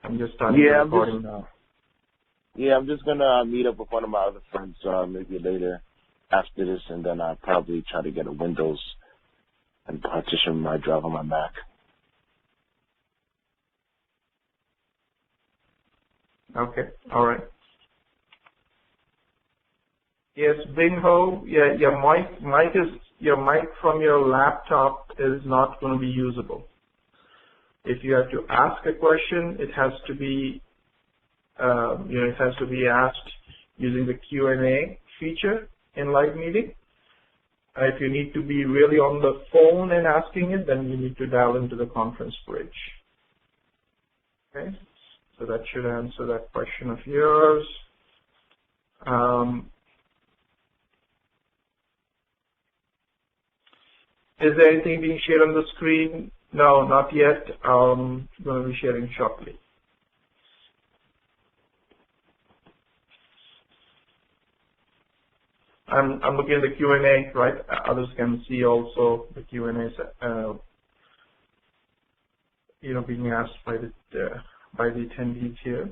I'm just starting the recording now. Yeah, I'm just going to meet up with one of my other friends maybe later after this, and then I'll probably try to get a Windows and partition my drive on my Mac. Okay, all right. Yes, Bing Ho, yeah, your mic from your laptop is not going to be usable. If you have to ask a question, it has to be, it has to be asked using the Q&A feature in live meeting. If you need to be really on the phone and asking it, then you need to dial into the conference bridge. Okay, so that should answer that question of yours. Is there anything being shared on the screen? No, not yet. I'm going to be sharing shortly. I'm looking at the Q&A, right? Others can see also the Q&A, being asked by the attendees here.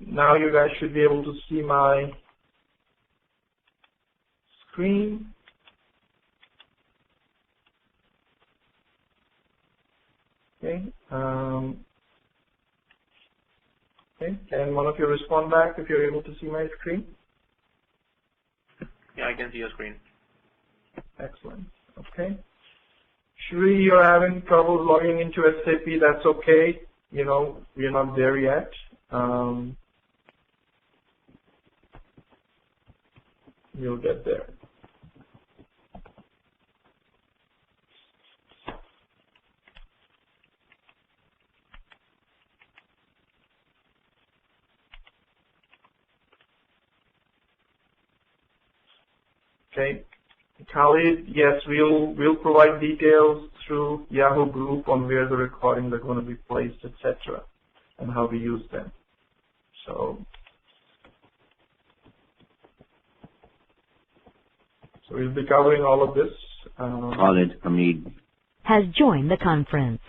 Now you guys should be able to see my screen. Okay. Okay. Can one of you respond back if you're able to see my screen? Yeah, I can see your screen. Excellent. Okay. Shri, you're having trouble logging into SAP. That's okay. We're not there yet. You'll get there. Okay. Khalid, yes, we'll provide details through Yahoo Group on where the recordings are going to be placed, etc., and how we use them. So we'll be covering all of this. Khalid Hamid has joined the conference.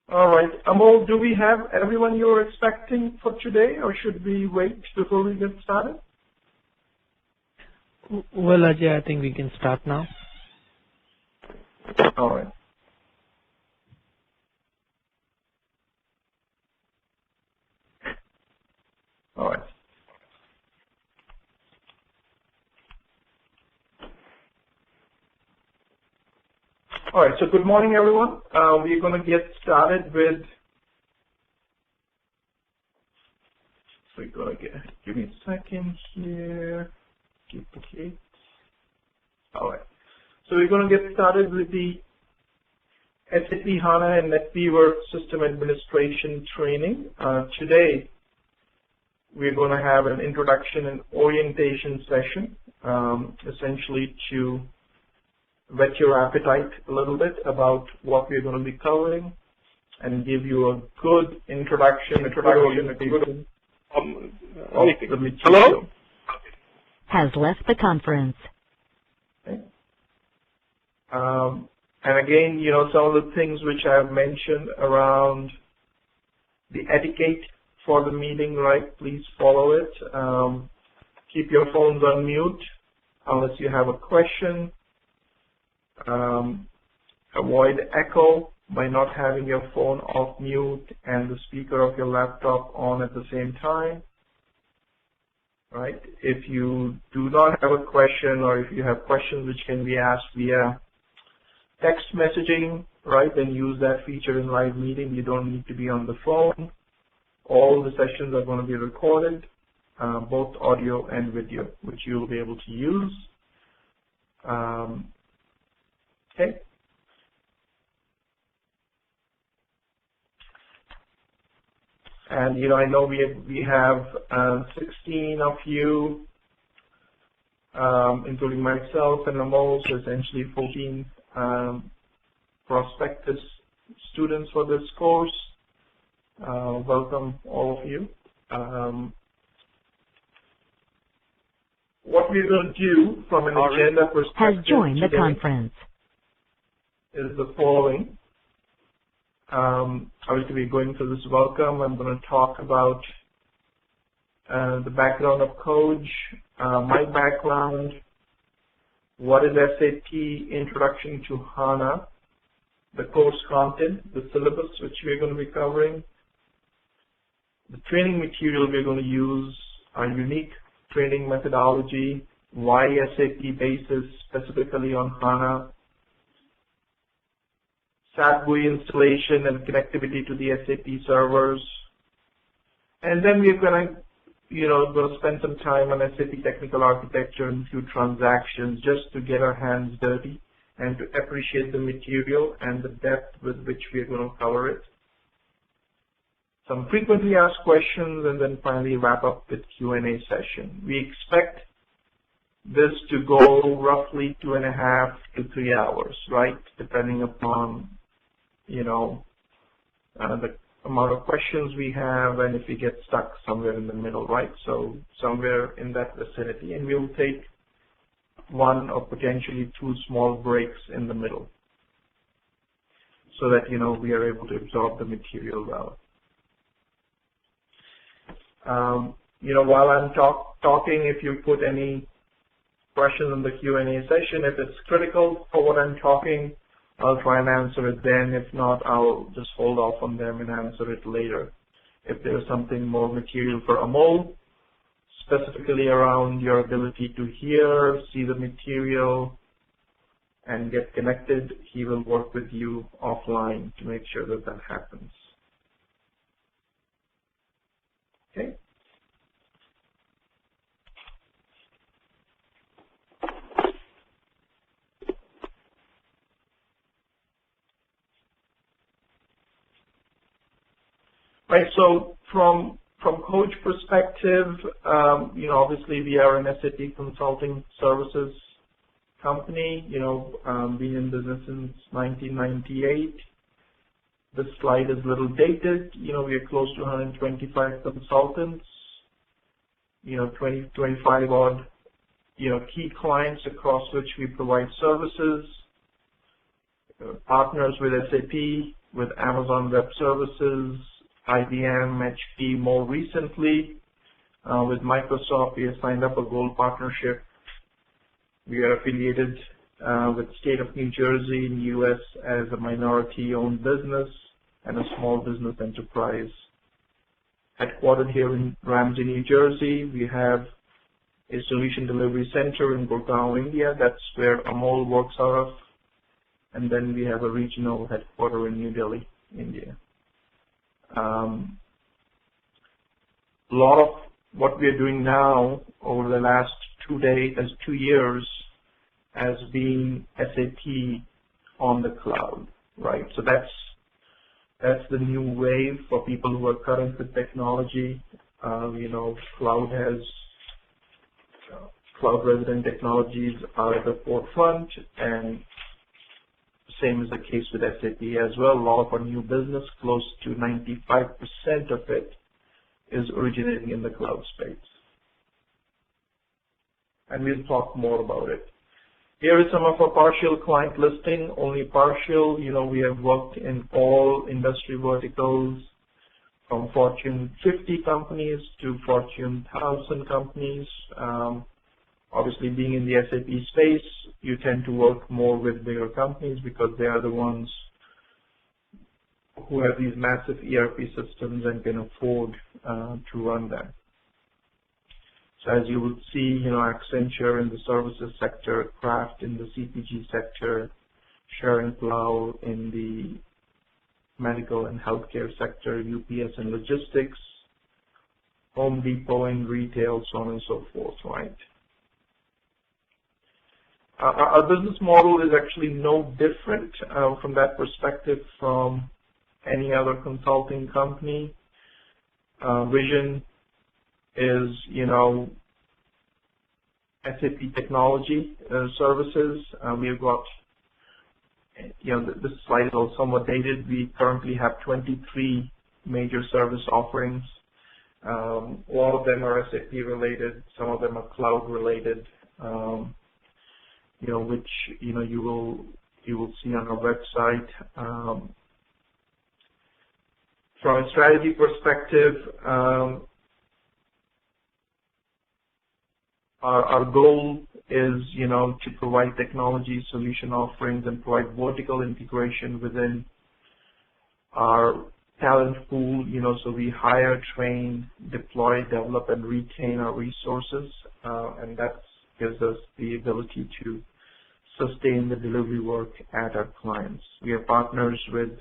All right. Amol, do we have everyone you're expecting for today, or should we wait before we get started? Well, Ajay, I think we can start now. All right. All right. All right, so good morning, everyone. We're going to get started with, give me a second here, duplicate. All right, so we're going to get started with the SAP HANA and Netweaver System Administration training. Today, we're going to have an introduction and orientation session, essentially to whet your appetite a little bit about what we're going to be covering and give you a good introduction of the material. Hello? Has left the conference. Okay. And again, some of the things which I have mentioned around the etiquette for the meeting, right? Please follow it. Keep your phones on mute unless you have a question. Avoid echo by not having your phone off mute and the speaker of your laptop on at the same time. Right? If you do not have a question, or if you have questions which can be asked via text messaging, right, then use that feature in live meeting. You don't need to be on the phone. All the sessions are going to be recorded, both audio and video, which you will be able to use. Okay. And I know we have 16 of you, including myself and Amol, so essentially 14 prospectus students for this course. Welcome all of you. What we're going to do from an agenda perspective has joined the conference is the following. Obviously, we're going through this welcome. I'm going to talk about the background of Coach, my background, what is SAP Introduction to HANA, the course content, the syllabus which we're going to be covering, the training material we're going to use, our unique training methodology, why SAP basis specifically on HANA, SAP GUI installation and connectivity to the SAP servers. And then we're going to spend some time on SAP technical architecture and a few transactions just to get our hands dirty and to appreciate the material and the depth with which we're going to cover it. Some frequently asked questions, and then finally wrap up with Q&A session. We expect this to go roughly 2.5 to 3 hours, right? Depending upon the amount of questions we have, and if we get stuck somewhere in the middle, right? So somewhere in that vicinity, and we will take 1 or potentially 2 small breaks in the middle, so that we are able to absorb the material well. While I'm talking, if you put any questions in the Q&A session, if it's critical for what I'm talking, I'll try and answer it then. If not, I'll just hold off on them and answer it later. If there's something more material for Amol, specifically around your ability to hear, see the material, and get connected, he will work with you offline to make sure that that happens. Okay. Right. So from Coach perspective, obviously we are an SAP consulting services company. Been in business since 1998. This slide is a little dated. We are close to 125 consultants, 25 odd, key clients across which we provide services, partners with SAP, with Amazon Web Services, IBM, HP more recently. With Microsoft, we have signed up a gold partnership. We are affiliated with State of New Jersey in the U.S. as a minority-owned business and a small business enterprise. Headquartered here in Ramsey, New Jersey, we have a solution delivery center in Gurgaon, India. That's where Amol works out of. And then we have a regional headquarter in New Delhi, India. A lot of what we are doing now over the last 2 years has been SAP on the cloud, right? So that's the new wave for people who are current with technology. Cloud resident technologies are at the forefront, and same is the case with SAP as well. A lot of our new business, close to 95% of it, is originating in the cloud space. And we'll talk more about it. Here is some of our partial client listing, only partial. We have worked in all industry verticals, from Fortune 50 companies to Fortune 1000 companies. Obviously, being in the SAP space, you tend to work more with bigger companies because they are the ones who have these massive ERP systems and can afford to run them. So as you will see, Accenture in the services sector, Kraft in the CPG sector, Sharon Plow in the medical and healthcare sector, UPS in logistics, Home Depot in retail, so on and so forth, right? Our business model is actually no different from that perspective from any other consulting company. Vision is, SAP technology services. We've got, this slide is all somewhat dated. We currently have 23 major service offerings. A lot of them are SAP related. Some of them are cloud related. Which you will see on our website. From a strategy perspective, our goal is, to provide technology solution offerings and provide vertical integration within our talent pool. So we hire, train, deploy, develop, and retain our resources, and that gives us the ability to sustain the delivery work at our clients. We are partners with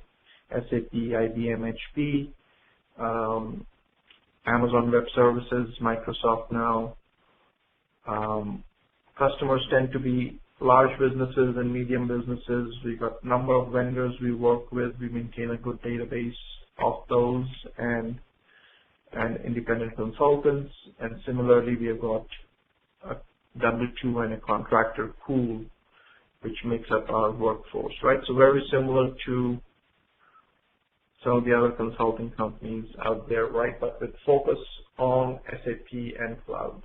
SAP, IBM, HP, Amazon Web Services, Microsoft Now. Customers tend to be large businesses and medium businesses. We've got a number of vendors we work with. We maintain a good database of those and independent consultants. And similarly, we have got a W-2 and a contractor pool, which makes up our workforce, right? So very similar to some of the other consulting companies out there, right? But with focus on SAP and cloud.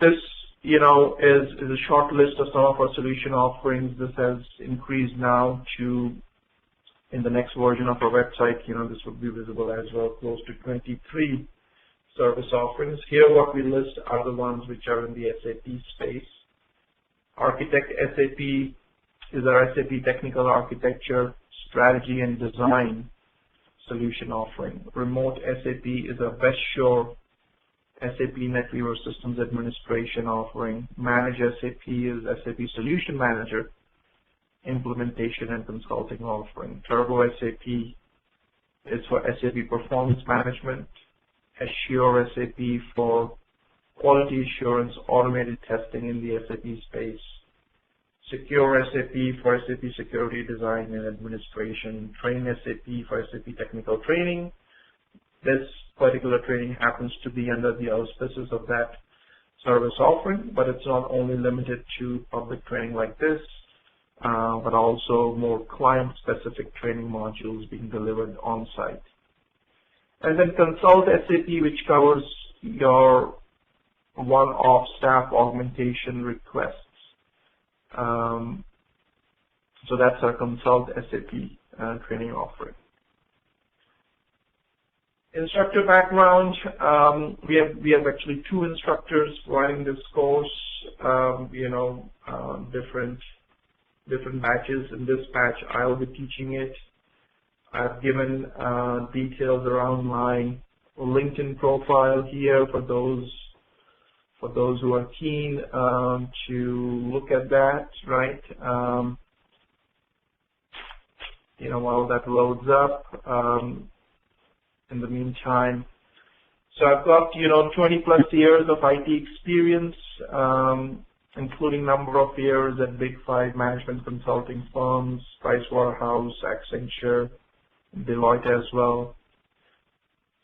This, is a short list of some of our solution offerings. This has increased now to, in the next version of our website, this will be visible as well, close to 23 service offerings. Here, what we list are the ones which are in the SAP space. Architect SAP is our SAP technical architecture, strategy, and design solution offering. Remote SAP is our Best Shore SAP Netweaver Systems Administration offering. Manage SAP is SAP Solution Manager, Implementation and Consulting offering. Turbo SAP is for SAP Performance Management. Assure SAP for quality assurance, automated testing in the SAP space. Secure SAP for SAP Security Design and Administration. Train SAP for SAP Technical Training. This particular training happens to be under the auspices of that service offering, but it's not only limited to public training like this, but also more client-specific training modules being delivered on-site. And then Consult SAP, which covers your one-off staff augmentation requests. So that's our Consult SAP training offering. Instructor background, we have actually 2 instructors running this course, different batches. In this batch, I'll be teaching it. I've given details around my LinkedIn profile here for those who are keen to look at that, right? While that loads up. In the meantime, so I've got 20 plus years of IT experience, including number of years at Big 5 management consulting firms, Pricewaterhouse, Accenture, Deloitte as well.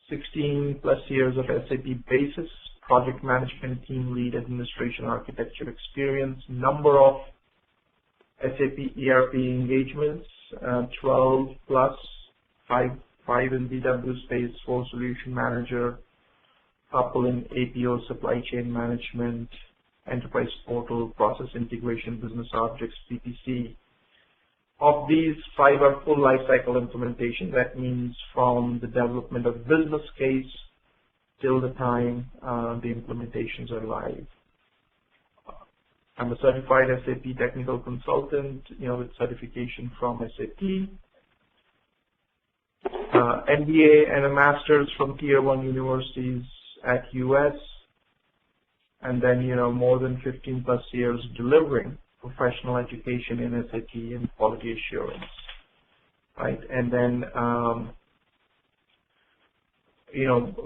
16 plus years of SAP Basis, project management, team lead, administration, architecture experience. Number of SAP ERP engagements, 12 plus, 5 in BW space, 4 solution manager, coupling APO, supply chain management, enterprise portal, process integration, business objects, PPC. Of these, 5 are full lifecycle implementation. That means from the development of business case till the time the implementations are live. I'm a certified SAP technical consultant, with certification from SAP, MBA and a master's from Tier 1 universities at US, and then, more than 15 plus years delivering professional education in SAP and quality assurance, right? And then,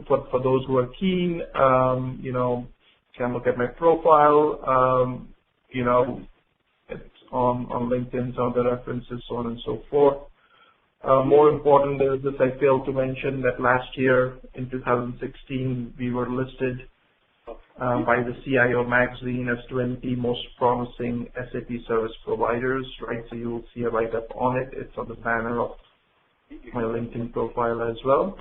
for those who are keen, can look at my profile, it's on LinkedIn, some of the references, so on and so forth. More important is this, I failed to mention that last year in 2016, we were listed by the CIO magazine as 20 most promising SAP service providers, right? So you'll see a write-up on it. It's on the banner of my LinkedIn profile as well.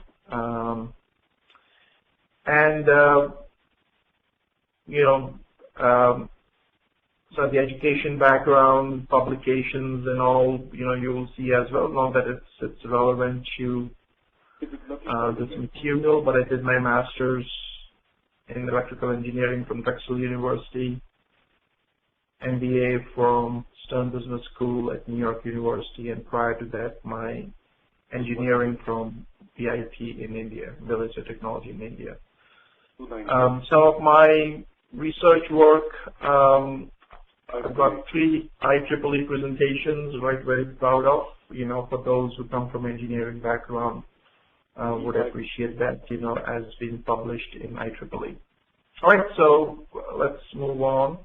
So the education background, publications and all, you will see as well. Not that it's relevant to this material, but I did my master's in electrical engineering from Drexel University, MBA from Stern Business School at New York University, and prior to that, my engineering from VIP in India, Village of Technology in India. Some of my research work, I've got 3 IEEE presentations, right, very proud of, for those who come from engineering background, would appreciate that, as being published in IEEE. All right, so let's move on.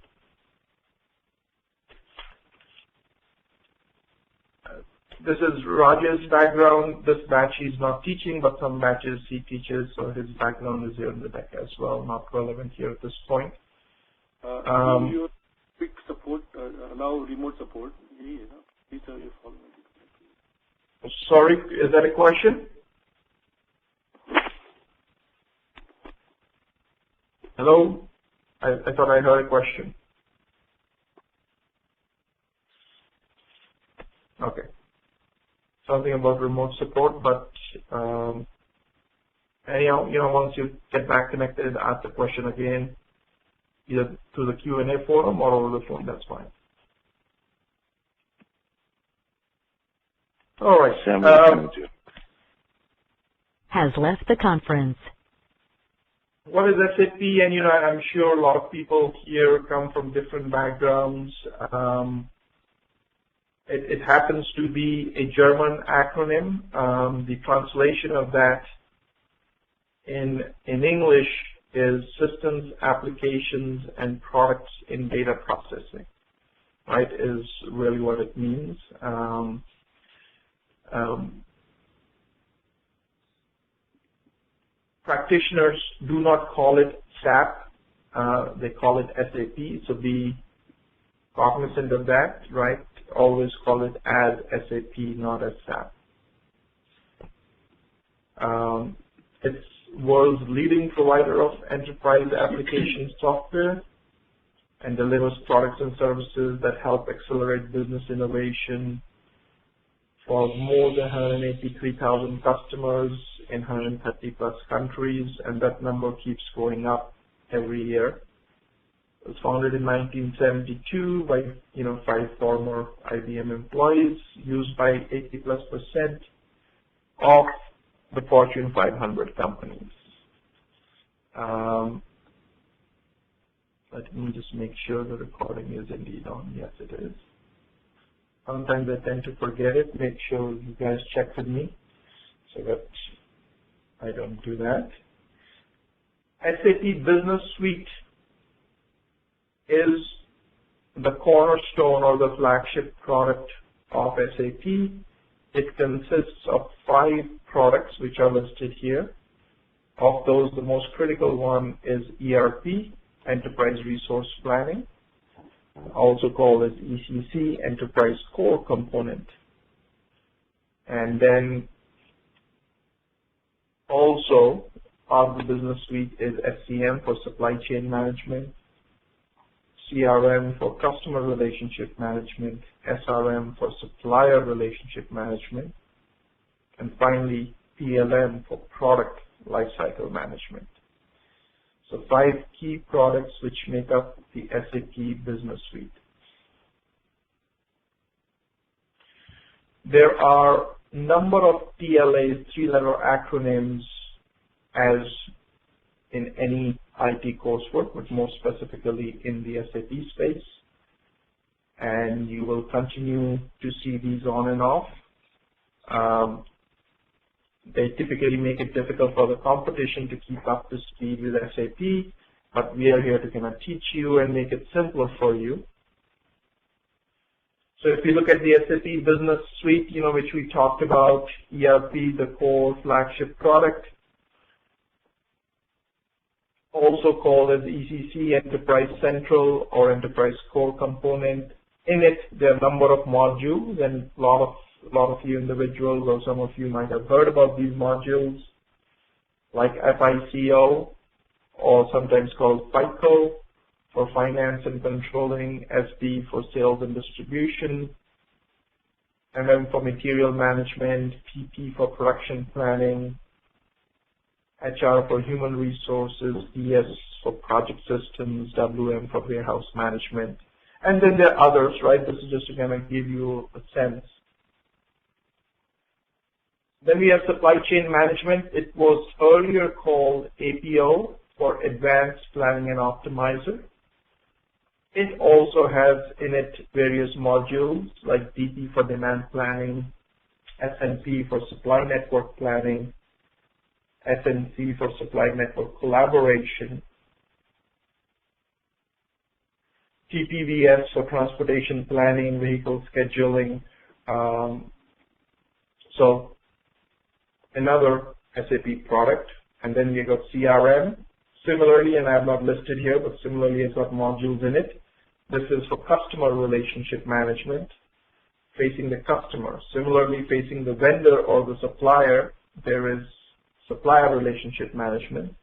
This is Raj's background. This batch he's not teaching, but some batches he teaches, so his background is here in the deck as well, not relevant here at this point. Your quick support, allow remote support. Sorry, is that a question? Hello? I thought I heard a question. Okay. Something about remote support, but anyhow, once you get back connected, ask the question again, either through the Q&A forum or over the phone, that's fine. All right. Has left the conference. What is SAP? And, I'm sure a lot of people here come from different backgrounds. It happens to be a German acronym. The translation of that in English is Systems, Applications, and Products in Data Processing, right, is really what it means. Practitioners do not call it SAP. They call it SAP, so be cognizant of that, right? Always call it as SAP, not as SAP. It's world's leading provider of enterprise application software and delivers products and services that help accelerate business innovation for more than 183,000 customers in 130 plus countries, and that number keeps going up every year. It was founded in 1972 by 5 former IBM employees, used by 80+% of the Fortune 500 companies. Let me just make sure the recording is indeed on. Yes, it is. Sometimes I tend to forget it. Make sure you guys check with me so that I don't do that. SAP Business Suite is the cornerstone or the flagship product of SAP. It consists of 5 products which are listed here. Of those, the most critical one is ERP, Enterprise Resource Planning, also called as ECC, Enterprise Core Component. And then also part of the business suite is SCM for supply chain management, CRM for customer relationship management, SRM for supplier relationship management, and finally PLM for product lifecycle management. So 5 key products which make up the SAP Business Suite. There are a number of TLAs, 3-letter acronyms, as in any IT coursework, but more specifically in the SAP space. And you will continue to see these on and off. They typically make it difficult for the competition to keep up to speed with SAP, but we are here to kind of teach you and make it simpler for you. So if you look at the SAP Business Suite, which we talked about, ERP, the core flagship product, also called as ECC, Enterprise Central or Enterprise Core Component. In it, there are a number of modules, and a lot of you individuals or some of you might have heard about these modules, like FICO, or sometimes called FICO for Finance and Controlling, SD for Sales and Distribution, MM for Material Management, PP for Production Planning, HR for Human Resources, DS for Project Systems, WM for Warehouse Management, and then there are others, right? This is just to kind of give you a sense. Then we have Supply Chain Management. It was earlier called APO for Advanced Planning and Optimizer. It also has in it various modules like DP for Demand Planning, SNP for Supply Network Planning, SNC for Supply Network Collaboration, TPVS for Transportation Planning, Vehicle Scheduling. So another SAP product. And then we got CRM. Similarly, and I have not listed here, but similarly it's got modules in it. This is for customer relationship management, facing the customer. Similarly, facing the vendor or the supplier, there is supplier relationship management.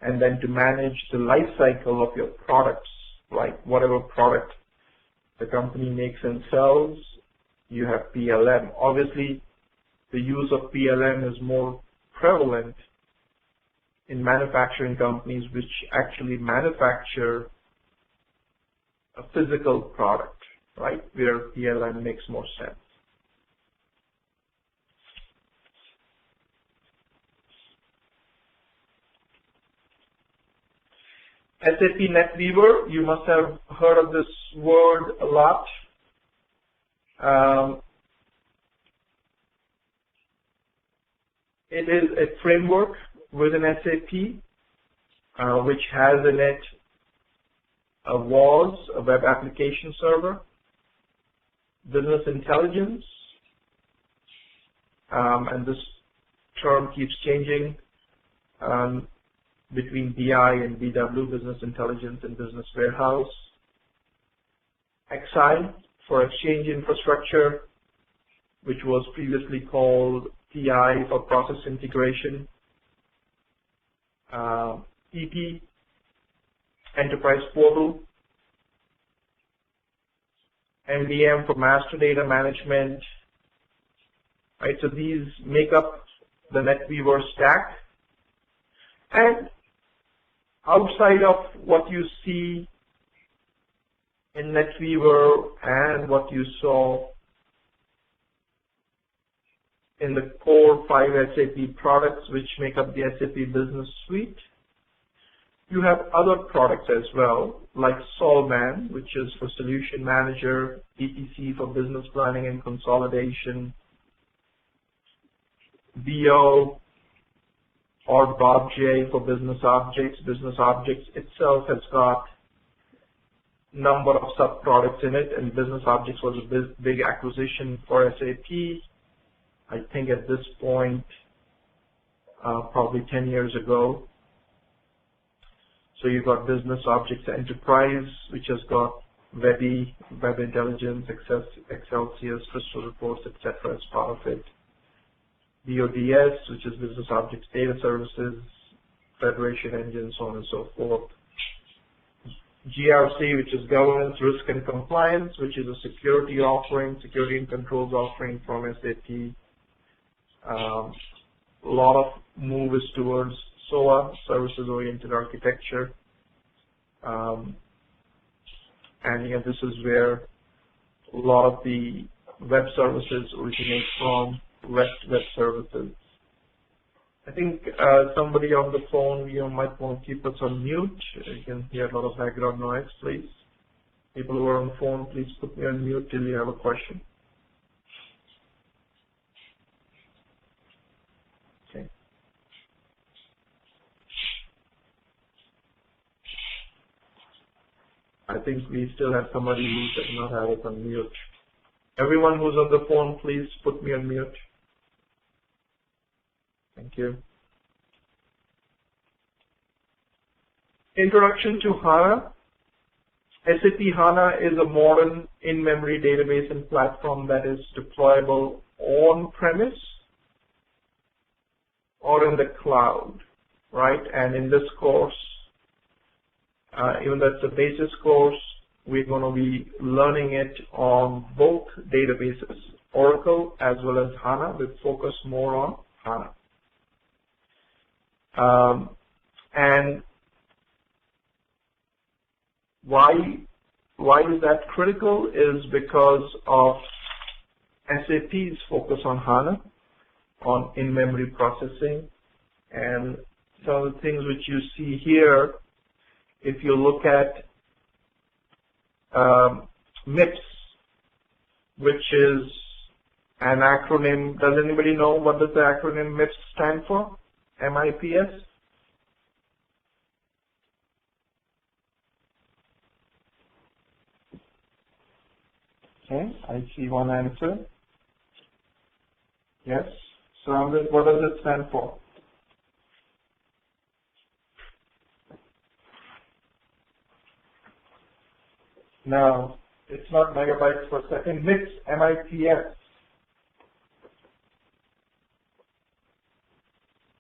And then to manage the life cycle of your products, like whatever product the company makes and sells, you have PLM. Obviously, the use of PLM is more prevalent in manufacturing companies which actually manufacture a physical product, right, where PLM makes more sense. SAP Netweaver, you must have heard of this word a lot. It is a framework within SAP which has in it a WAS, a web application server, business intelligence, and this term keeps changing between BI and BW, business intelligence and business warehouse, XI for exchange infrastructure, which was previously called TI for process integration, PP, enterprise portal, MDM for master data management, right? So these make up the Netweaver stack. And outside of what you see in Netweaver and what you saw in the core 5 SAP products which make up the SAP Business Suite, you have other products as well, like Solman, which is for Solution Manager, ETC for Business Planning and Consolidation, BO or BobJ for Business Objects. Business Objects itself has got a number of sub-products in it, and Business Objects was a big acquisition for SAP. I think at this point, probably 10 years ago. So you've got Business Objects Enterprise, which has got Webby, Web Intelligence, Excelsius, Crystal Reports, etc. as part of it. BODS, which is Business Objects Data Services, federation engine, so on and so forth. GRC, which is governance, risk and compliance, which is a security offering, security and controls offering from SAP. A lot of move is towards SOA, services-oriented architecture. And again, this is where a lot of the web services originate from, REST web services. I think somebody on the phone, you might want to keep us on mute. You can hear a lot of background noise, please. People who are on the phone, please put me on mute till you have a question. Okay. I think we still have somebody who does not have us on mute. Everyone who's on the phone, please put me on mute. Thank you. Introduction to HANA. SAP HANA is a modern in-memory database and platform that is deployable on-premise or in the cloud, right? And in this course, even though it's a basis course, we're going to be learning it on both databases, Oracle as well as HANA, with focus more on HANA. And why is that critical is because of SAP's focus on HANA, on in-memory processing, and some of the things which you see here. If you look at MIPS, which is an acronym. Does anybody know what does the acronym MIPS stand for? MIPS? Okay, I see one answer. Yes. So what does it stand for? No, it's not megabytes per second. MIPS, M-I-P-S.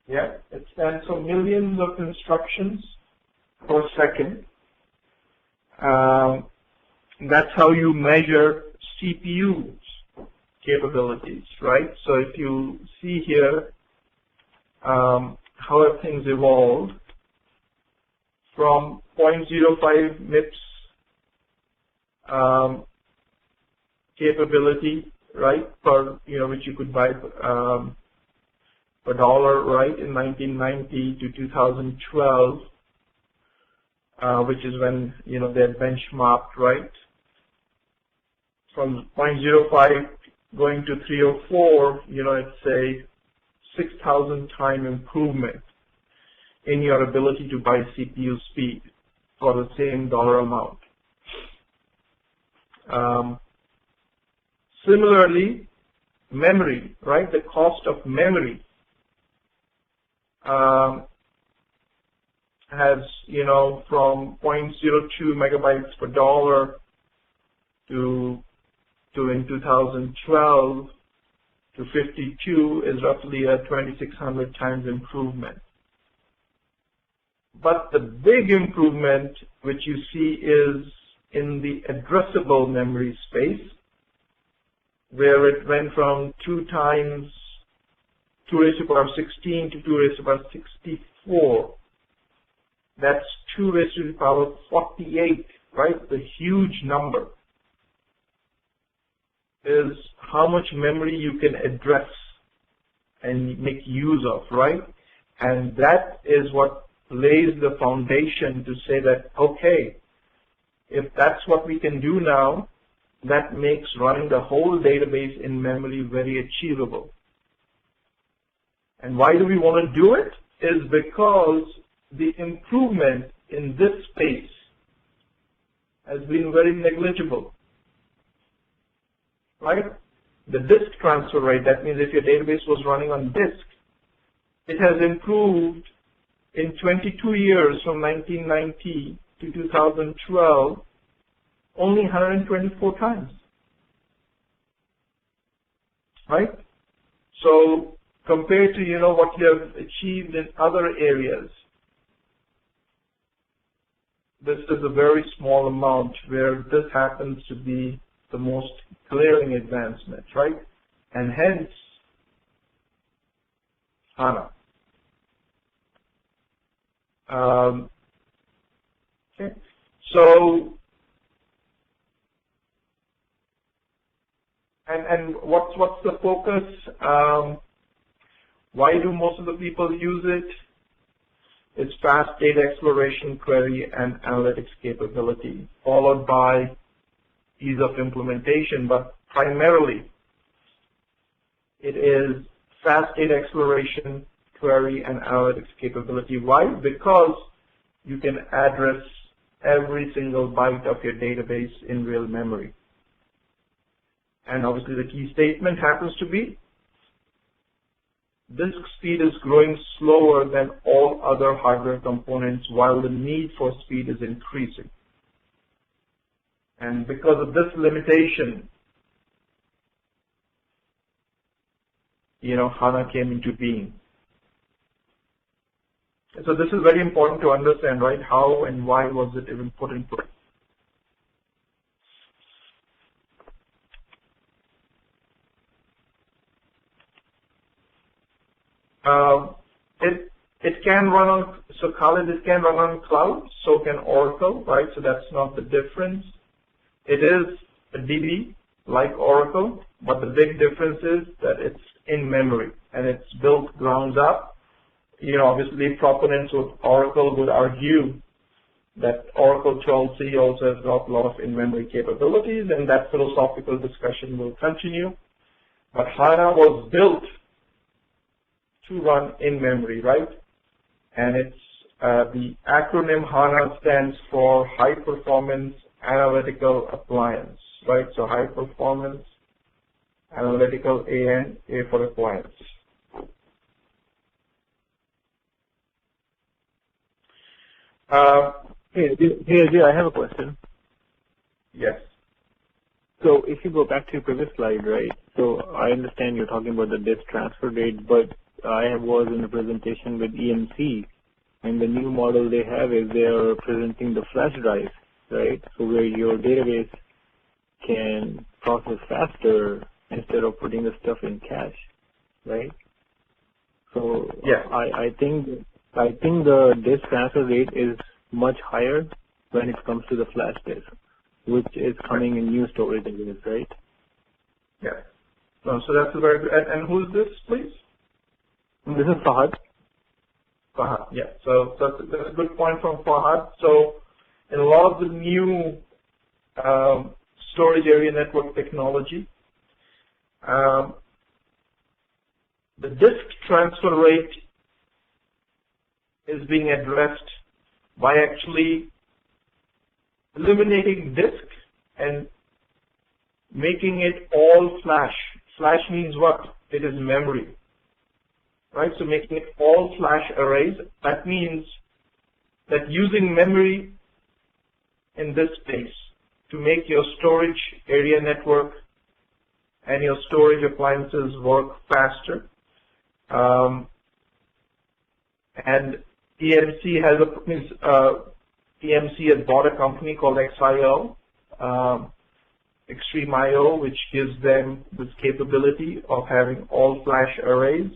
Yeah, it stands for millions of instructions per second. That's how you measure CPU's capabilities, right? So if you see here how have things evolved from 0.05 MIPS capability, right, per, which you could buy per dollar, right, in 1990 to 2012, which is when, they had benchmarked, right, from 0.05 going to 304, it's a 6,000 time improvement in your ability to buy CPU speed for the same dollar amount. Similarly, memory, right? The cost of memory has, from 0.02 megabytes per dollar to in 2012 to 52 is roughly a 2,600 times improvement. But the big improvement which you see is in the addressable memory space, where it went from 2 times 2 raised to the power 16 to 2 raised to the power 64. That's 2 raised to the power 48, right? The huge number is how much memory you can address and make use of, right? And that is what lays the foundation to say that, okay, if that's what we can do now, that makes running the whole database in memory very achievable. And why do we want to do it? Is because the improvement in this space has been very negligible, right? The disk transfer rate, that means if your database was running on disk, it has improved in 22 years from 1990 to 2012 only 124 times, right? So compared to, what you have achieved in other areas, this is a very small amount where this happens to be the most glaring advancement, right? And hence, HANA. Okay. So, and what's the focus? Why do most of the people use it? It's fast data exploration, query, and analytics capability, followed by ease of implementation, but primarily it is fast data exploration, query, and analytics capability. Why? Because you can address every single byte of your database in real memory. And obviously the key statement happens to be disk speed is growing slower than all other hardware components while the need for speed is increasing. And because of this limitation, HANA came into being. So this is very important to understand, right? How and why was it even put in place? It can run on, so Khalid, it can run on cloud, so can Oracle, right? So that's not the difference. It is a DB like Oracle, but the big difference is that it's in memory and it's built ground up. Obviously proponents of Oracle would argue that Oracle 12c also has got a lot of in-memory capabilities, and that philosophical discussion will continue. But HANA was built to run in memory, right? And it's the acronym HANA stands for High Performance Analytical Appliance, right? So High Performance Analytical A for Appliance. Hey, Ajay, I have a question. Yes. So if you go back to your previous slide, right? So I understand you're talking about the disk transfer rate, but I was in a presentation with EMC, and the new model they have is they are presenting the flash drive, right? So where your database can process faster instead of putting the stuff in cache, right? So yeah. I think the disk transfer rate is much higher when it comes to the flash disk, which is coming in new storage areas, right? Yeah. So that's a very good. And who's this, please? This is Fahad. Fahad, yeah. So that's a good point from Fahad. So in a lot of the new storage area network technology, the disk transfer rate is being addressed by actually eliminating disk and making it all flash. Flash means what? It is memory. Right, so making it all flash arrays, that means that using memory in this space to make your storage area network and your storage appliances work faster. And EMC has bought a company called XIO, Extreme IO, which gives them this capability of having all flash arrays.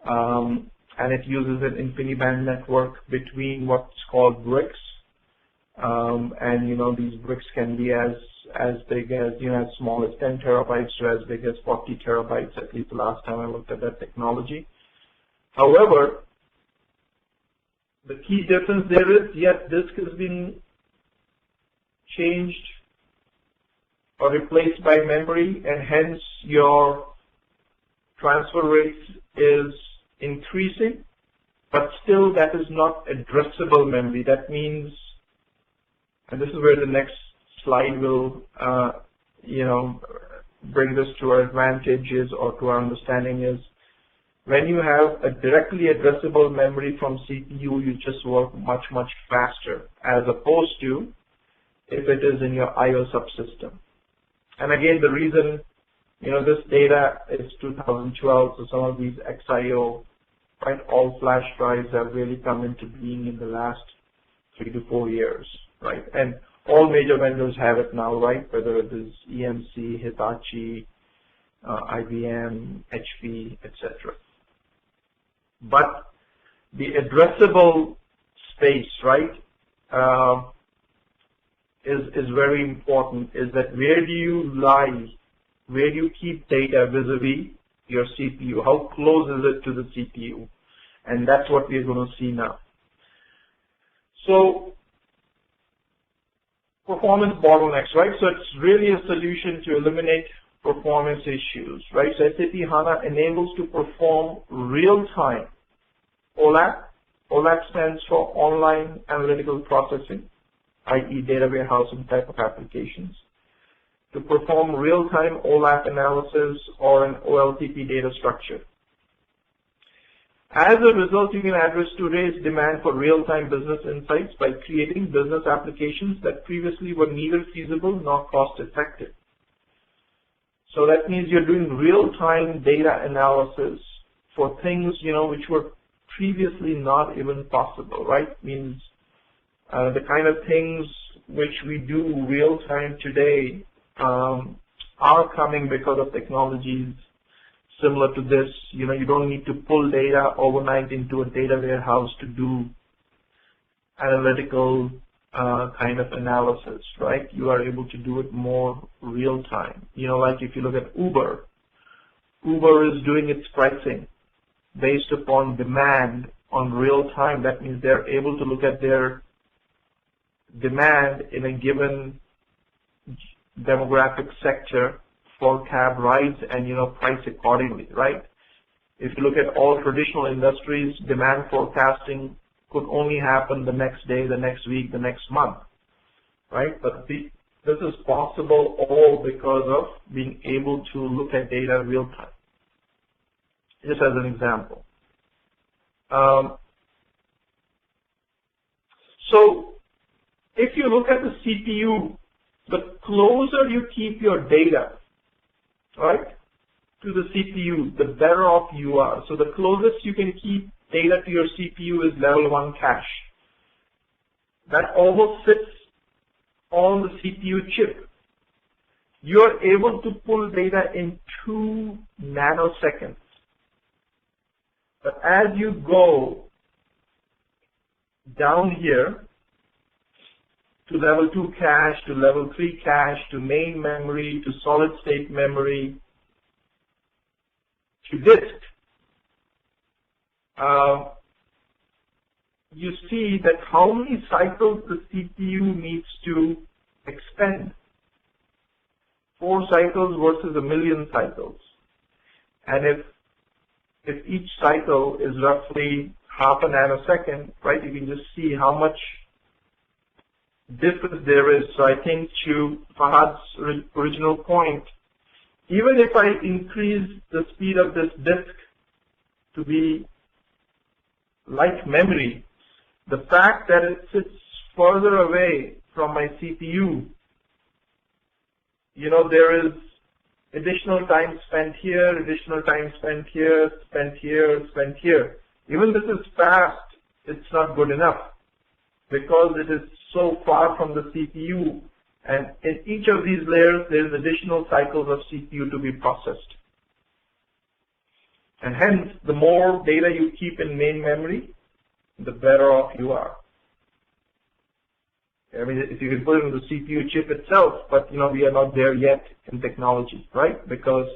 And it uses an InfiniBand network between what's called bricks. And these bricks can be as big as, as small as 10 terabytes to as big as 40 terabytes, at least the last time I looked at that technology. However, the key difference there is, yes, disk has been changed or replaced by memory, and hence your transfer rate is increasing, but still that is not addressable memory. That means, and this is where the next slide will, bring this to our advantages or to our understanding is, when you have a directly addressable memory from CPU, you just work much, much faster, as opposed to if it is in your IO subsystem. And again, the reason, this data is 2012, so some of these XIO, right, all flash drives have really come into being in the last 3 to 4 years, right? And all major vendors have it now, right? Whether it is EMC, Hitachi, IBM, HP, etc. But the addressable space, right, is very important. Is that where do you lie? Where do you keep data vis-a-vis your CPU? How close is it to the CPU? And that's what we're going to see now. So, performance bottlenecks, right? So it's really a solution to eliminate performance issues, right? So SAP HANA enables to perform real-time OLAP. OLAP stands for Online Analytical Processing, i.e. data warehousing type of applications, to perform real-time OLAP analysis or an OLTP data structure. As a result, you can address today's demand for real-time business insights by creating business applications that previously were neither feasible nor cost-effective. So that means you're doing real-time data analysis for things, which were previously not even possible, right? Means the kind of things which we do real-time today are coming because of technologies similar to this. You don't need to pull data overnight into a data warehouse to do analytical kind of analysis, right? You are able to do it more real time. Like if you look at Uber is doing its pricing based upon demand on real time. That means they're able to look at their demand in a given demographic sector for cab rides and, price accordingly, right? If you look at all traditional industries, demand forecasting could only happen the next day, the next week, the next month, right? But this is possible all because of being able to look at data real time. Just as an example. So if you look at the CPU, the closer you keep your data, right, to the CPU, the better off you are. So the closest you can keep data to your CPU is level 1 cache. That almost sits on the CPU chip. You are able to pull data in 2 nanoseconds. But as you go down here to level 2 cache, to level 3 cache, to main memory, to solid state memory, to disk, you see that how many cycles the CPU needs to expend. 4 cycles versus 1,000,000 cycles. And if each cycle is roughly half a nanosecond, right, you can just see how much difference there is. So I think to Fahad's original point, even if I increase the speed of this disk to be like memory, the fact that it sits further away from my CPU, there is additional time spent here, additional time spent here, spent here, spent here. Even this is fast, it's not good enough because it is so far from the CPU, and in each of these layers there is additional cycles of CPU to be processed. And hence, the more data you keep in main memory, the better off you are. I mean, if you can put it in the CPU chip itself, but we are not there yet in technology, right? Because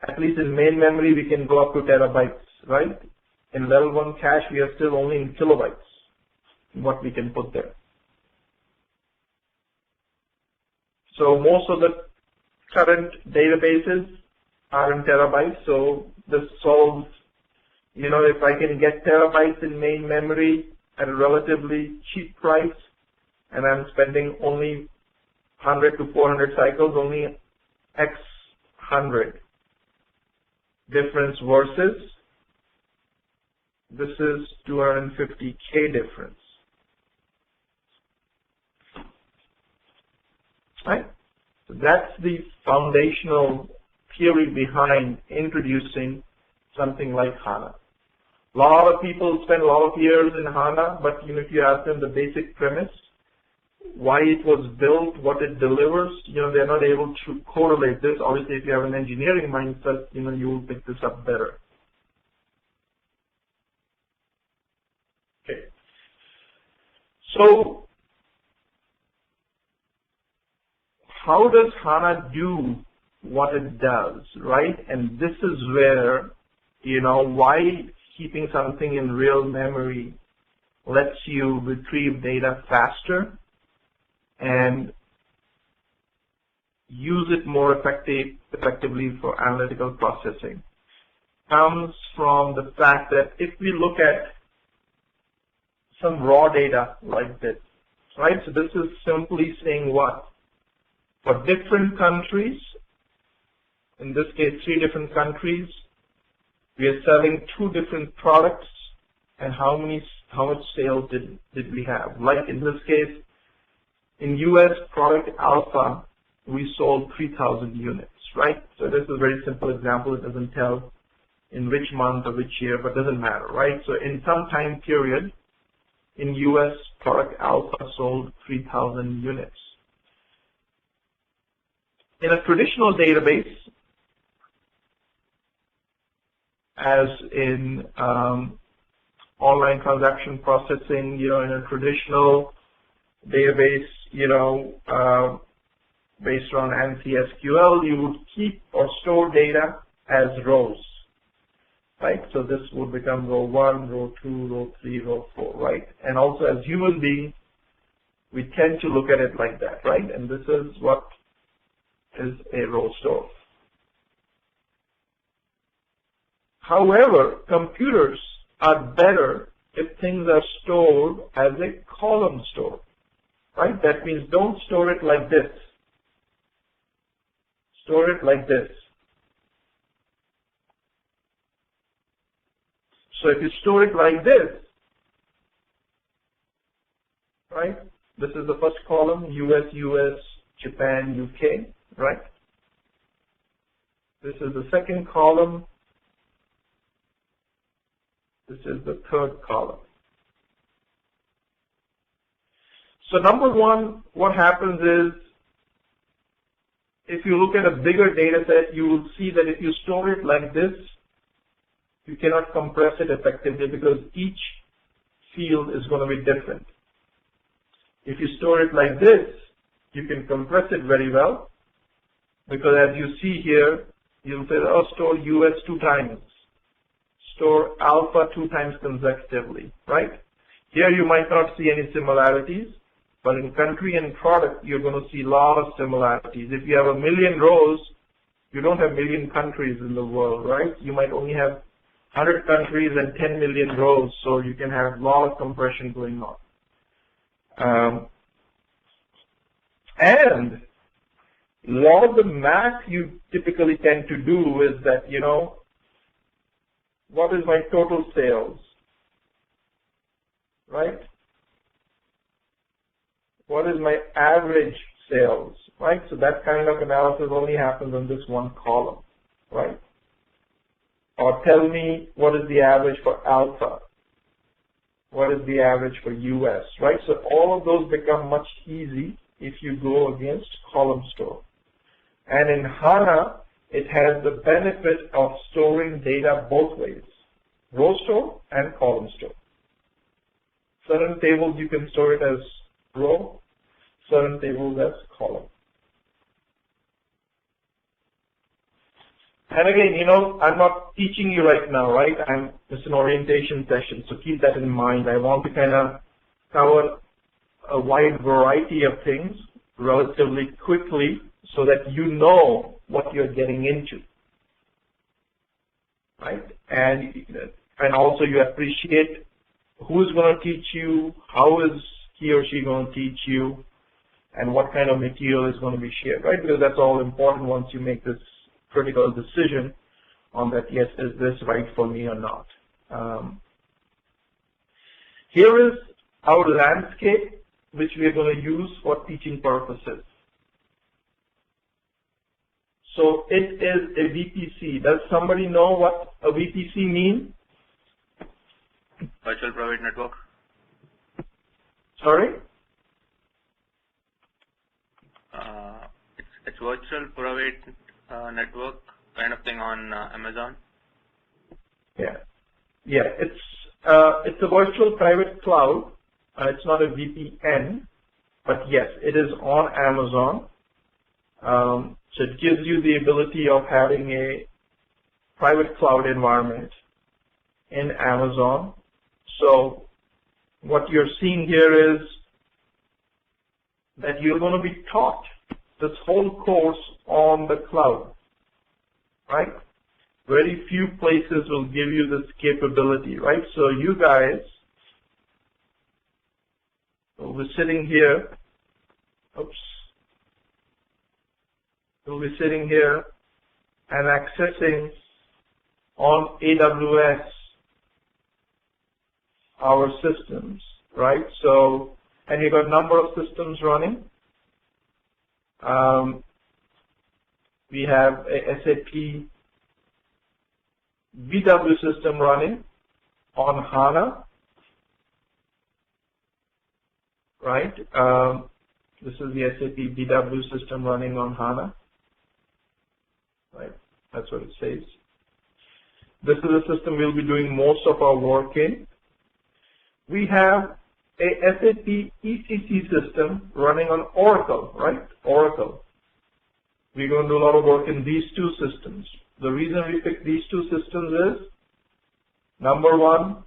at least in main memory we can go up to terabytes, right? In level 1 cache we are still only in kilobytes, what we can put there. So most of the current databases are in terabytes, so this solves, if I can get terabytes in main memory at a relatively cheap price, and I'm spending only 100 to 400 cycles, only X 100 difference versus this is 250K difference. Right? So that's the foundational theory behind introducing something like HANA. A lot of people spend a lot of years in HANA, but if you ask them the basic premise, why it was built, what it delivers, they're not able to correlate this. Obviously, if you have an engineering mindset, you will pick this up better. Okay. So, how does HANA do what it does, right? And this is where, why keeping something in real memory lets you retrieve data faster and use it more effectively for analytical processing. Comes from the fact that if we look at some raw data like this, right? So this is simply saying what? For different countries, in this case 3 different countries, we are selling 2 different products, and how much sales did we have? Like in this case, in US product Alpha, we sold 3,000 units, right? So this is a very simple example. It doesn't tell in which month or which year, but doesn't matter, right? So in some time period, in US product Alpha sold 3,000 units. In a traditional database, as in online transaction processing, in a traditional database, based on ANSI SQL, you would keep or store data as rows, right? So this would become row 1, row 2, row 3, row 4, right? And also as human beings, we tend to look at it like that, right? And this is what is a row store. However, computers are better if things are stored as a column store, right? That means don't store it like this. Store it like this. So if you store it like this, right? This is the first column, US, US, Japan, UK, right? This is the second column. This is the third column. So number one, what happens is, if you look at a bigger data set, you will see that if you store it like this, you cannot compress it effectively because each field is going to be different. If you store it like this, you can compress it very well, because as you see here, you'll say, oh, store US 2 times. Store alpha 2 times consecutively, right? Here you might not see any similarities, but in country and product, you're going to see a lot of similarities. If you have 1 million rows, you don't have 1 million countries in the world, right? You might only have 100 countries and 10 million rows, so you can have a lot of compression going on. And a lot of the math you typically tend to do is that, what is my total sales, right? What is my average sales, right? So that kind of analysis only happens on this one column, right? Or tell me what is the average for alpha, what is the average for US, right? So all of those become much easy if you go against column store. And in HANA, it has the benefit of storing data both ways, row store and column store. Certain tables you can store it as row, certain tables as column. And again, I'm not teaching you right now, right? It's an orientation session, so keep that in mind. I want to kind of cover a wide variety of things relatively quickly so that you know what you're getting into, right? And also you appreciate who's going to teach you, how is he or she going to teach you, and what kind of material is going to be shared, right? Because that's all important once you make this critical decision on that, yes, is this right for me or not. Here is our landscape, which we are going to use for teaching purposes. So it is a VPC. Does somebody know what a VPC means? virtual private network? Sorry? It's virtual private network kind of thing on Amazon. Yeah. It's a virtual private cloud. It's not a VPN, but yes, it is on Amazon. So it gives you the ability of having a private cloud environment in Amazon. So what you're seeing here is that you're going to be taught this whole course on the cloud, right? Very few places will give you this capability, right? So you guys will be sitting here, you'll be sitting here and accessing on AWS our systems, right? So, and you've got a number of systems running. We have a SAP BW system running on HANA, right? This is the SAP BW system running on HANA, right? That's what it says. This is a system we'll be doing most of our work in. We have a SAP ECC system running on Oracle, right? Oracle. We're going to do a lot of work in these two systems. The reason we picked these two systems is, number one,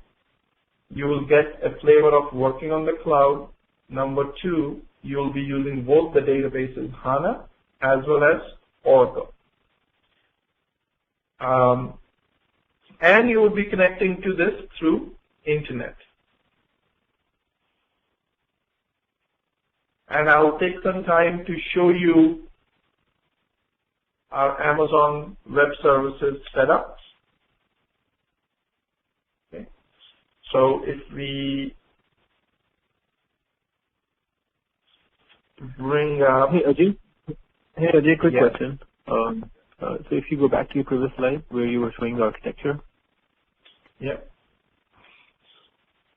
you will get a flavor of working on the cloud. Number two, you will be using both the databases HANA as well as Oracle. And you will be connecting to this through internet. And I will take some time to show you our Amazon Web Services setup. Okay. So if we bring up... Hey Ajay, quick question. So if you go back to your previous slide where you were showing the architecture. Yeah.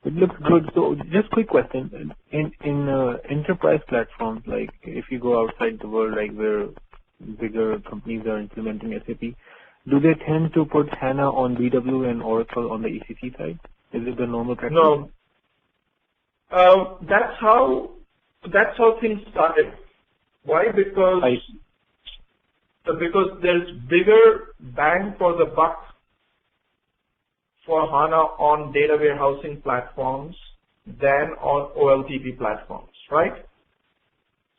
It looks good. So just quick question. In enterprise platforms, like if you go outside the world, like where bigger companies are implementing SAP, do they tend to put HANA on BW and Oracle on the ECC side? Is it the normal practice? No. That's how things started. Why? Because there's bigger bang for the buck for HANA on data warehousing platforms than on OLTP platforms, right?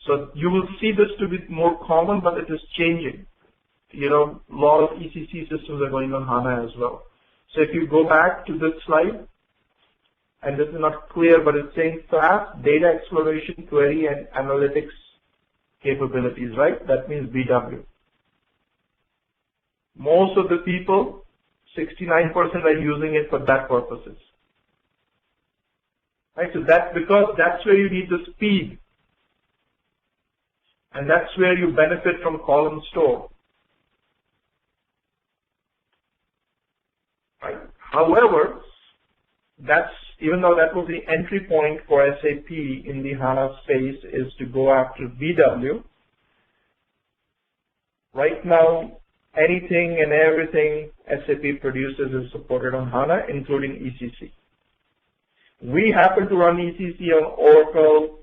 So you will see this to be more common, but it is changing. You know, a lot of ECC systems are going on HANA as well. So if you go back to this slide, and this is not clear, but it's saying fast data exploration, query, and analytics capabilities, right? That means BW. Most of the people, 69% are using it for that purposes. Right? So that's because that's where you need the speed. And that's where you benefit from column store. Right? However, even though that was the entry point for SAP in the HANA space is to go after BW, right now anything and everything SAP produces is supported on HANA, including ECC. We happen to run ECC on Oracle.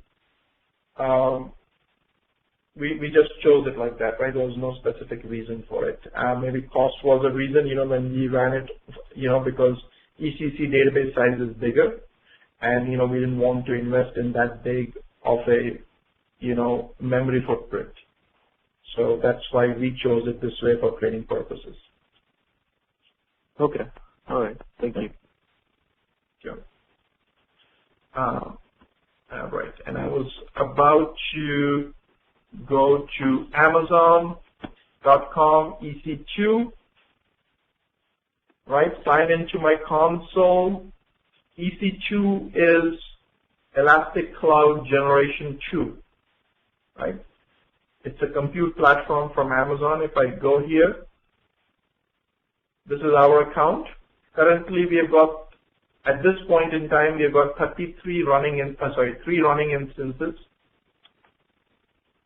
We just chose it like that, right? There was no specific reason for it. Maybe cost was a reason, when we ran it, because ECC database size is bigger, and, we didn't want to invest in that big of a, memory footprint. So that's why we chose it this way for training purposes. Okay. All right. Thank you. Sure. Right. And I was about to go to Amazon.com EC2. Right. Sign into my console. EC2 is Elastic Cloud Generation 2. Right. It's a compute platform from Amazon. If I go here, this is our account. Currently, we have got At this point in time, we've got 3 running instances.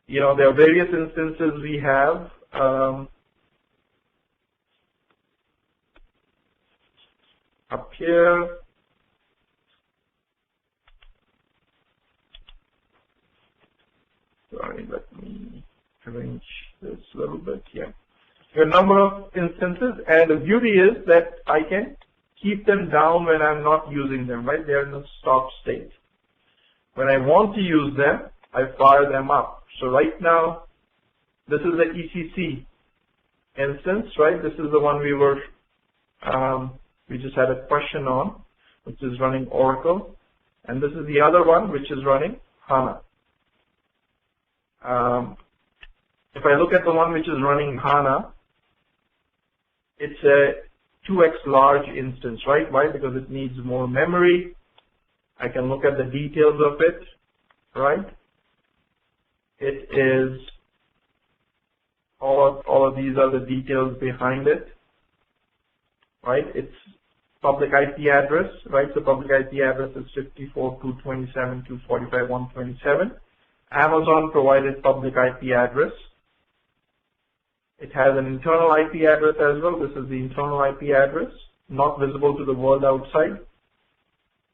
There are various instances we have. Up here, sorry, let me arrange this a little bit here. There are a number of instances, and the beauty is that I can keep them down when I'm not using them, right? They're in a stop state. When I want to use them, I fire them up. So right now, this is the ECC instance, right? This is the one we just had a question on, which is running Oracle. And this is the other one, which is running HANA. If I look at the one which is running HANA, it's a 2x large instance, right? Why? Because it needs more memory. I can look at the details of it, right? It is, all of these are the details behind it, right? It's public IP address, right? So public IP address is 54.227.245.127. Amazon provided public IP address. It has an internal IP address as well. This is the internal IP address, not visible to the world outside.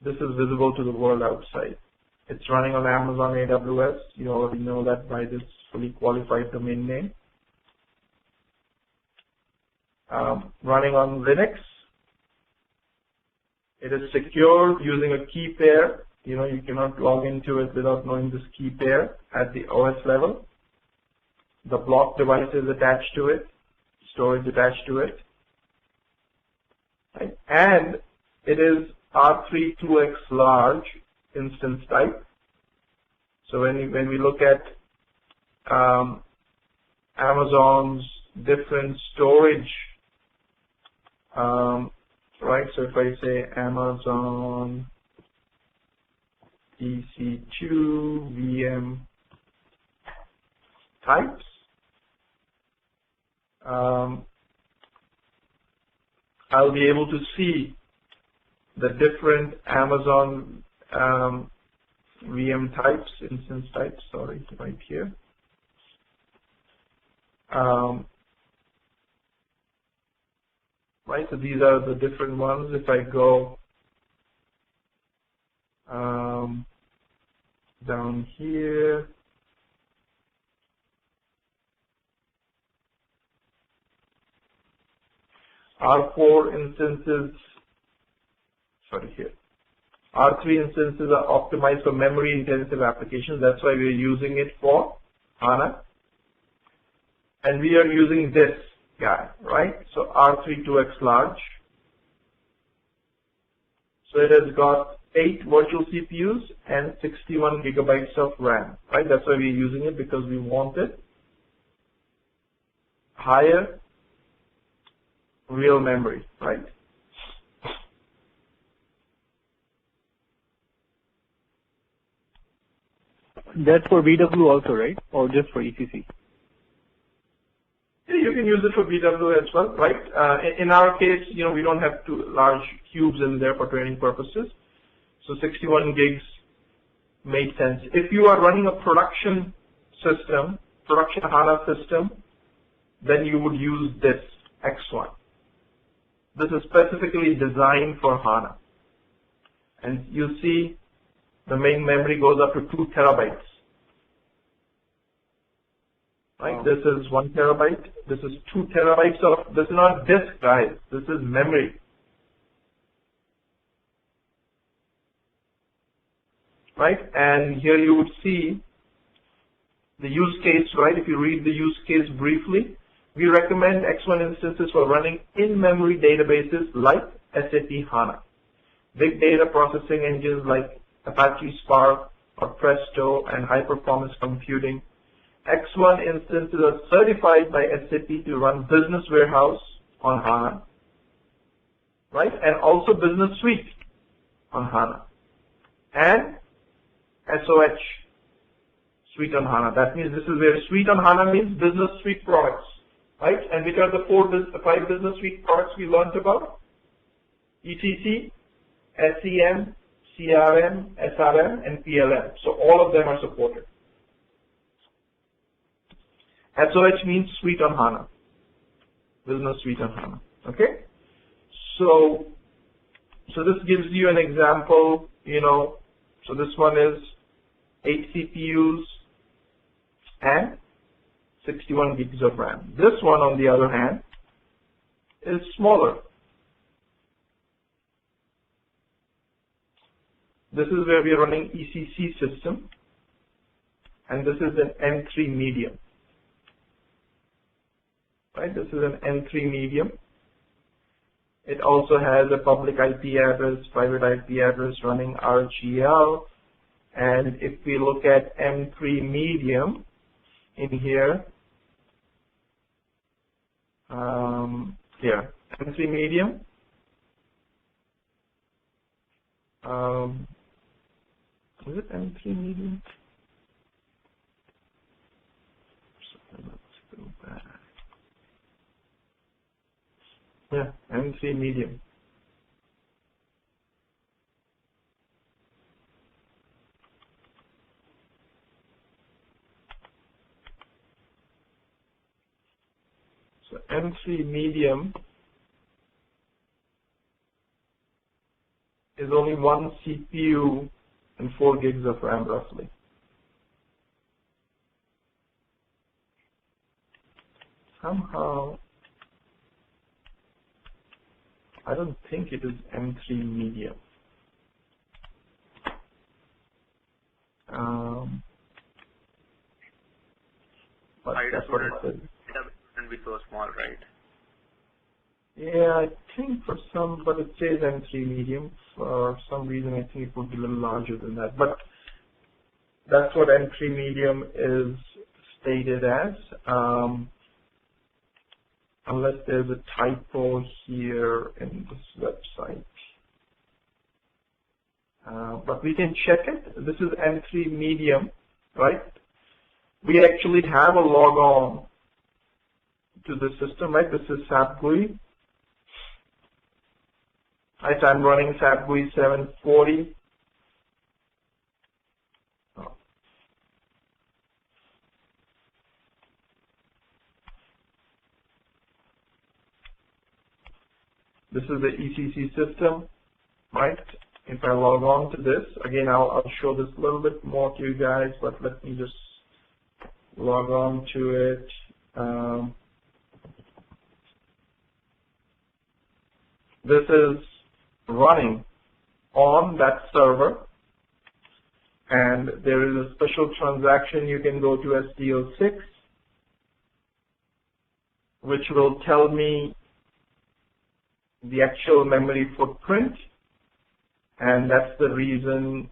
This is visible to the world outside. It's running on Amazon AWS. You already know that by this fully qualified domain name. Running on Linux. It is secure using a key pair. You cannot log into it without knowing this key pair at the OS level. The block device is attached to it, storage attached to it. Right? And it is R3 2x large instance type. So when we look at Amazon's different storage, right? So if I say Amazon EC2 VM types, I'll be able to see the different Amazon VM types, instance types, sorry, right here. Right, so these are the different ones. If I go down here, R4 instances, sorry here, R3 instances are optimized for memory intensive applications. That's why we're using it for HANA. And we are using this guy, right? So R3 2x large. So it has got 8 virtual CPUs and 61 gigabytes of RAM, right? That's why we're using it, because we wanted higher real memory, right? That's for BW also, right? Or just for ECC? You can use it for BW as well, right? In our case, we don't have 2 large cubes in there for training purposes. So 61 gigs made sense. If you are running a production system, production HANA system, then you would use this X1. This is specifically designed for HANA. And you see the main memory goes up to 2 terabytes. Right? Wow. This is 1 terabyte. This is 2 terabytes of, this is not disk, guys. This is memory. Right? And here you would see the use case, right? If you read the use case briefly, we recommend X1 instances for running in-memory databases like SAP HANA, big data processing engines like Apache Spark or Presto, and high-performance computing. X1 instances are certified by SAP to run Business Warehouse on HANA, right? And also Business Suite on HANA, and SOH Suite on HANA. That means this is where Suite on HANA means Business Suite products, right? And which are the 5 Business Suite products we learned about? ECC, SCM, CRM, SRM, and PLM. So all of them are supported. SOH means Suite on HANA. Business Suite on HANA. Okay? So this gives you an example, so this one is 8 CPUs and 61 gigs of RAM. This one, on the other hand, is smaller. This is where we are running ECC system, and this is an M3 medium. Right? This is an M3 medium. It also has a public IP address, private IP address running RGL. And if we look at M3 medium in here, M3 medium, is it M3 medium? So let's go back. Yeah, M3 medium. So M3 medium is only 1 CPU and 4 gigs of RAM roughly. Somehow, I don't think it is M3 medium. But that's what it says. It wouldn't be so small, right? Yeah, I think for some, but it says M3 medium. For some reason, I think it would be a little larger than that. But that's what M3 medium is stated as, unless there's a typo here in this website. But we can check it. This is M3 medium, right? We actually have a log on to the system, right? This is SAP GUI. Right, I'm running SAP GUI 740. This is the ECC system, right? If I log on to this, again, I'll show this a little bit more to you guys, but let me just log on to it. This is running on that server, and there is a special transaction. You can go to SDO6, which will tell me the actual memory footprint, and that's the reason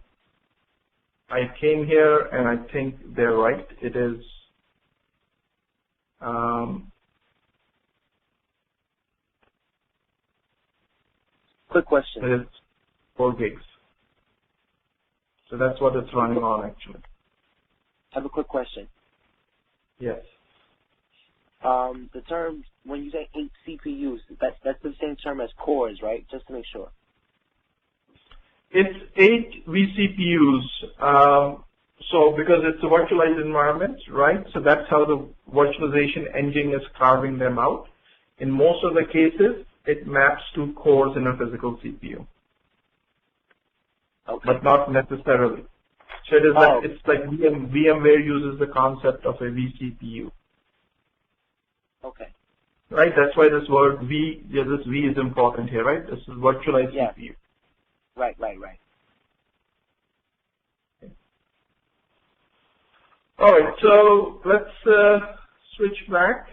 I came here, and I think they're right. It is quick question. It is 4 gigs. So that's what it's running on actually. I have a quick question. Yes. The term, when you say 8 CPUs, that's the same term as cores, right? Just to make sure. It's 8 vCPUs. So because it's a virtualized environment, right? So that's how the virtualization engine is carving them out. In most of the cases, it maps to cores in a physical CPU. Okay. But not necessarily. So it is like, it's like VMware uses the concept of a vCPU. Okay. Right? That's why this word V, this V is important here, right? This is virtualized CPU. Right. Okay. All right, so let's switch back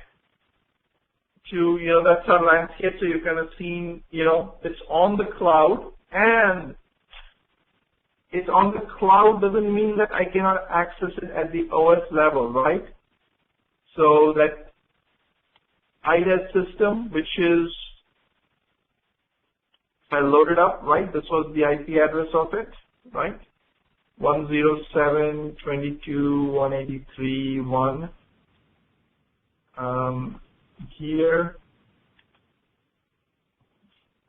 to, that's our landscape. So you kind of seen, it's on the cloud, and it's on the cloud doesn't mean that I cannot access it at the OS level, right? So that IDES system, which is, if I load it up, right, this was the IP address of it, right? 107.22.183.1. Here,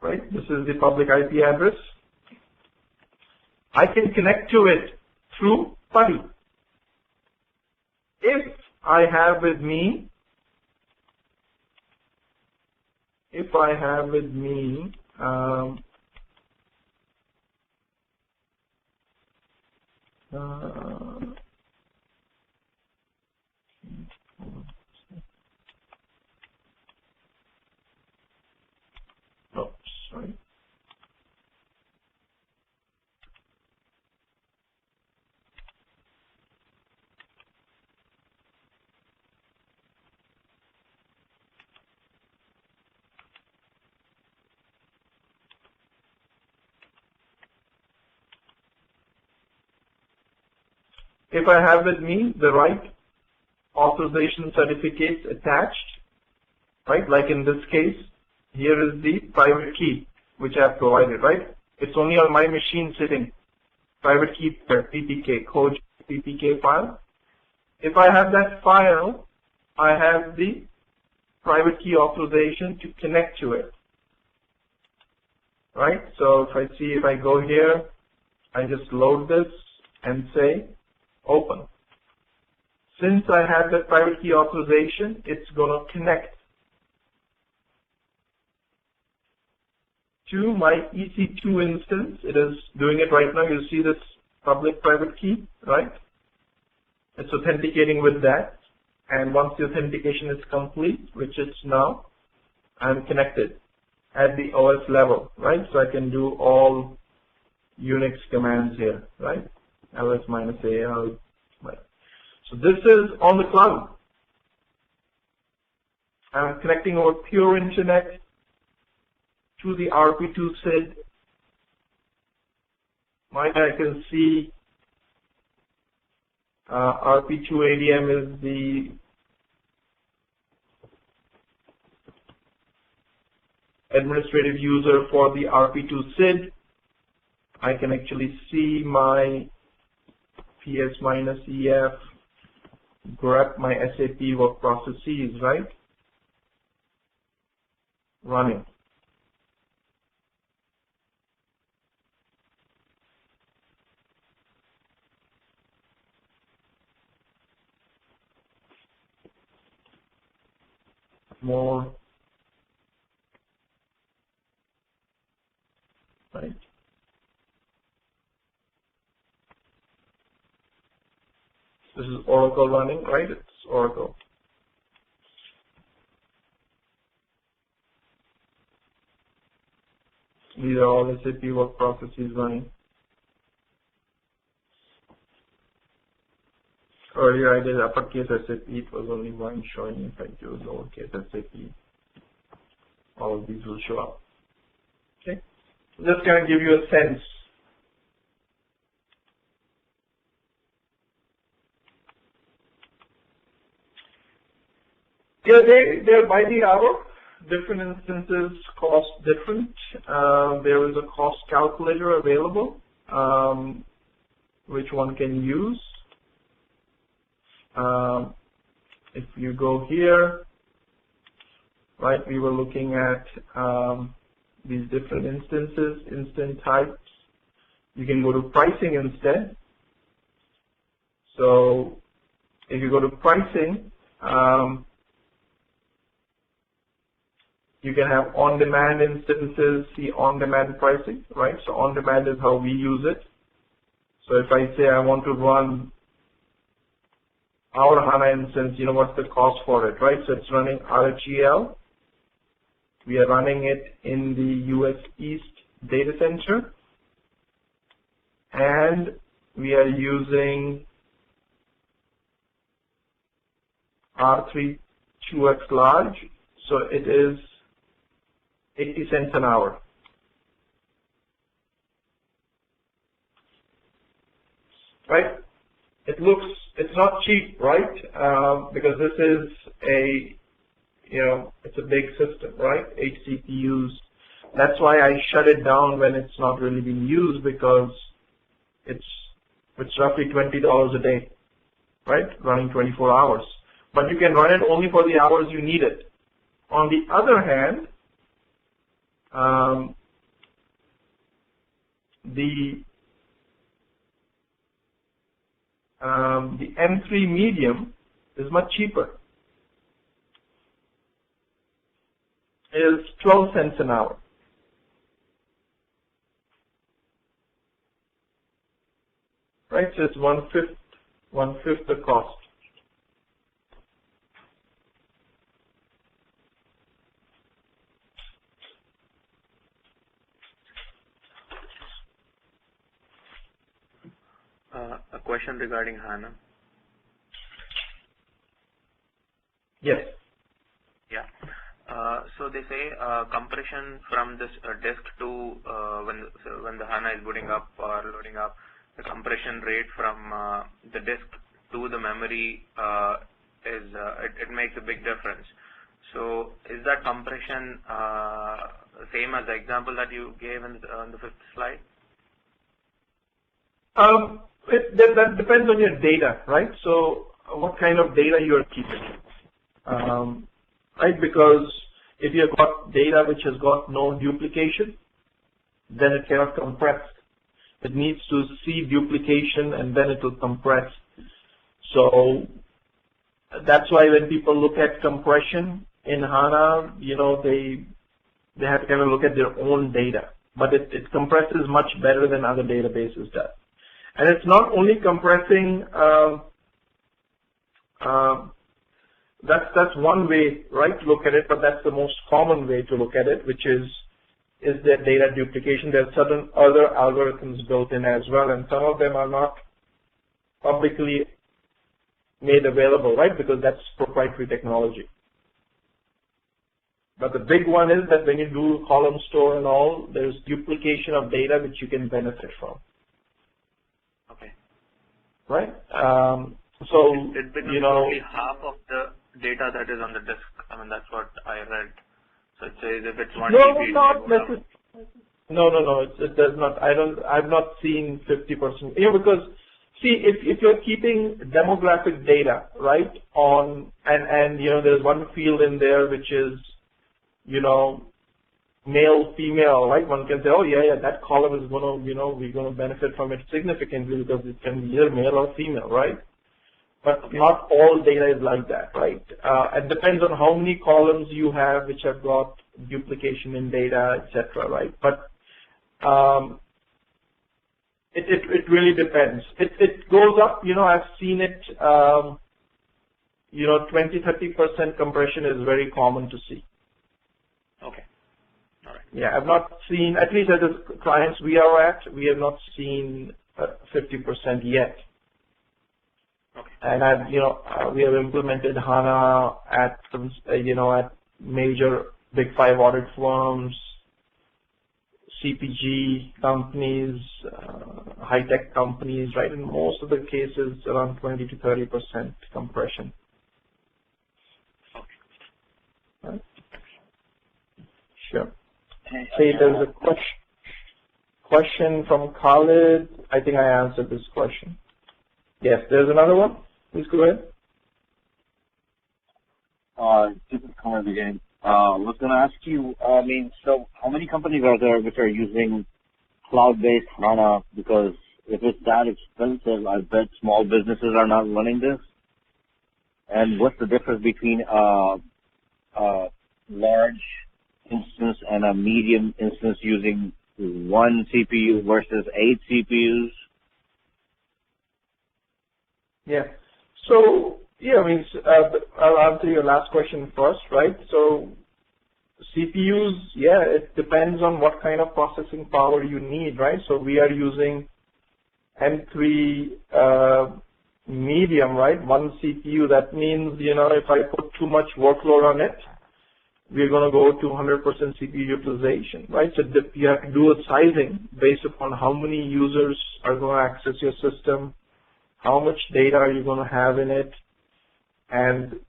right, this is the public IP address. I can connect to it through PuTTY. If I have with me, oh, sorry. If I have with me the right authorization certificates attached, right, like in this case, here is the private key which I have provided, right? It's only on my machine sitting. Private key per PPK, code PPK file. If I have that file, I have the private key authorization to connect to it, right? So if I go here, I just load this and say open. Since I have that private key authorization, it's going to connect to my EC2 instance. It is doing it right now. You see this public private key, right? It's authenticating with that. And once the authentication is complete, which it's now, I'm connected at the OS level, right? So I can do all Unix commands here, right? ls-al. Right. So this is on the cloud. I'm connecting over pure internet to the RP2 SID. I can see RP2 ADM is the administrative user for the RP2 SID. I can actually see my PS-EF, grep my SAP work processes, right? Running. More, right? This is Oracle running, right? It's Oracle. These are all SAP work processes running. Earlier I did uppercase SAP, it was only one showing. If I do lowercase SAP, all of these will show up. Okay? Just kind of give you a sense. Yeah, they're by the hour. Different instances cost different. There is a cost calculator available, which one can use. If you go here, right, we were looking at these different instances, instant types. You can go to pricing instead. So if you go to pricing, you can have on-demand instances, see on-demand pricing, right? So on-demand is how we use it. So if I say I want to run our HANA instance, you know what's the cost for it, right? So it's running RHEL. We are running it in the US East data center. And we are using R3 2X large. So it is 80 cents an hour. Right? It's not cheap, right? Because this is it's a big system, right? 8 CPUs. That's why I shut it down when it's not really being used, because it's roughly $20 a day, right? Running 24 hours. But you can run it only for the hours you need it. On the other hand, the The M3 medium is much cheaper. It is 12 cents an hour. Right, so it's one-fifth the cost. A question regarding HANA. Yes. Yeah. So they say compression from this disk to when the HANA is booting up or loading up, the compression rate from the disk to the memory it makes a big difference. So is that compression same as the example that you gave in the fifth slide? That depends on your data, right? So what kind of data you are keeping, right? Because if you've got data which has got no duplication, then it cannot compress. It needs to see duplication and then it will compress. So that's why when people look at compression in HANA, they have to kind of look at their own data. But it compresses much better than other databases does. And it's not only compressing, that's one way, right, to look at it, but that's the most common way to look at it, which is there data duplication. There are certain other algorithms built in as well, and some of them are not publicly made available, right, because that's proprietary technology. But the big one is that when you do column store and all, there's duplication of data which you can benefit from. Okay. Right? So it becomes only half of the data that is on the disk. I mean, that's what I read. So it says if it's 1 GB, No, it does not. I've not seen 50%. Because see, if you're keeping demographic data, right, and there's one field in there which is, male, female, right? One can say, oh yeah, that column is going to, we're going to benefit from it significantly because it can be either male or female, right? But not all data is like that, right? It depends on how many columns you have which have got duplication in data, etc., right? But it really depends. It goes up, I've seen it, 20-30% compression is very common to see. Okay. All right. Yeah, I've not seen, at least at the clients we are at, we have not seen 50% yet. Okay. And we have implemented HANA at at major big 5 audit firms, CPG companies, high-tech companies, right? In most of the cases, around 20-30% compression. Okay. Right? Sure. See, there's a question from Khalid. I think I answered this question. Yes, there's another one. Please go ahead. This is Khalid again. I was going to ask you, so how many companies are there which are using cloud-based HANA? Because if it's that expensive, I bet small businesses are not running this. And what's the difference between a large instance and a medium instance using 1 CPU versus 8 CPUs? Yeah. So, I'll answer your last question first, right? So, CPUs, it depends on what kind of processing power you need, right? So, we are using M3 medium, right? 1 CPU. That means, if I put too much workload on it, we're going to go to 100% CPU utilization, right? So, you have to do a sizing based upon how many users are going to access your system, how much data are you going to have in it, and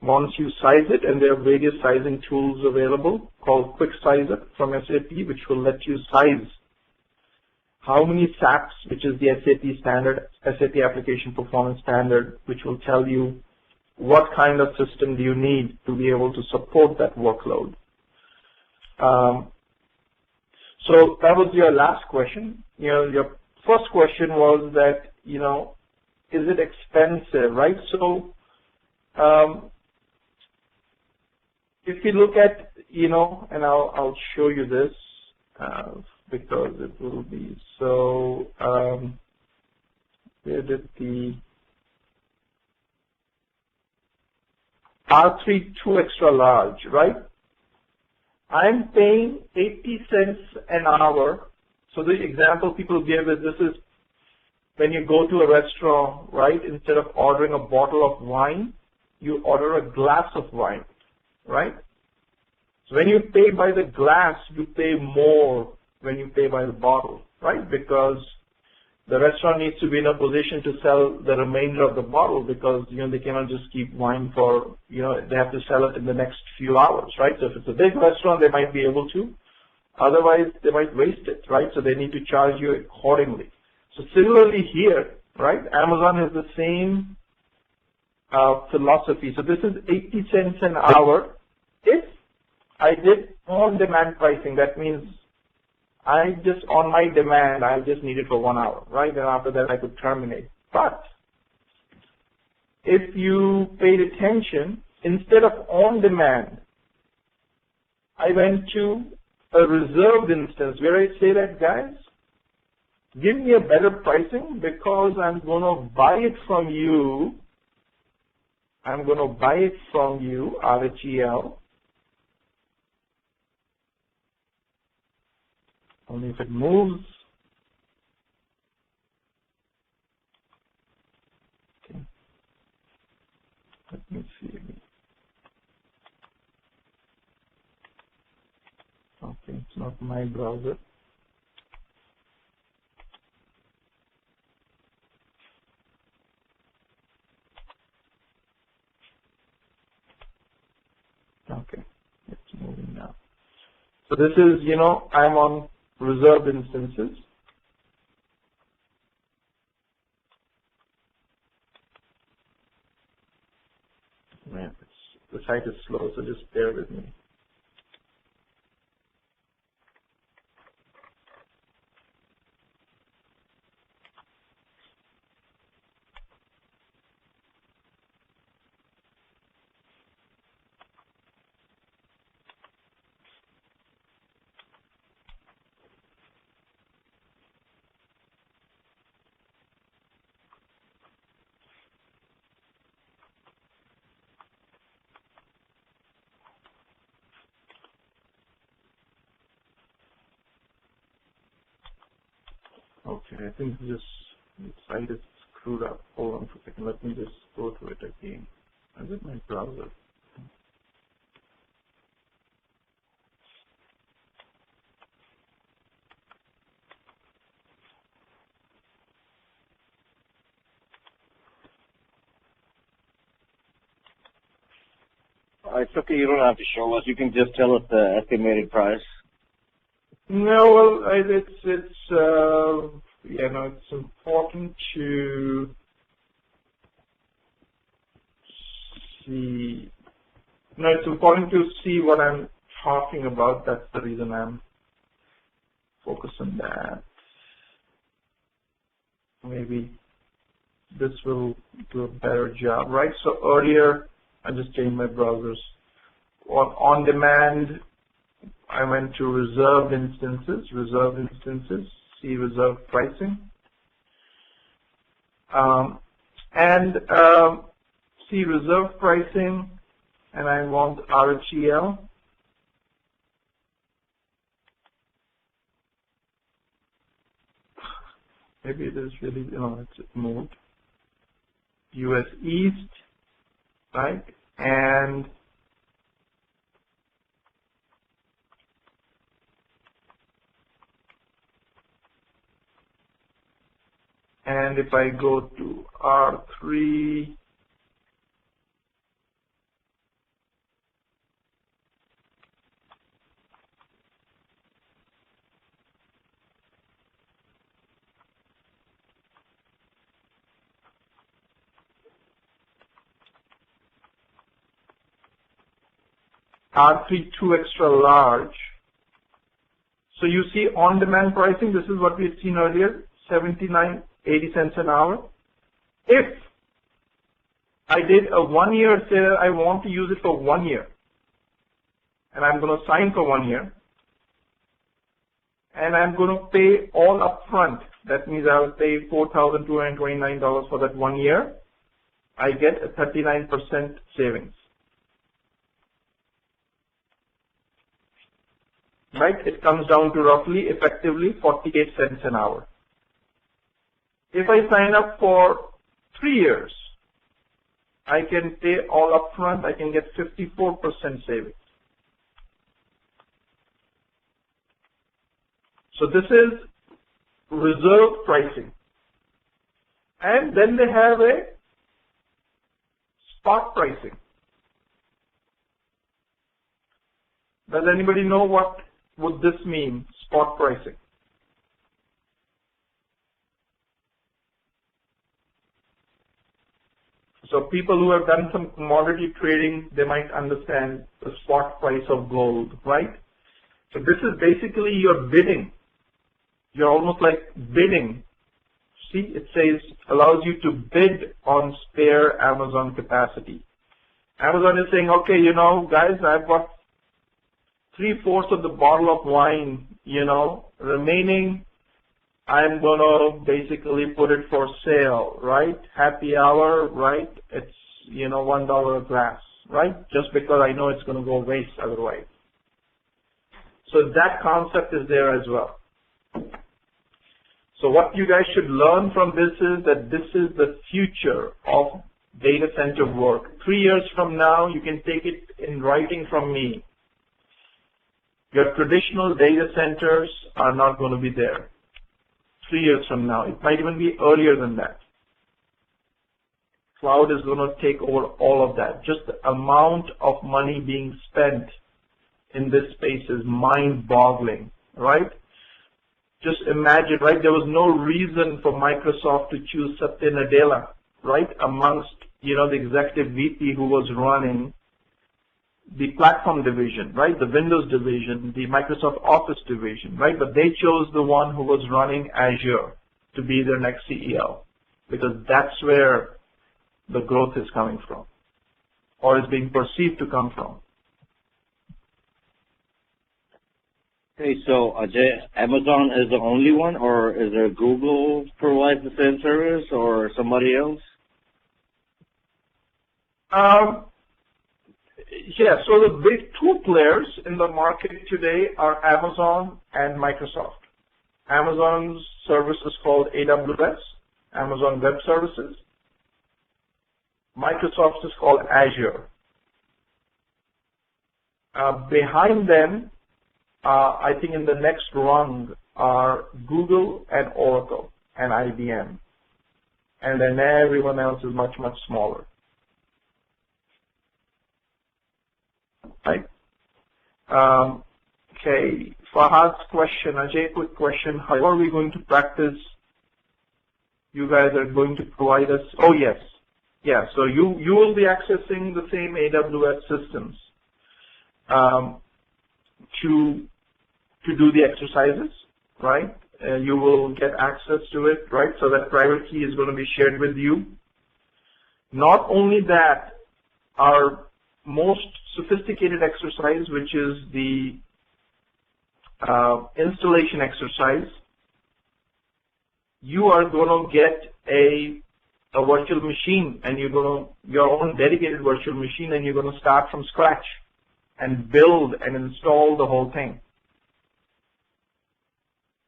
once you size it, and there are various sizing tools available called Quick Sizer from SAP, which will let you size how many SAPs, which is the SAP standard, SAP Application Performance Standard, which will tell you what kind of system do you need to be able to support that workload. So that was your last question. Your first question was that, is it expensive, right? So if you look at, and I'll show you this because it will be so. Where did the R3 2 extra large, right? I'm paying 80 cents an hour. So the example people give is this is when you go to a restaurant, right? Instead of ordering a bottle of wine, you order a glass of wine, right? So when you pay by the glass, you pay more when you pay by the bottle, right? Because the restaurant needs to be in a position to sell the remainder of the bottle because, they cannot just keep wine for, they have to sell it in the next few hours, right? So if it's a big restaurant, they might be able to. Otherwise, they might waste it, right? So they need to charge you accordingly. So similarly here, right, Amazon has the same philosophy. So this is 80 cents an hour. If I did on-demand pricing, that means on my demand, I just need it for 1 hour, right? And after that, I could terminate. But if you paid attention, instead of on-demand, I went to a reserved instance where I say that, guys, give me a better pricing because I'm going to buy it from you. I'm going to buy it from you, RHEL. Only if it moves. Okay. Let me see. Okay, it's not my browser. Okay, it's moving now. So this is, I'm on reserved instances. Man, the site is slow, so just bear with me. Okay, I think the site is screwed up. Hold on for a second. Let me just go through it again. Is it my browser? It's okay. You don't have to show us. You can just tell us the estimated price. No, well, it's important to see. No, it's important to see what I'm talking about. That's the reason I'm focused on that. Maybe this will do a better job, right? So earlier, I just changed my browsers. On demand, I went to reserved instances, see reserved pricing, see reserved pricing, and I want RHEL. Maybe it is really, it's moved. US East, right? And if I go to R3, R3 2 extra large. So you see on-demand pricing, this is what we had seen earlier, 79, 80 cents an hour. If I did a 1 year, say I want to use it for 1 year, and I'm going to sign for 1 year, and I'm going to pay all upfront. That means I will pay $4,229 for that 1 year. I get a 39% savings. Right? It comes down to roughly, effectively, 48 cents an hour. If I sign up for 3 years, I can pay all upfront. I can get 54% savings. So this is reserve pricing. And then they have a spot pricing. Does anybody know what would this mean, spot pricing? So people who have done some commodity trading, they might understand the spot price of gold, right? So this is basically your bidding. You're almost like bidding. See, it says allows you to bid on spare Amazon capacity. Amazon is saying, okay, you know, guys, I've got 3/4 of the bottle of wine, you know, remaining. I'm going to basically put it for sale, right? Happy hour, right? It's, you know, $1 a glass, right? Just because I know it's going to go waste otherwise. So that concept is there as well. So what you guys should learn from this is that this is the future of data center work. 3 years from now, you can take it in writing from me. Your traditional data centers are not going to be there. 3 years from now. It might even be earlier than that. Cloud is going to take over all of that. Just the amount of money being spent in this space is mind-boggling, right? Just imagine, right? There was no reason for Microsoft to choose Satya Nadella, right? Amongst, you know, the executive VP who was running the platform division, right? The Windows division, the Microsoft Office division, right? But they chose the one who was running Azure to be their next CEO because that's where the growth is coming from or is being perceived to come from. Okay, so Ajay, Amazon is the only one, or is there Google provides the same service, or somebody else? Yeah, so the big two players in the market today are Amazon and Microsoft. Amazon's service is called AWS, Amazon Web Services. Microsoft's is called Azure. Behind them, I think in the next rung are Google and Oracle and IBM. And then everyone else is much, much smaller. Right? Okay, Fahad's question, Ajay, quick question. How are we going to practice? You guys are going to provide us, oh yes. Yeah, so you will be accessing the same AWS systems. To do the exercises, right? You will get access to it, right? So that private key is going to be shared with you. Not only that, our most sophisticated exercise, which is the installation exercise, you are going to get a virtual machine, and you're going to your own dedicated virtual machine, and you're going to start from scratch and build and install the whole thing.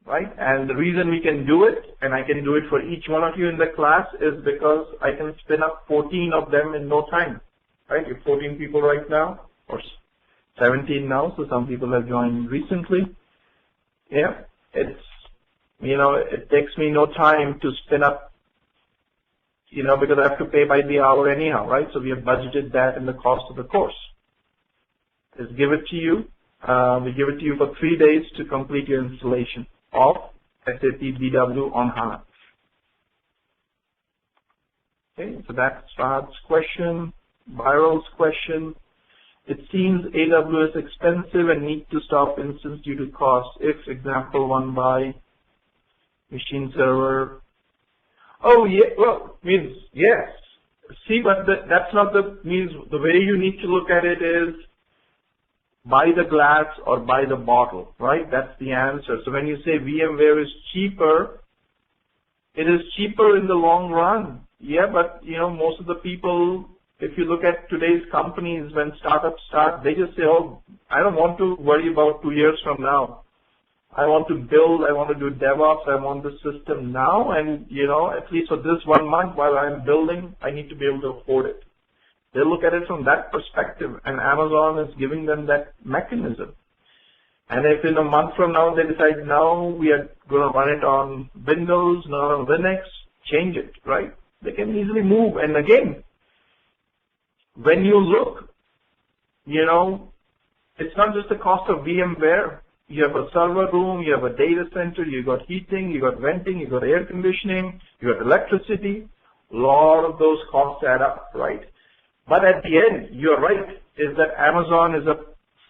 Right? And the reason we can do it, and I can do it for each one of you in the class, is because I can spin up 14 of them in no time. Right? You're 14 people right now, or 17 now, so some people have joined recently. Yeah, it's, you know, it takes me no time to spin up, you know, because I have to pay by the hour anyhow, right? So we have budgeted that in the cost of the course. Just give it to you. We give it to you for 3 days to complete your installation of SAP BW on HANA. Okay, so that's Fahad's question. Viral's question. It seems AWS expensive and need to stop instance due to cost. If example one by machine server. Oh, yeah, well, means, yes. See, but that's not means the way you need to look at it is buy the glass or buy the bottle, right? That's the answer. So when you say VMware is cheaper, it is cheaper in the long run. Yeah, but, most of the people, if you look at today's companies, when startups start, they just say, oh, I don't want to worry about 2 years from now. I want to build, I want to do DevOps, I want the system now, and, at least for this 1 month while I'm building, I need to be able to afford it. They look at it from that perspective, and Amazon is giving them that mechanism. And if in a month from now they decide, now we are going to run it on Windows, not on Linux, change it, right? They can easily move. And again, when you look, it's not just the cost of VMware. You have a server room, you have a data center, you got heating, you got venting, you got air conditioning, you got electricity. A lot of those costs add up, right? But at the end, you're right, is that Amazon is a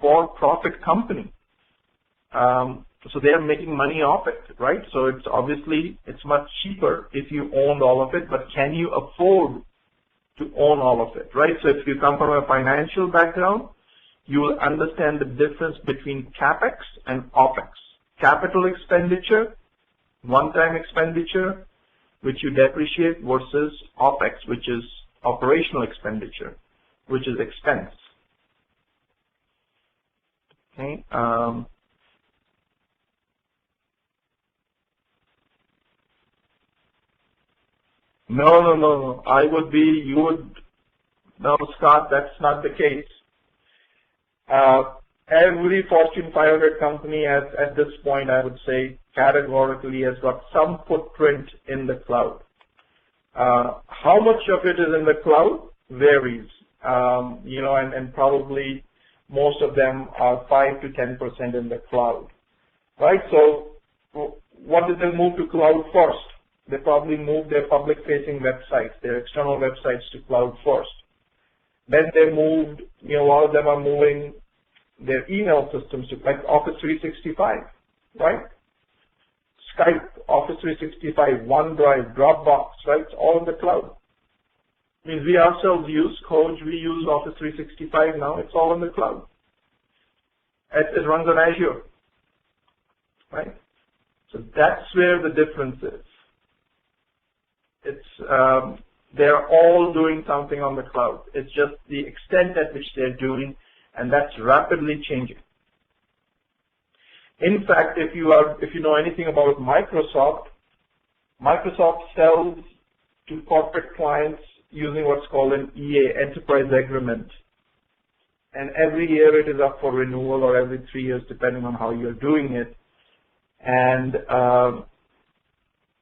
for-profit company. So they are making money off it, right? So it's obviously, it's much cheaper if you owned all of it, but can you afford to own all of it, right? So if you come from a financial background, you will understand the difference between CapEx and OpEx. Capital expenditure, one-time expenditure, which you depreciate, versus OpEx, which is operational expenditure, which is expense. Okay. No. No, Scott, that's not the case. Every Fortune 500 company at this point, I would say, categorically has got some footprint in the cloud. How much of it is in the cloud varies, and probably most of them are 5 to 10% in the cloud, right? So what did they move to cloud first? They probably moved their public-facing websites, their external websites to cloud first. Then they moved, a lot of them are moving their email systems to like Office 365, right? Skype, Office 365, OneDrive, Dropbox, right? It's all in the cloud. I mean, we ourselves use Code, we use Office 365 now, it's all in the cloud. It runs on Azure, right? So that's where the difference is. They're all doing something on the cloud. It's just the extent at which they're doing, and that's rapidly changing. In fact, if you know anything about Microsoft sells to corporate clients using what's called an EA, Enterprise Agreement. And every year it is up for renewal, or every 3 years, depending on how you're doing it. And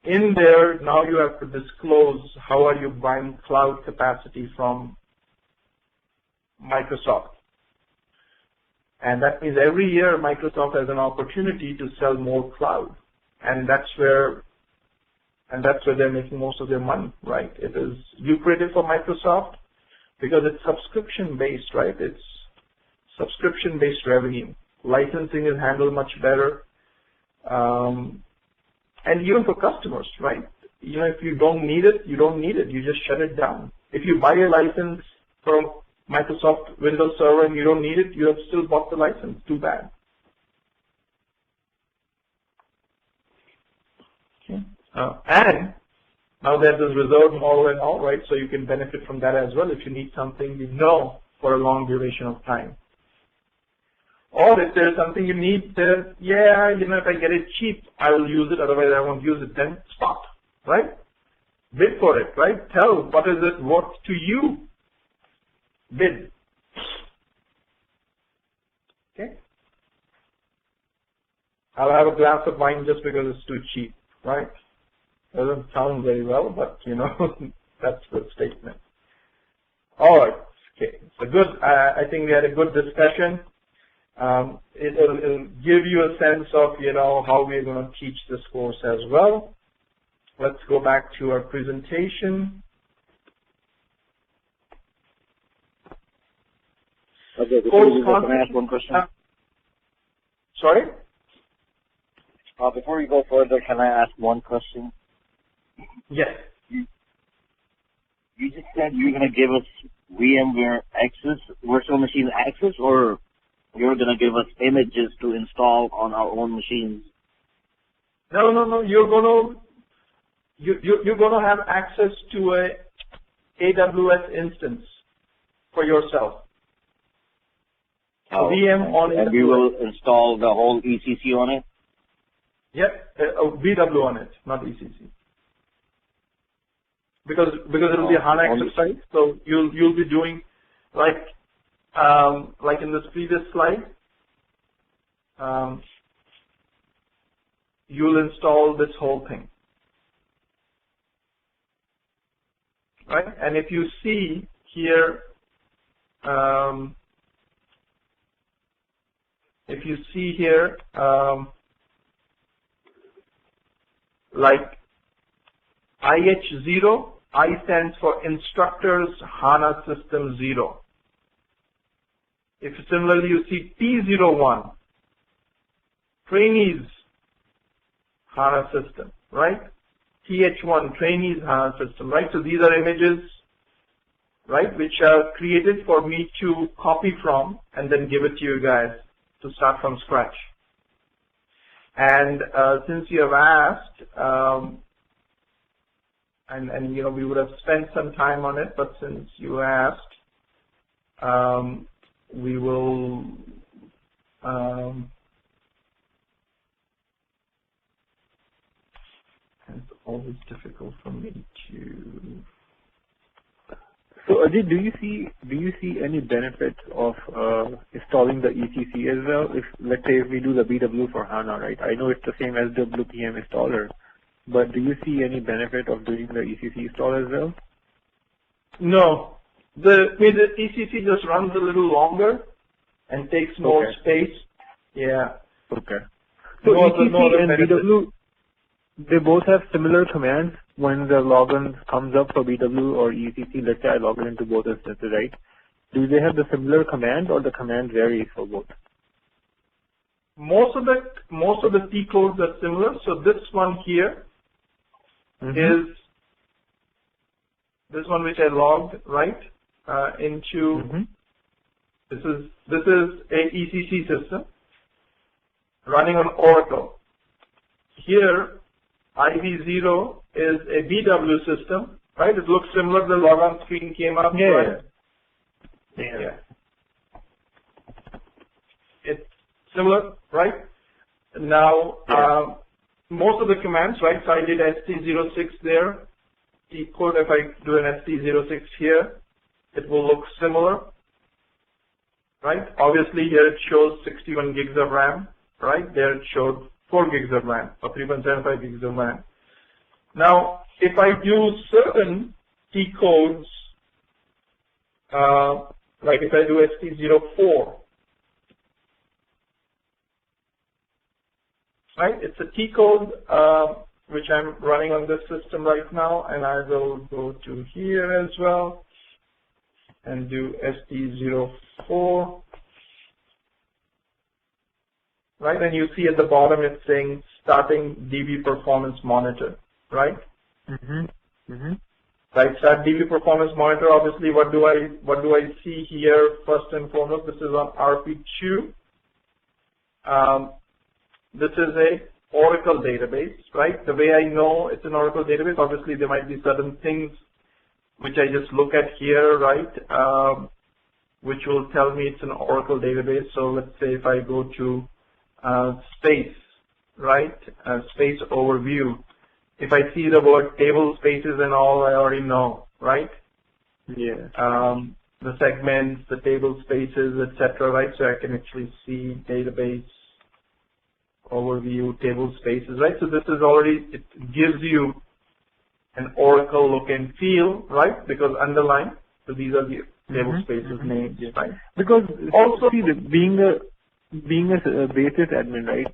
in there, now you have to disclose how are you buying cloud capacity from Microsoft. And that means every year Microsoft has an opportunity to sell more cloud. And that's where they're making most of their money, right? It is lucrative for Microsoft because it's subscription-based, right? It's subscription-based revenue. Licensing is handled much better. And even for customers, right? If you don't need it, you don't need it. You just shut it down. If you buy a license from Microsoft Windows Server and you don't need it, you have still bought the license. Too bad. Okay. And now there's this reserve model and all, right? So you can benefit from that as well if you need something for a long duration of time. Or if there's something you need, if I get it cheap, I will use it, otherwise I won't use it, then stop, right? Bid for it, right? Tell what is it worth to you. Bid. Okay? I'll have a glass of wine just because it's too cheap, right? Doesn't sound very well, but that's the statement. All right. Okay. So good. I think we had a good discussion. It'll give you a sense of, how we're going to teach this course as well. Let's go back to our presentation. Okay, before you go, can I ask one question? Sorry? Before we go further, can I ask one question? Yes. you just said you're going to give us VMware access, virtual machine access, or you're going to give us images to install on our own machines? No. You're gonna have access to a AWS instance for yourself. VM on and we will install the whole ECC on it? Yep, BW on it, not ECC. Because it'll be a HANA exercise, so you'll be doing like in this previous slide. You'll install this whole thing, right? And if you see here, like IH0, I stands for Instructors HANA System 0. If similarly you see T01, Trainees HANA System, right? TH1, Trainees HANA System, right? So these are images, right, which are created for me to copy from and then give it to you guys to start from scratch. And since you have asked, and you know, we would have spent some time on it, but since you asked, we will it's always difficult for me to. So Ajay, do you see any benefit of installing the ECC as well? If let's say if we do the BW for HANA, right? I know it's the same as WPM installer, but do you see any benefit of doing the ECC install as well? No, the ECC just runs a little longer and takes more space. Yeah. Okay. So ECC and BW, they both have similar commands when the login comes up for BW or ECC. Let's say I log into both instances, right? Do they have the similar command, or the command varies for both? Most of the T codes are similar. So this one here is this one which I logged right into. This is a ECC system running on Oracle. Here, IV0 is a BW system, right? It looks similar. The logon screen came up. Yeah. It's similar, right? Now, most of the commands, right? So I did ST06 there. T code, if I do an ST06 here, it will look similar, right? Obviously, here it shows 61 gigs of RAM, right? There it showed 4 gigs of RAM or 3.75 gigs of RAM. Now, if I do certain T codes, like if I do ST04, right? It's a T code which I'm running on this system right now, and I will go to here as well and do ST04. Right, and you see at the bottom it's saying starting DB performance monitor, right? Right, start DB performance monitor. Obviously, what do I see here? First and foremost, this is on RP2. This is a Oracle database, right? The way I know it's an Oracle database, obviously there might be certain things which I just look at here, right? Which will tell me it's an Oracle database. So let's say if I go to space, right? Space overview. If I see the word table spaces and all, I already know, right? Yeah. The segments, the table spaces, etc., right? So I can actually see database overview, table spaces, right? So this is already, it gives you an Oracle look and feel, right? Because underlined, so these are the table spaces names, right? Because also, see, being a basis admin, right?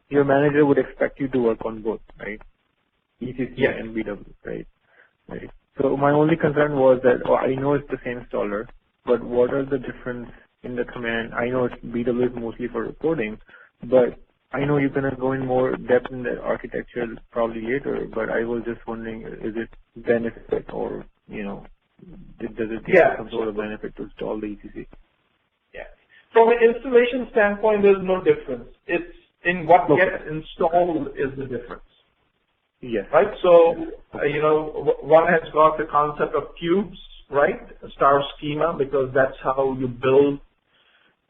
Your manager would expect you to work on both, right? ECC and BW, right? Right. So my only concern was that I know it's the same installer, but what are the difference in the command? I know it's BW is mostly for reporting, but I know you're gonna go in more depth in the architecture probably later. But I was just wondering, is it benefit or does it give some sort of benefit to install the ECC? Yeah. From an installation standpoint, there's no difference. It's in what gets installed is the difference. Yes. Right? So, one has got the concept of cubes, right? A star schema, because that's how you build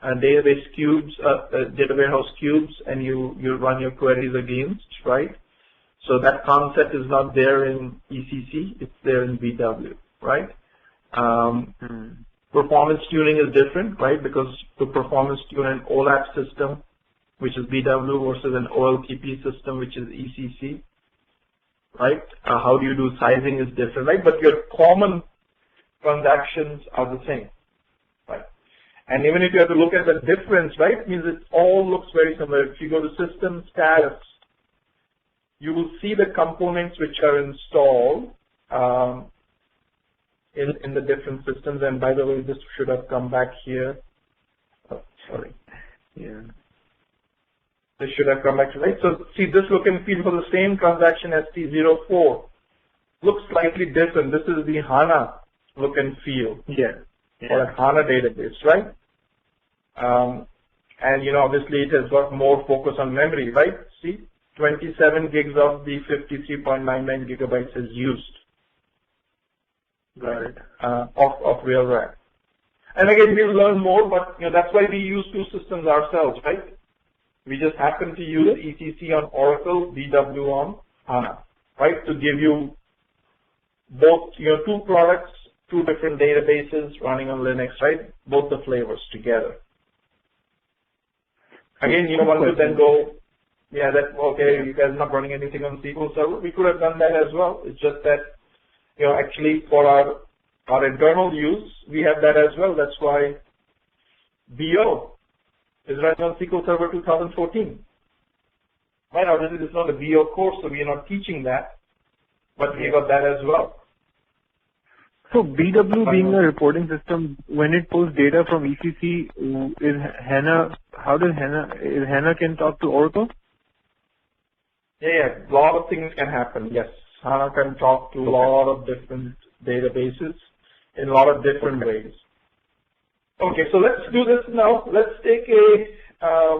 database cubes, data warehouse cubes, and you run your queries against, right? So that concept is not there in ECC, it's there in BW, right? Performance tuning is different, right? Because the performance tune an OLAP system, which is BW, versus an OLTP system, which is ECC, right? How do you do sizing is different, right? But your common transactions are the same, right? And even if you have to look at the difference, right, it means it all looks very similar. If you go to system status, you will see the components which are installed in the different systems. And by the way, this should have come back here. Oh, sorry. Yeah. This should have come back to right. So see, this look and feel for the same transaction ST04 looks slightly different. This is the HANA look and feel. Yeah. Or a HANA database, right? And obviously it has got more focus on memory, right? See, 27 gigs of the 53.99 gigabytes is used. Got it. Of real RAM. And again, we'll learn more, but that's why we use two systems ourselves, right? We just happen to use ECC on Oracle, BW on HANA, right? To give you both, two products, two different databases running on Linux, right? Both the flavors together. Again, one could then go, okay, you guys are not running anything on SQL Server. We could have done that as well. It's just that, actually for our internal use, we have that as well. That's why BO is running on SQL Server 2014. Right, obviously it's not a BO course, so we are not teaching that, but we got that as well. So BW being a reporting system, when it pulls data from ECC, is HANA can talk to Oracle? Yeah, a lot of things can happen, yes. HANA can talk to a lot of different databases in a lot of different ways. Okay, so let's do this now. Let's take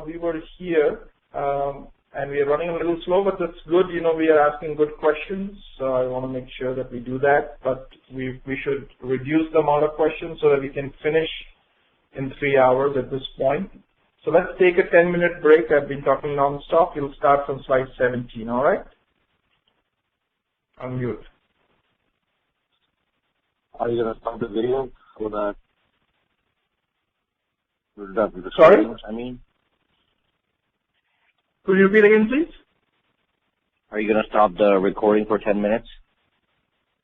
we were here, and we are running a little slow, but that's good. We are asking good questions, so I want to make sure that we do that. But we should reduce the amount of questions so that we can finish in 3 hours at this point. So let's take a 10-minute break. I've been talking non-stop. We'll start from slide 17, all right? Unmute. Are you going to stop the video for that? Sorry? Could you repeat again, please? Are you going to stop the recording for 10 minutes?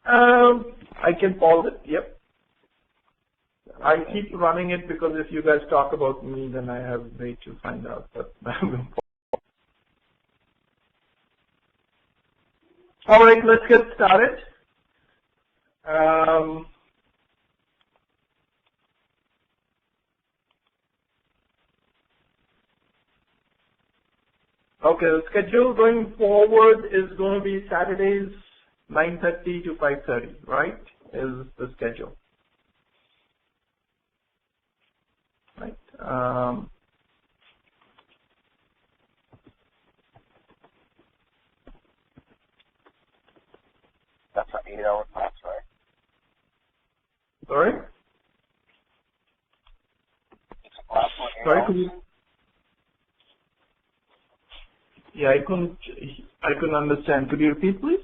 I can pause it, yep. I keep running it because if you guys talk about me, then I have a way to find out. But all right, let's get started. Okay, the schedule going forward is going to be Saturdays 9:30 to 5:30, right? Is the schedule. Right. That's an 8-hour class, right? Sorry? It's a class for 8 Sorry, hours? could you? Yeah, I couldn't understand. Could you repeat, please?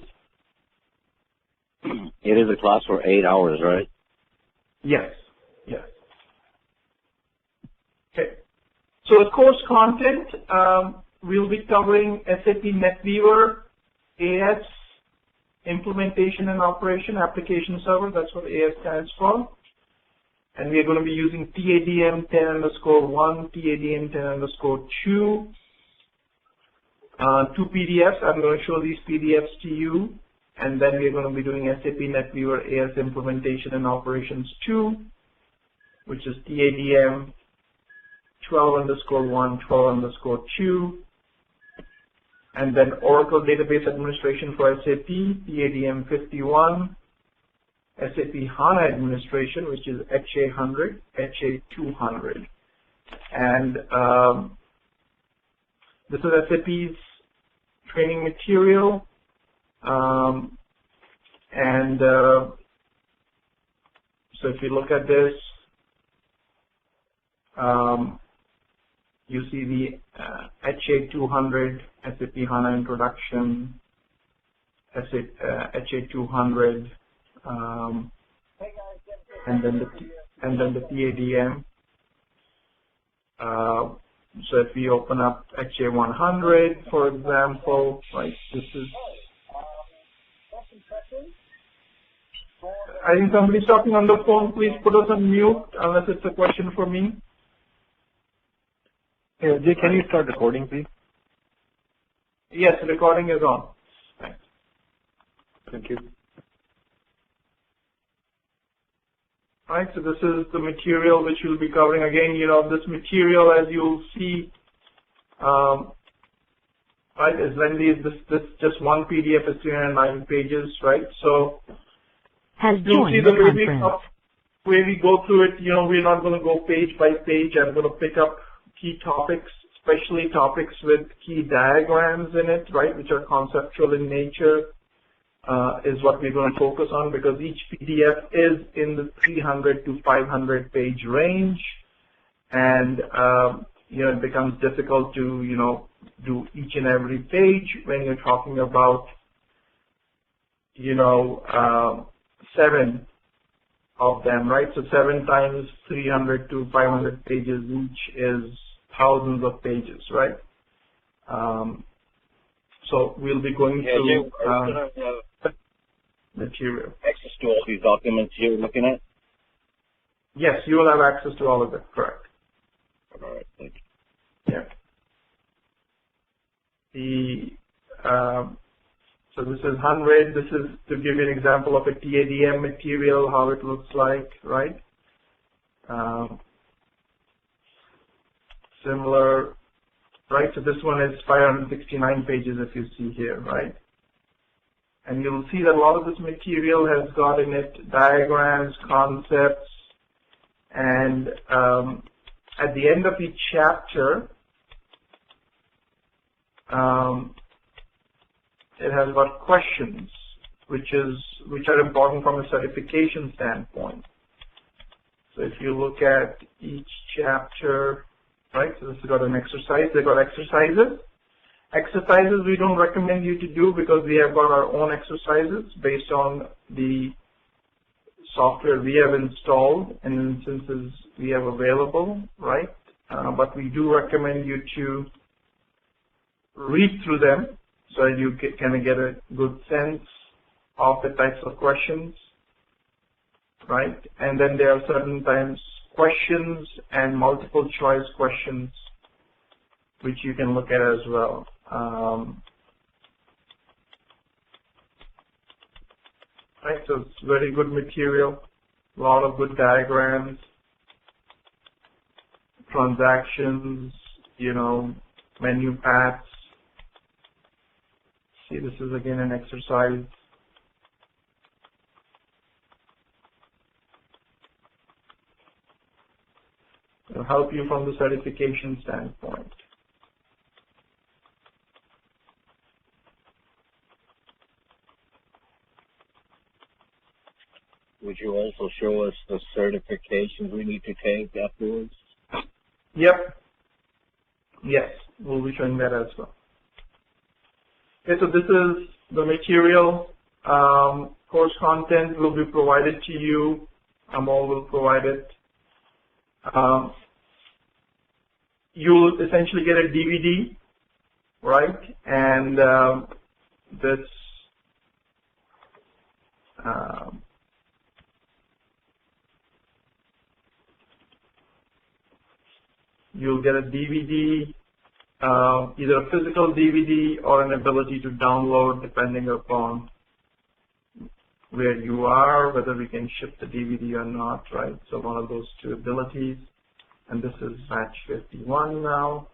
It is a class for 8 hours, right? Yes. Yes. Okay. So the course content, we'll be covering SAP Netweaver, AS, implementation and operation, application server. That's what AS stands for. And we are going to be using TADM 10_1, TADM 10_2. Two PDFs. I'm going to show these PDFs to you, and then we're going to be doing SAP Netweaver AS Implementation and Operations 2, which is TADM 12_1, 12_2, and then Oracle Database Administration for SAP, TADM 51, SAP HANA administration, which is HA100, HA200. And this is SAP's training material. So if you look at this, you see the HA200 SAP HANA introduction, HA200, and then the PADM. So if we open up HA100, for example, right, this is. I think somebody's talking on the phone. Please put us on mute unless it's a question for me. Yeah, Jay, can you start recording, please? Yes, the recording is on. Thanks. Thank you. Right, so this is the material which we'll be covering. Again, this material, as you'll see, right, is lengthy. This just one PDF is 309 pages, right? So you'll see the way we go through it. We're not going to go page by page. I'm going to pick up key topics, especially topics with key diagrams in it, right, which are conceptual in nature, is what we're going to focus on, because each PDF is in the 300 to 500 page range, and it becomes difficult to do each and every page when you're talking about 7 of them, right? So 7 times 300 to 500 pages each is thousands of pages, right? So we'll be going through material. Access to all these documents you're looking at? Yes, you will have access to all of it, correct. All right, thank you. Yeah. So this is 100. This is to give you an example of a PADM material, how it looks like, right? Similar, right? So this one is 569 pages, if you see here, right? And you'll see that a lot of this material has got in it diagrams, concepts, and at the end of each chapter, it has got questions, which are important from a certification standpoint. So if you look at each chapter, right, so this has got an exercise. They've got exercises. Exercises we don't recommend you to do because we have got our own exercises based on the software we have installed and instances we have available, right? But we do recommend you to read through them so that you can get a good sense of the types of questions, right? And then there are certain times questions and multiple choice questions which you can look at as well. Right, so it's very good material, a lot of good diagrams, transactions, menu paths. See, this is again an exercise. It'll help you from the certification standpoint. Would you also show us the certifications we need to take afterwards? Yep. Yes, we'll be showing that as well. Okay, so this is the material. Course content will be provided to you. Amol will provide it. You'll essentially get a DVD, right? And this you'll get a DVD, either a physical DVD or an ability to download depending upon where you are, whether we can ship the DVD or not, right? So one of those two abilities. And this is batch 51 now.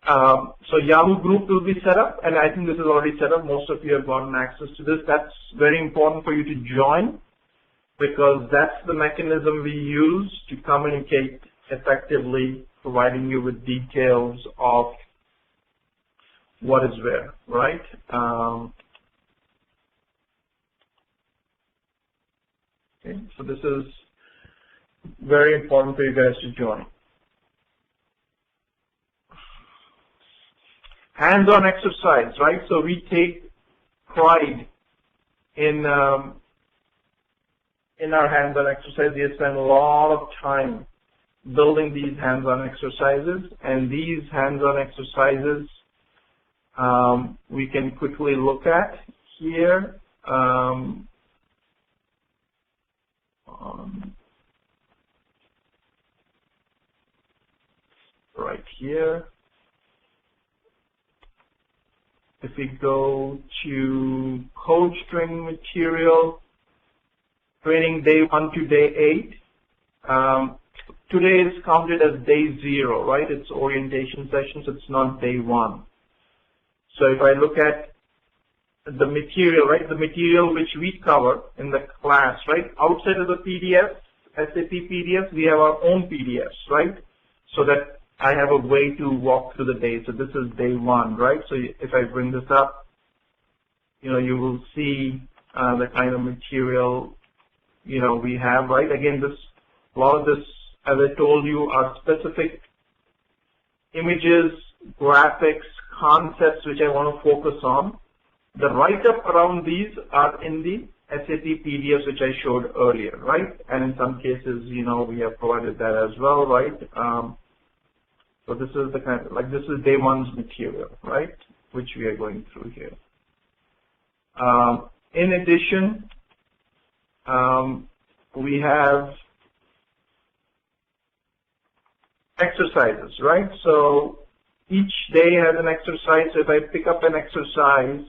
So Yahoo group will be set up, and I think this is already set up. Most of you have gotten access to this. That's very important for you to join, because that's the mechanism we use to communicate effectively, providing you with details of what is where, right? Okay, so this is very important for you guys to join. Hands-on exercise, right? So we take pride in our hands-on exercise. We spend a lot of time building these hands-on exercises, and these hands-on exercises we can quickly look at here. Right here. If we go to coach training material, training day 1 to day 8. Today is counted as day 0, right? It's orientation sessions, it's not day 1. So if I look at the material, right, the material which we cover in the class, right, outside of the PDF, SAP PDF, we have our own PDFs, right, so that I have a way to walk through the day. So this is day 1, right? So if I bring this up, you know, you will see the kind of material, you know, we have, right? Again, a lot of this, as I told you, are specific images, graphics, concepts which I want to focus on. The write-up around these are in the SAP PDFs which I showed earlier, right? And in some cases, you know, we have provided that as well, right? So this is the kind of, like, this is day 1's material, right, which we are going through here. In addition, we have exercises, right? So each day has an exercise. So if I pick up an exercise,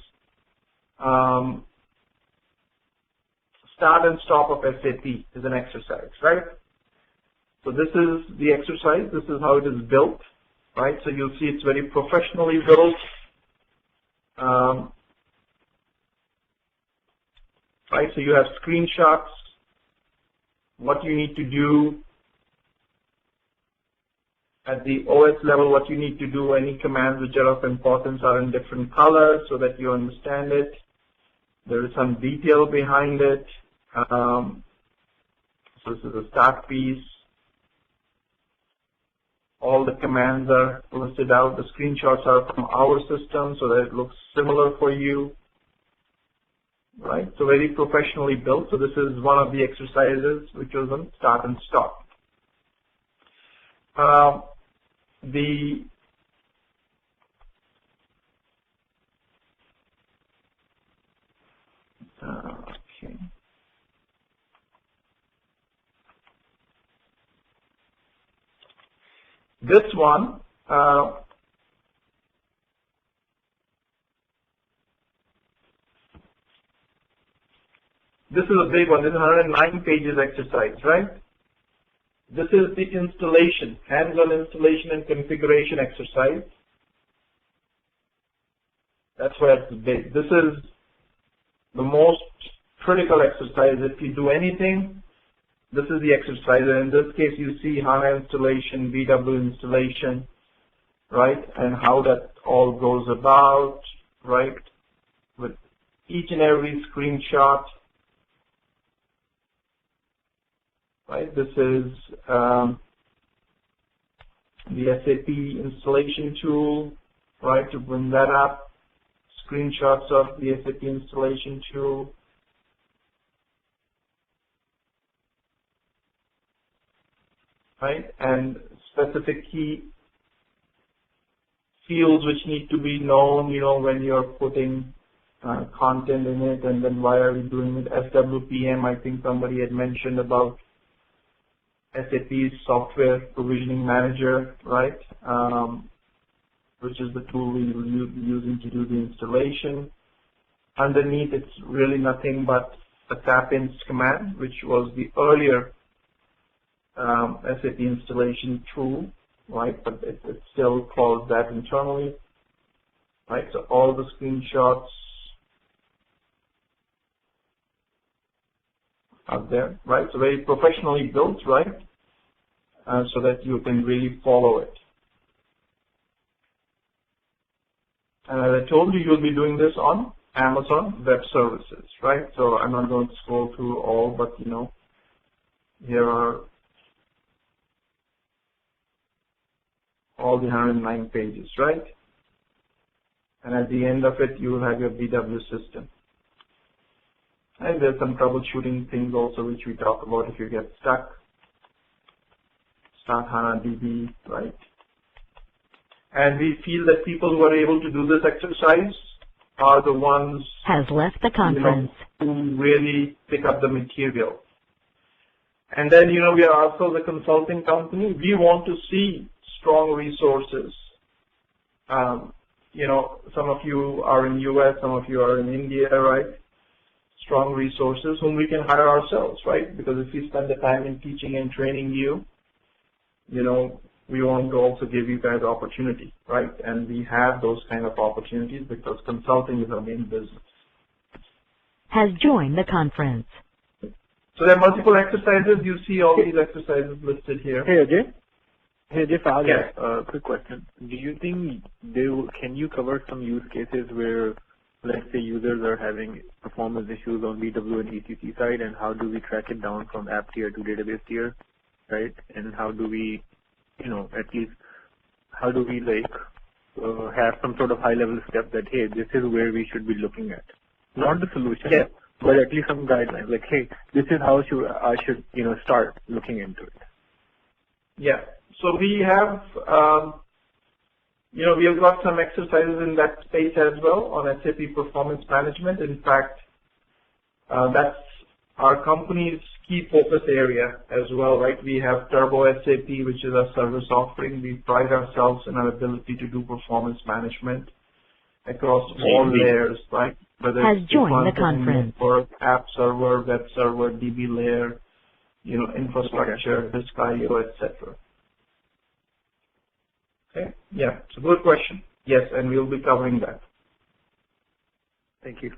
start and stop of SAP is an exercise, right? So this is the exercise. This is how it is built, right? So you'll see it's very professionally built. Right? So you have screenshots, what you need to do at the OS level, what you need to do, any commands which are of importance are in different colors so that you understand it. There is some detail behind it. So this is the start piece. All the commands are listed out. The screenshots are from our system so that it looks similar for you. Right? So very professionally built. So this is one of the exercises which was on start and stop. Okay. This one, this is a big one. This is 109 pages exercise, right? This is the installation, hands-on installation and configuration exercise. That's why it's big. This is the most critical exercise. If you do anything, this is the exercise. And in this case, you see HANA installation, BW installation, right? And how that all goes about, right? With each and every screenshot. Right, this is the SAP installation tool, right, to bring that up, screenshots of the SAP installation tool. Right, and specific key fields which need to be known, you know, when you're putting content in it, and then why are we doing it. SWPM, I think somebody had mentioned about SAP's software provisioning manager, right, which is the tool we will be using to do the installation. Underneath, it's really nothing but a tap inst command, which was the earlier SAP installation tool, right? But it's still called that internally, right? So all the screenshots are there, right? So very professionally built, right? So that you can really follow it. And as I told you, you'll be doing this on Amazon Web Services, right? So I'm not going to scroll through all, but here are all the 109 pages, right? And at the end of it, you will have your BW system. And there's some troubleshooting things also which we talk about if you get stuck. Start HANA DB, right? And we feel that people who are able to do this exercise are the ones Has left the conference. who really pick up the material. And then, we are also the consulting company. We want to see strong resources. Some of you are in US, some of you are in India, right? Strong resources whom we can hire ourselves, right? Because if we spend the time in teaching and training you, we want to also give you guys opportunity, right? And we have those kind of opportunities because consulting is our main business. Has joined the conference. So there are multiple exercises. You see all these exercises listed here. Hey, Ajay. Hey, Ajay, Fahad, Yes. Quick question. Do you think can you cover some use cases where, let's say, users are having performance issues on BW and ECC side, and how do we track it down from app tier to database tier, right? And how do we, at least, how do we have some sort of high-level step that, hey, this is where we should be looking at? Not the solution, Yes. but at least some guidelines, like, hey, this is how I should start looking into it. Yeah. So we have, we have got some exercises in that space as well on SAP Performance Management. In fact, that's our company's key focus area as well, right? We have Turbo SAP, which is our service offering. We pride ourselves in our ability to do performance management across all layers, right? Whether Has it's joined the front-end conference. network, app server, web server, DB layer, infrastructure, disk IO, etc. Okay. Yeah, it's a good question. Yes, and we'll be covering that. Thank you.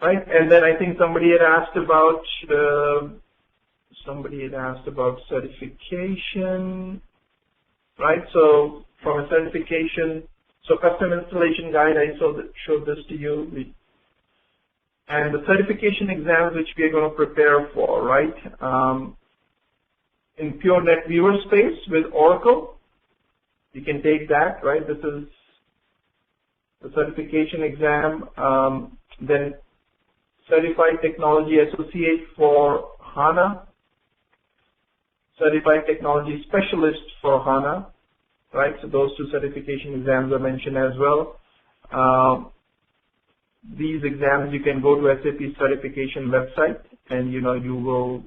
Right, and then I think somebody had asked about certification, right? So from a certification, so custom installation guide, I showed this to you, and the certification exams which we are going to prepare for, right? In pure NetWeaver space with Oracle, you can take that, right? This is the certification exam. Then Certified Technology Associate for HANA, Certified Technology Specialist for HANA, right? So those two certification exams are mentioned as well. These exams, you can go to SAP certification website and, you will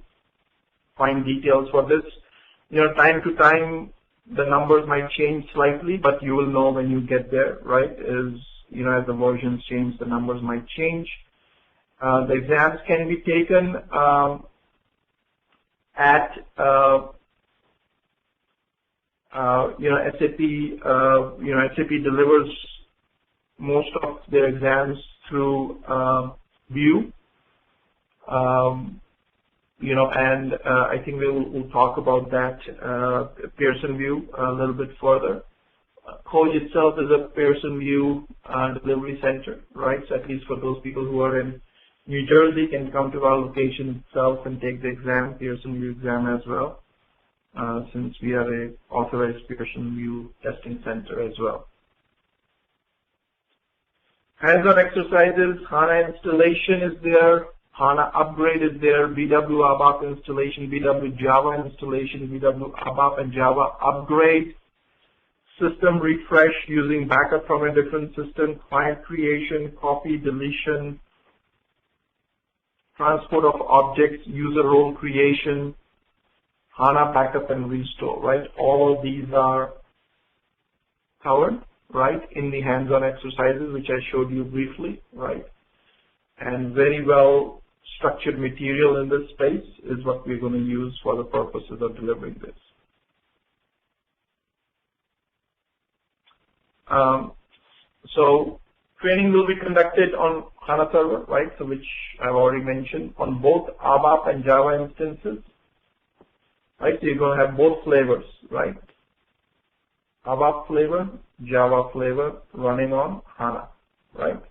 find details for this. Time to time, the numbers might change slightly, but you will know when you get there, right? As the versions change, the numbers might change. The exams can be taken at SAP. SAP delivers most of their exams through View. And I think we'll talk about that Pearson View a little bit further. Coach itself is a Pearson View delivery center, right? So at least for those people who are in New Jersey, can come to our location itself and take the exam, Pearson View exam as well, since we are a authorized Pearson View testing center as well. Hands-on exercises, HANA installation is there, HANA upgrade is there, BW ABAP installation, BW Java installation, BW ABAP and Java upgrade, system refresh using backup from a different system, client creation, copy, deletion, transport of objects, user role creation, HANA backup and restore, right? All of these are covered, right, in the hands-on exercises which I showed you briefly, right? And very well structured material in this space is what we're going to use for the purposes of delivering this. So training will be conducted on HANA server, right? So which I've already mentioned, on both ABAP and Java instances, right? So you're going to have both flavors, right? ABAP flavor, Java flavor running on HANA, right?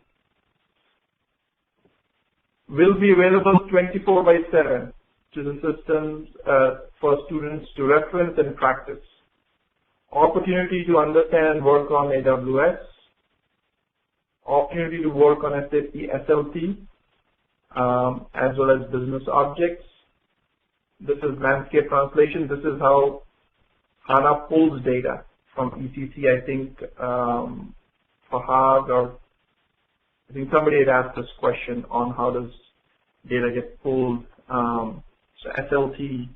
Will be available 24/7 to the systems for students to reference and practice. Opportunity to understand and work on AWS. Opportunity to work on SAP SLT, as well as business objects. This is landscape translation. This is how HANA pulls data from ECC, I think, Fahad, or I think somebody had asked this question on how does data get pulled. So SLT,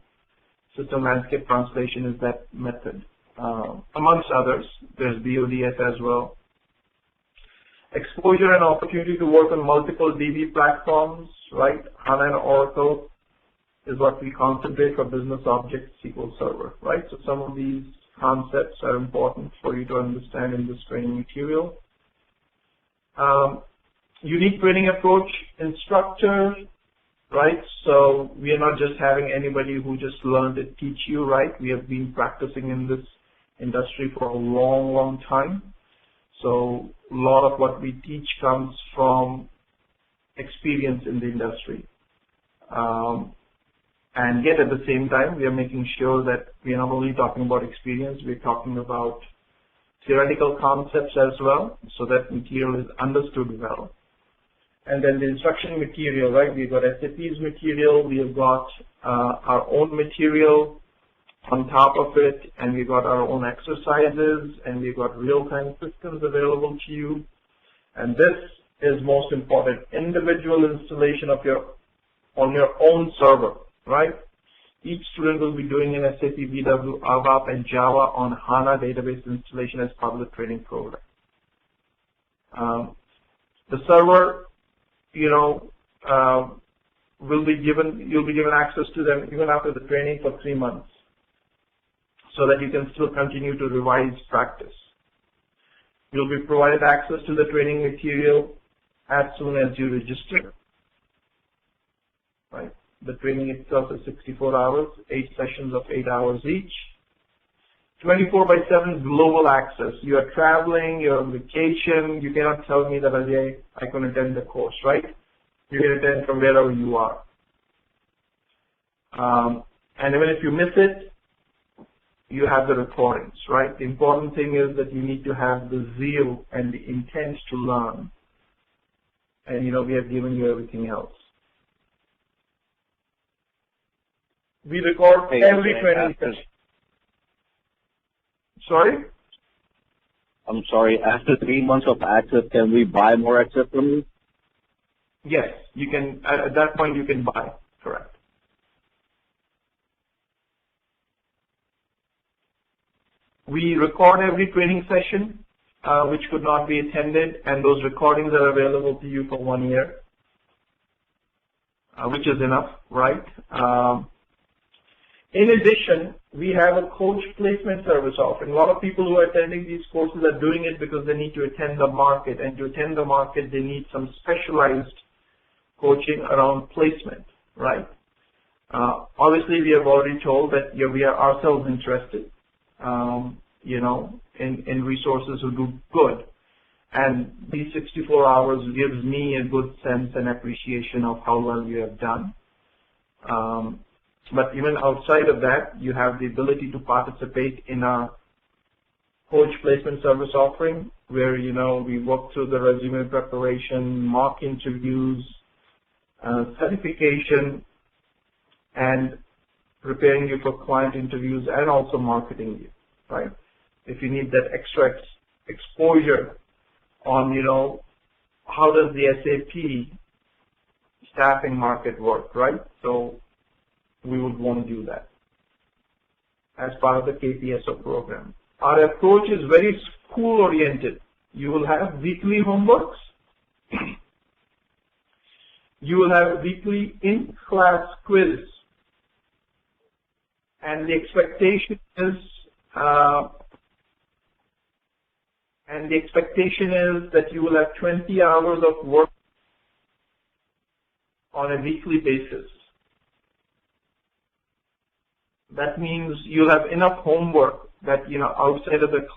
system landscape translation, is that method. Amongst others, there's BODS as well. Exposure and opportunity to work on multiple DB platforms, right? HANA and Oracle is what we concentrate for business objects SQL Server, right? So some of these concepts are important for you to understand in this training material. Unique training approach, instructor, right? So we are not just having anybody who just learned it teach you, right? We have been practicing in this industry for a long, long time. So a lot of what we teach comes from experience in the industry. And yet at the same time, we are making sure that we are not only talking about experience, we're talking about theoretical concepts as well, so that material is understood well. And then the instruction material, right? We've got SAP's material, we have got our own material on top of it, and we've got our own exercises, and we've got real-time systems available to you. And this is most important, individual installation of on your own server, right? Each student will be doing an SAP BW, ABAP, and Java on HANA database installation as part of the training program. The server, will be given, you'll be given access to them even after the training for 3 months, so that you can still continue to revise practice. You'll be provided access to the training material as soon as you register, right? The training itself is 64 hours, 8 sessions of 8 hours each. 24/7 global access. You are traveling, you're on vacation, you cannot tell me that, Ajay, I can attend the course, right? You can attend from wherever you are. And even if you miss it, you have the recordings, right? The important thing is that you need to have the zeal and the intent to learn. And, we have given you everything else. We record every training session. Sorry? I'm sorry, after 3 months of access, can we buy more access from you? Yes, you can. At that point, you can buy. Correct. We record every training session, which could not be attended, and those recordings are available to you for 1 year, which is enough, right? In addition, we have a coach placement service offering. A lot of people who are attending these courses are doing it because they need to attend the market, and to attend the market, they need some specialized coaching around placement, right? Obviously, we have already told that we are ourselves interested, in resources who do good. And these 64 hours gives me a good sense and appreciation of how well you have done. But even outside of that, you have the ability to participate in our coach placement service offering, where, we work through the resume preparation, mock interviews, certification, and preparing you for client interviews, and also marketing you, right? If you need that extra exposure on, how does the SAP staffing market work, right? So we would want to do that as part of the KPSO program. Our approach is very school-oriented. You will have weekly homeworks. You will have weekly in-class quiz. And the expectation is And the expectation is that you will have 20 hours of work on a weekly basis. That means you'll have enough homework that, outside of the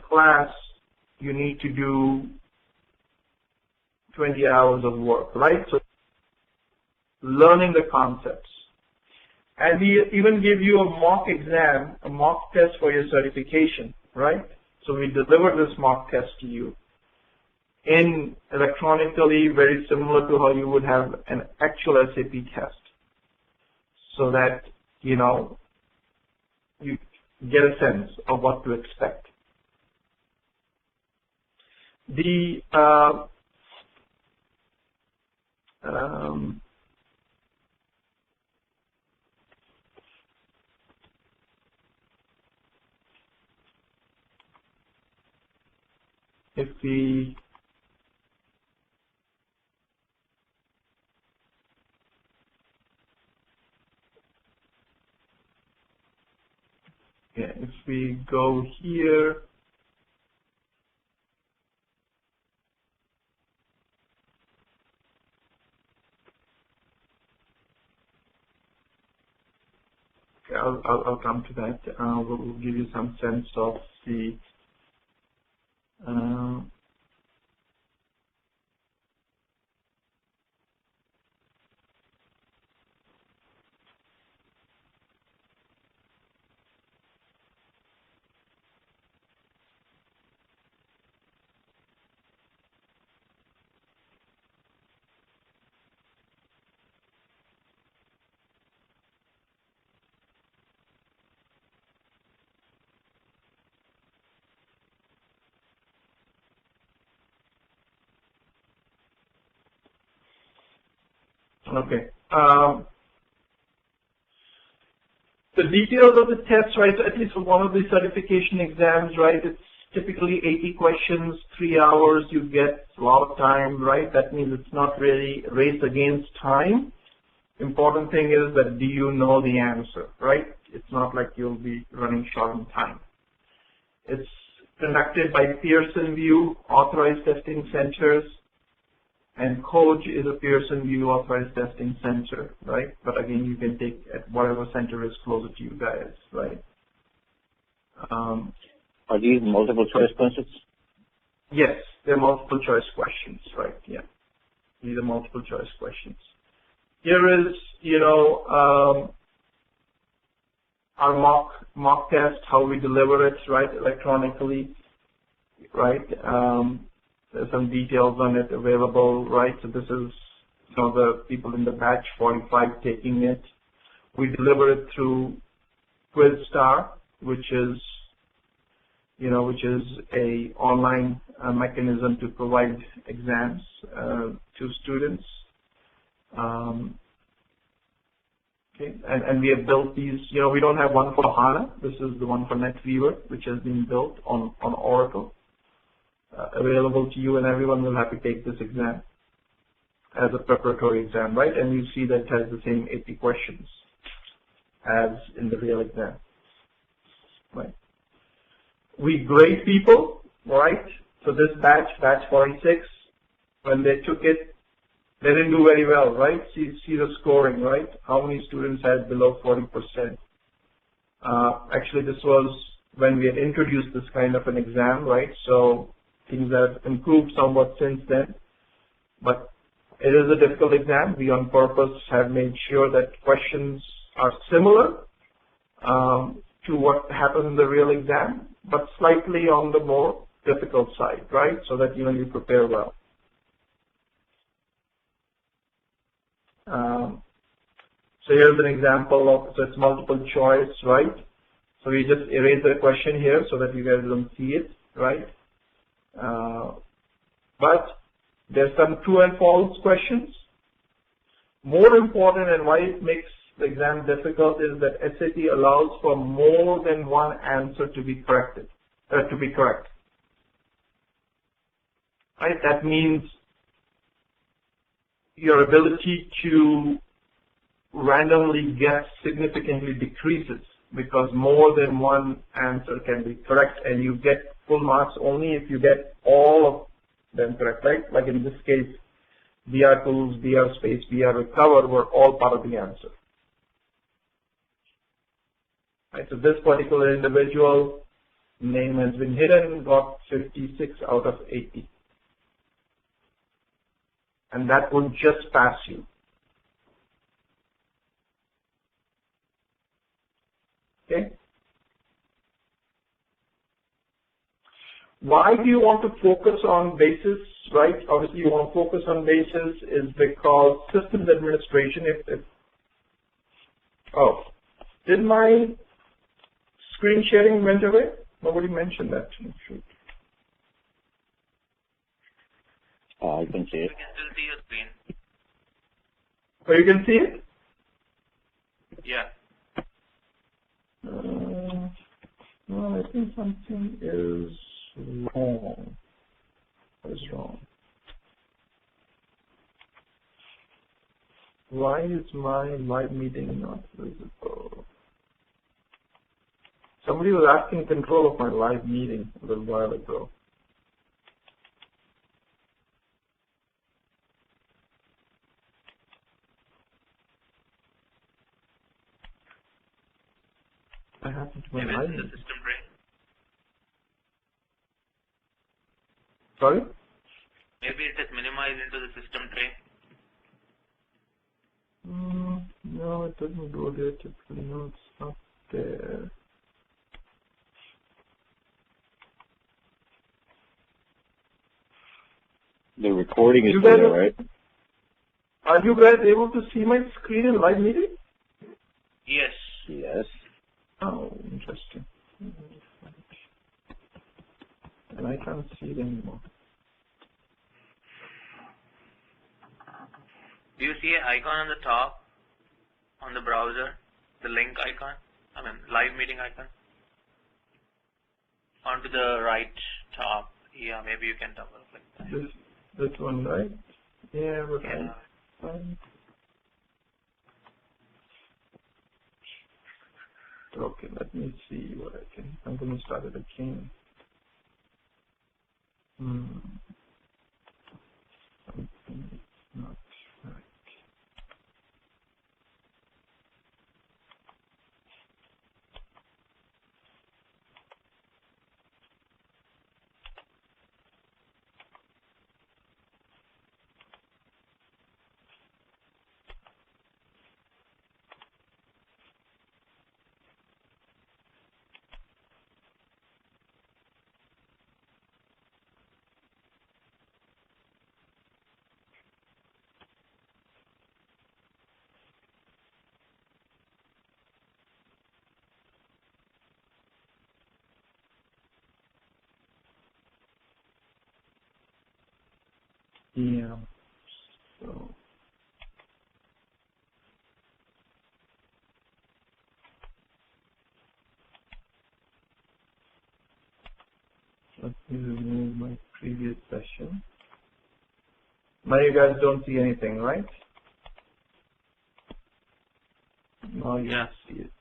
class, you need to do 20 hours of work, right? So learning the concepts. And we even give you a mock exam, a mock test for your certification, right? So we deliver this mock test to you in electronically, very similar to how you would have an actual SAP test, so that, you get a sense of what to expect. The if we if we go here, I'll come to that. We'll give you some sense of the okay. The details of the test, right, at least for one of the certification exams, right, it's typically 80 questions, 3 hours, you get a lot of time, right? That means it's not really a race against time. Important thing is that do you know the answer, right? It's not like you'll be running short on time. It's conducted by Pearson VUE authorized testing centers, and Code is a Pearson VUE authorized testing center, right? But again, you can take at whatever center is closer to you guys, right? Are these multiple choice questions? Yes, they're multiple choice questions, right? Yeah, these are multiple choice questions. Here is, our mock test, how we deliver it, right, electronically, right? There's some details on it available, right? So this is the people in the batch 45 taking it. We deliver it through QuizStar, which is a online mechanism to provide exams to students. Okay, and we have built these. We don't have one for HANA. This is the one for Netweaver, which has been built on Oracle. Available to you, and everyone will have to take this exam as a preparatory exam, right? And you see that it has the same 80 questions as in the real exam, right? We grade people, right? So this batch 46, when they took it, they didn't do very well, right? See the scoring, right? How many students had below 40%? Actually, this was when we had introduced this kind of an exam, right? So things have improved somewhat since then, but it is a difficult exam. We on purpose have made sure that questions are similar to what happens in the real exam, but slightly on the more difficult side, right? So that you prepare well. So here's an example of, so it's multiple choice, right? So we just erase the question here so that you guys don't see it, right? But there's some true and false questions. More important, and why it makes the exam difficult, is that SAP allows for more than one answer to be correct. Right? That means your ability to randomly guess significantly decreases, because more than one answer can be correct, and you get full marks only if you get all of them correct, right? Like in this case, BR tools, BR space, BR recover were all part of the answer. Right, so this particular individual name has been hidden, got 56 out of 80. And that would just pass you. Okay? Why do you want to focus on basis, right? Obviously you want to focus on basis is because systems administration, did my screen sharing went away? Nobody mentioned that. Shoot. I can see it. You can still see your screen. Oh, you can see it? Yeah. No, I think something is wrong. What is wrong? Why is my live meeting not visible? Somebody was asking control of my live meeting a little while ago. I happened to my Maybe live it's in the meeting. system tray. Sorry? Maybe it is minimized into the system tray. No, it doesn't go there typically. No, it's not there. The recording is You still guys there, right? Are you guys able to see my screen in live meeting? Yes. Yes. Oh, interesting. And I can't see it anymore. Do you see an icon on the top on the browser? The link icon? I mean, live meeting icon? Onto the right top. Yeah, maybe you can double click that. This one, right? Yeah, but Yeah. Okay, let me see what I can. I'm going to start it again. Something is not right. Yeah. So let me remove my previous session. Now you guys don't see anything, right? Now you Yeah. see it.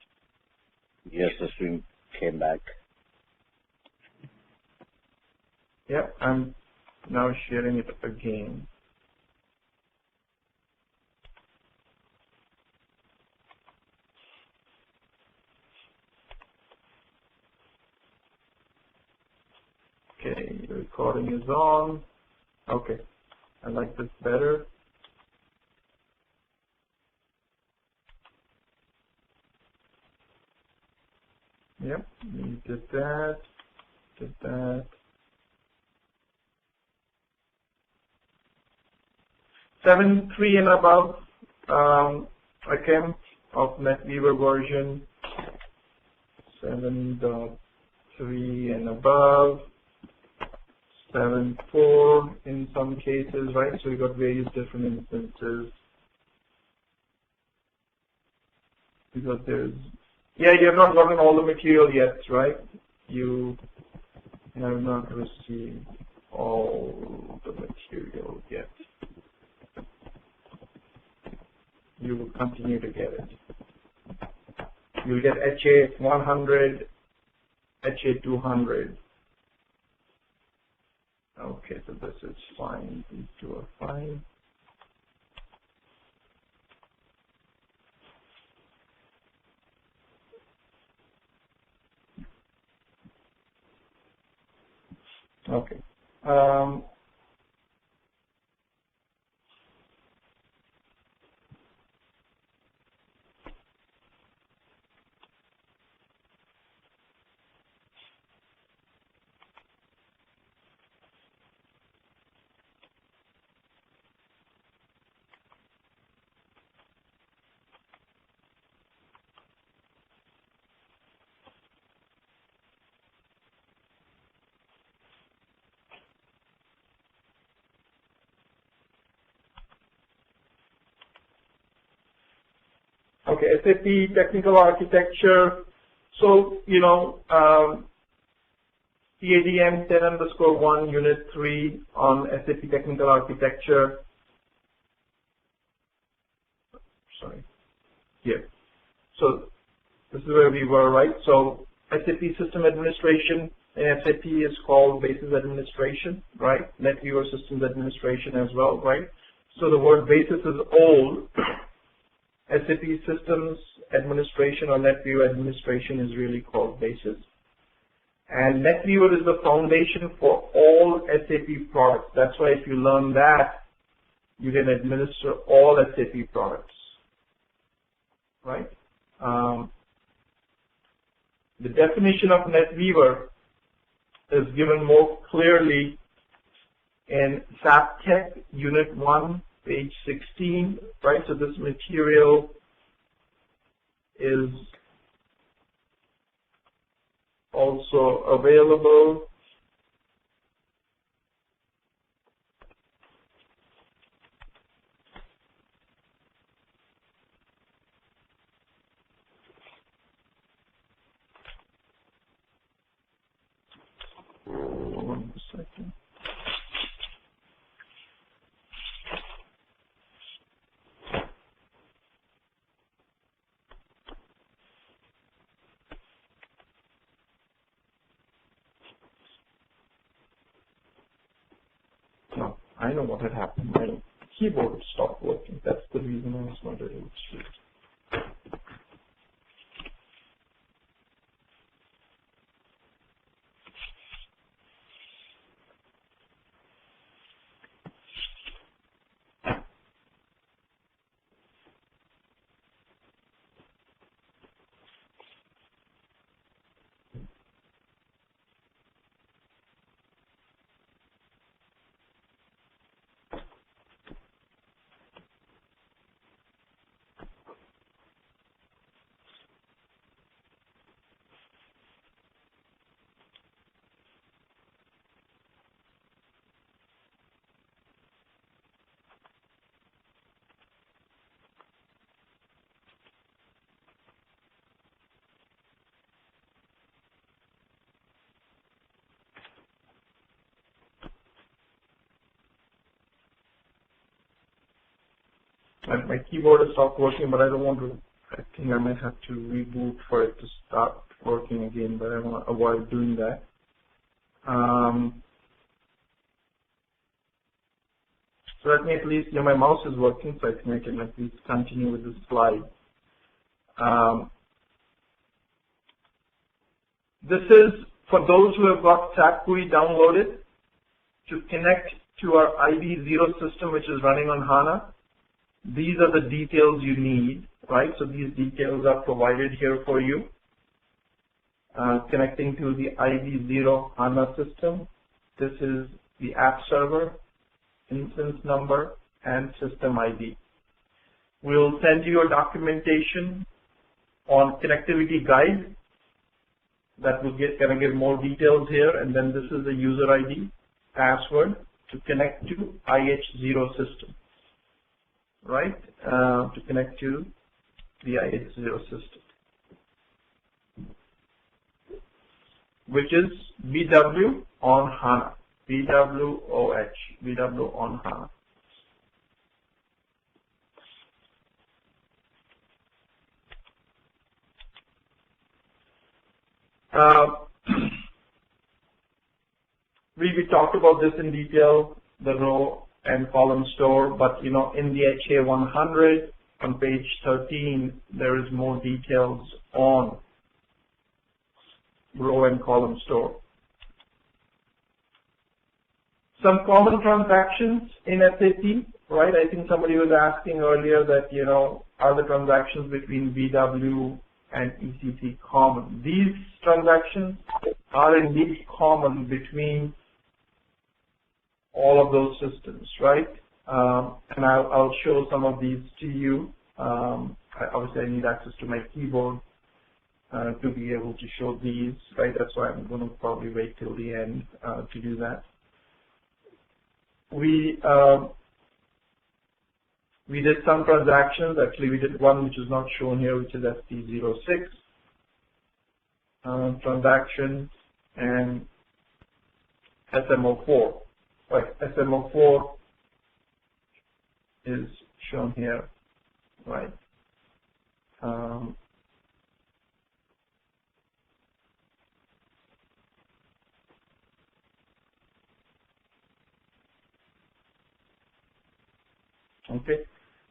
Yes, the stream came back. Yeah, I'm now sharing it again. Okay, the recording is on. Okay, I like this better. Yep, you did that, did that. 7.3 and above, again, of Netweaver version. 7.3 and above. 7.4 in some cases, right? So you got various different instances. Because there's, yeah, you have not gotten all the material yet, right? You have not received all the material yet. You will continue to get it. You'll get HA100, HA200. Okay, so this is fine. These two are fine. Okay. Okay, SAP Technical Architecture. So, CADM 10_1 Unit 3 on SAP Technical Architecture. Sorry, here. So, this is where we were, right? So, SAP System Administration in SAP is called Basis Administration, right? NetWeaver Systems Administration as well, right? So, the word basis is old. SAP Systems Administration or NetWeaver Administration is really called Basis. And NetWeaver is the foundation for all SAP products. That's why if you learn that, you can administer all SAP products, right? The definition of NetWeaver is given more clearly in SAP Tech Unit 1, page 16, right? So this material is also available. One second. No, I know what had happened. My keyboard stopped working. That's the reason I was not able to see it. My keyboard has stopped working, but I don't want to. I think I might have to reboot for it to start working again, but I want to avoid doing that. So let me at least, my mouse is working, so I think I can at least continue with the slide. This is for those who have got SAP GUI downloaded to connect to our ID0 system, which is running on HANA. These are the details you need, right? So these details are provided here for you. Connecting to the ID0 HANA system. This is the app server, instance number, and system ID. We'll send you a documentation on connectivity guide that will kind of give more details here, and then this is the user ID, password to connect to IH0 system. Right, to connect to the IH0 system, which is BW on HANA, BWOH, BW on HANA. We talked about this in detail, the row and column store, but in the HA 100 on page 13, there is more details on row and column store. Some common transactions in SAP, right? I think somebody was asking earlier that, are the transactions between BW and ECC common? These transactions are indeed common between all of those systems, right? And I'll show some of these to you. Obviously, I need access to my keyboard to be able to show these, right? That's why I'm going to probably wait till the end to do that. We did some transactions. Actually, we did one which is not shown here, which is ST06 transaction and SMO4. Right, SMO4 is shown here, right? Okay.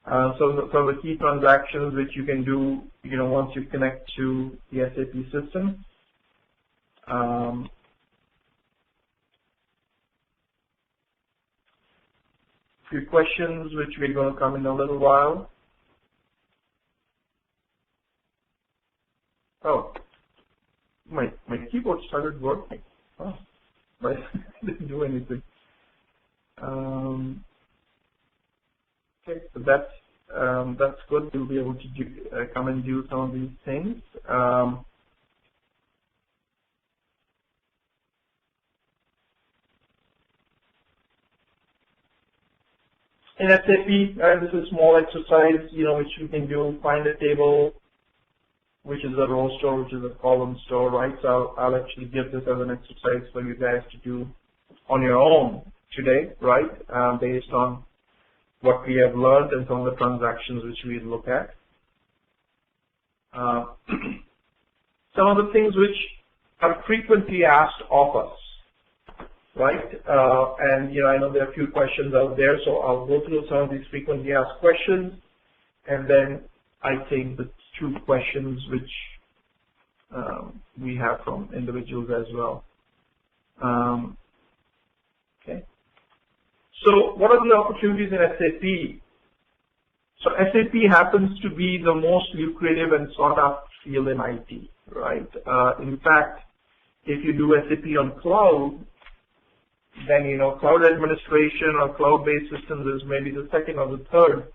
So the key transactions which you can do, once you connect to the SAP system. Few questions which we're going to come in a little while. Oh, my keyboard started working. Oh, but I didn't do anything. Okay, so that's good. We'll be able to come and do some of these things. In SAP, this is a small exercise, which you can do. Find a table, which is a row store, which is a column store, right? So I'll actually give this as an exercise for you guys to do on your own today, right? Based on what we have learned and some of the transactions which we look at. Some of the things which are frequently asked of us. Right, and I know there are a few questions out there, so I'll go through some of these frequently asked questions, and then I take the 2 questions which we have from individuals as well. Okay. So, what are the opportunities in SAP? So, SAP happens to be the most lucrative and sought after field in IT, right? In fact, if you do SAP on cloud, then cloud administration or cloud-based systems is maybe the second or the third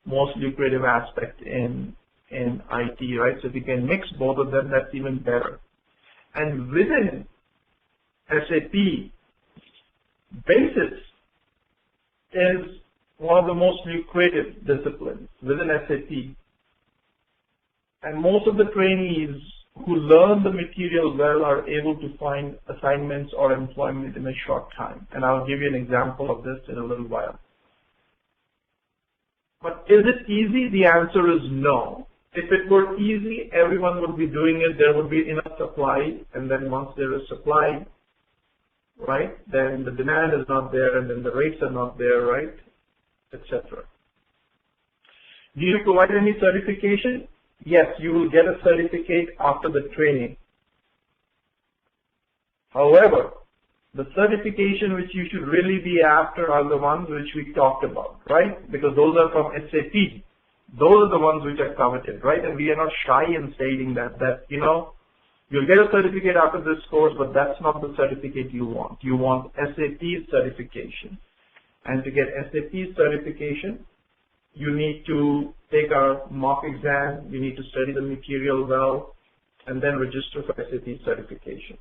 most lucrative aspect in IT, right? So if you can mix both of them, that's even better. And within SAP, basis is one of the most lucrative disciplines within SAP. And most of the trainees who learn the material well are able to find assignments or employment in a short time. And I'll give you an example of this in a little while. But is it easy? The answer is no. If it were easy, everyone would be doing it. There would be enough supply. And then once there is supply, right, then the demand is not there, and then the rates are not there, right, etc. Do you provide any certification? Yes, you will get a certificate after the training. However, the certification which you should really be after are the ones which we talked about, right? Because those are from SAP. Those are the ones which are coveted, right? And we are not shy in stating that you'll get a certificate after this course, but that's not the certificate you want. You want SAP certification. And to get SAP certification, you need to take our mock exam, you need to study the material well, and then register for SAP certification.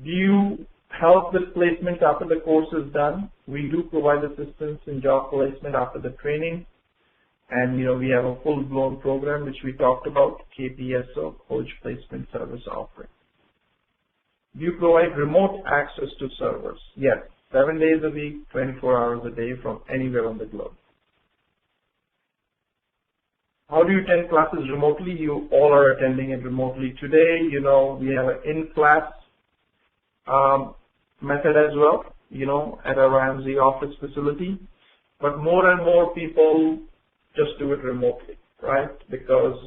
Do you help with placement after the course is done? We do provide assistance in job placement after the training, and we have a full-blown program which we talked about, KPSO, Coach Placement Service Offering. Do you provide remote access to servers? Yes. 7 days a week, 24 hours a day from anywhere on the globe. How do you attend classes remotely? You all are attending it remotely today. You know, we have an in-class method as well, you know, at our Ramsey office facility. But more and more people just do it remotely, right? Because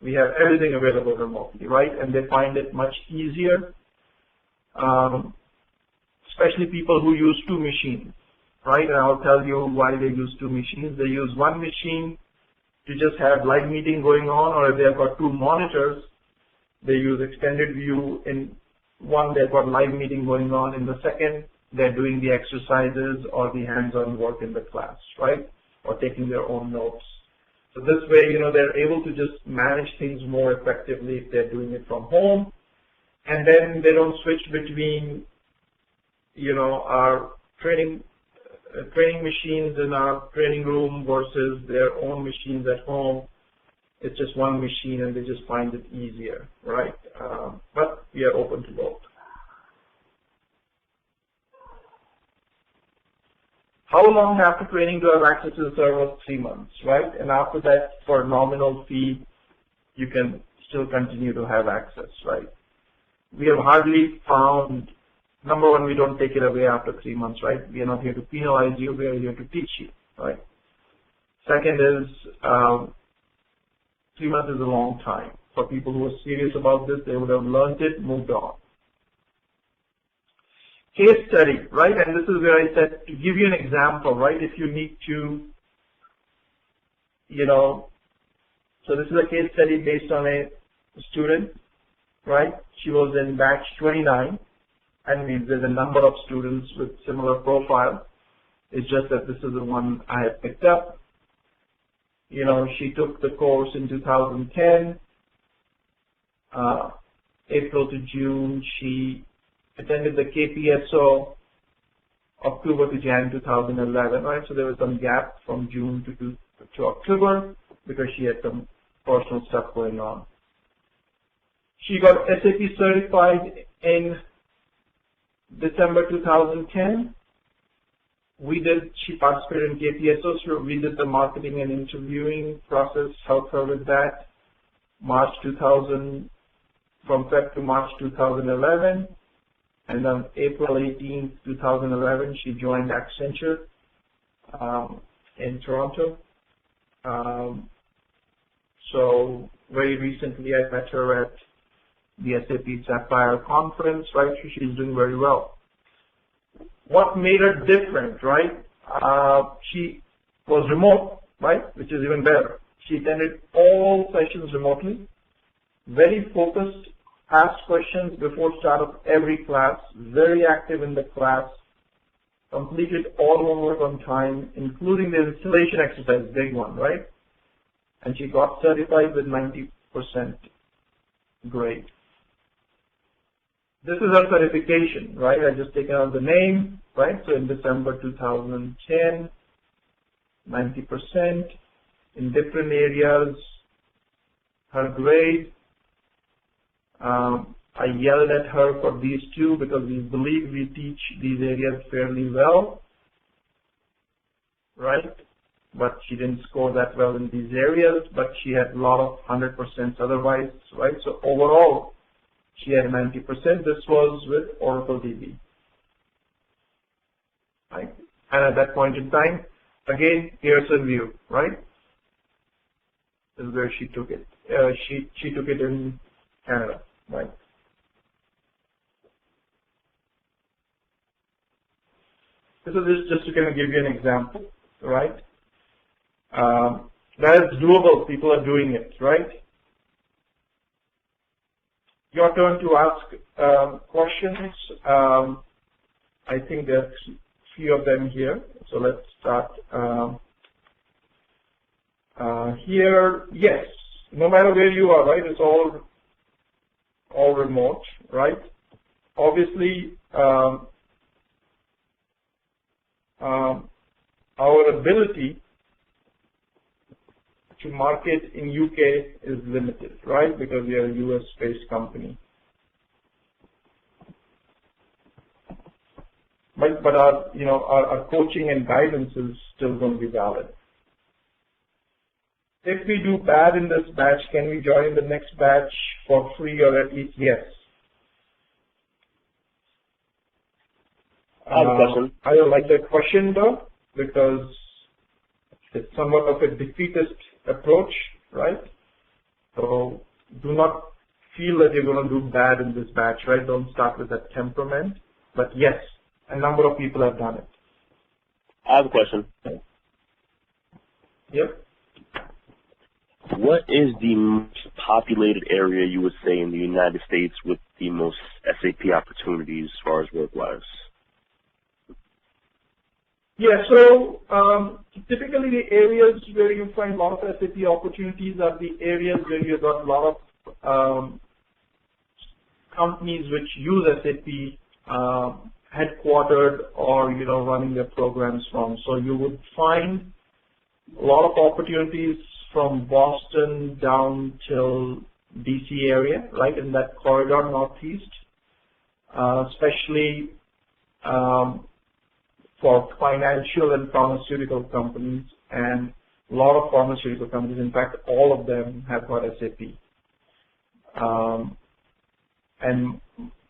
we have everything available remotely, right? And they find it much easier, especially people who use two machines, right? And I'll tell you why they use two machines. They use one machine to just have live meeting going on, or if they've got two monitors, they use extended view. In one, they've got live meeting going on. In the second, they're doing the exercises or the hands-on work in the class, right? Or taking their own notes. So this way, you know, they're able to just manage things more effectively if they're doing it from home. And then they don't switch between, you know, our training machines in our training room versus their own machines at home. It's just one machine and they just find it easier, right? But we are open to both. How long after training do I have access to the server? 3 months, right? And after that, for a nominal fee, you can still continue to have access, right? We have hardly found, number one, we don't take it away after 3 months, right? We are not here to penalize you, we are here to teach you, right? Second is, 3 months is a long time. For people who are serious about this, they would have learned it, moved on. Case study, right? And this is where I said, to give you an example, right? If you need to, you know, so this is a case study based on a student, right? She was in batch 29, and means there's a number of students with similar profile. It's just that this is the one I have picked up. You know, she took the course in 2010. April to June, she attended the KPSO, October to Jan 2011, right? So there was some gap from June to October because she had some personal stuff going on. She got SAP certified in December 2010. She participated in KPSO, so we did the marketing and interviewing process, helped her with that. From Feb to March 2011. And on April 18, 2011, she joined Accenture in Toronto. So very recently I met her at the SAP Sapphire conference, right? She's doing very well. What made her different, right? She was remote, right? Which is even better. She attended all sessions remotely, very focused, asked questions before start of every class, very active in the class, completed all homework on time, including the installation exercise, big one, right? And she got certified with 90% grade. This is her certification, right? I just taken out the name, right? So in December 2010, 90% in different areas, her grade. I yelled at her for these two because we believe we teach these areas fairly well, right? But she didn't score that well in these areas, but she had a lot of 100% otherwise, right? So overall, she had 90%. This was with Oracle DB, right? And at that point in time, again, Pearson view, right? This is where she took it. She took it in Canada, right? So this is just to kind of give you an example, right? That is doable. People are doing it, right? Your turn to ask questions. I think there's a few of them here. So let's start here. Yes, no matter where you are, right? It's all remote, right? Obviously, our ability to market in UK is limited, right? Because we are a US-based company. But our coaching and guidance is still going to be valid. if we do bad in this batch, can we join the next batch for free or at least yes? I have a question. I don't like that question though, because it's somewhat of a defeatist approach, right? So do not feel that you're going to do bad in this batch, right? Don't start with that temperament. But yes, a number of people have done it. I have a question. Yep. What is the most populated area you would say in the United States with the most SAP opportunities as far as work-wise? Yeah, so typically the areas where you find a lot of SAP opportunities are the areas where you've got a lot of companies which use SAP headquartered or, running their programs from. So you would find a lot of opportunities from Boston down till DC area, right, in that corridor northeast, especially for financial and pharmaceutical companies, and a lot of pharmaceutical companies, in fact, all of them have got SAP. And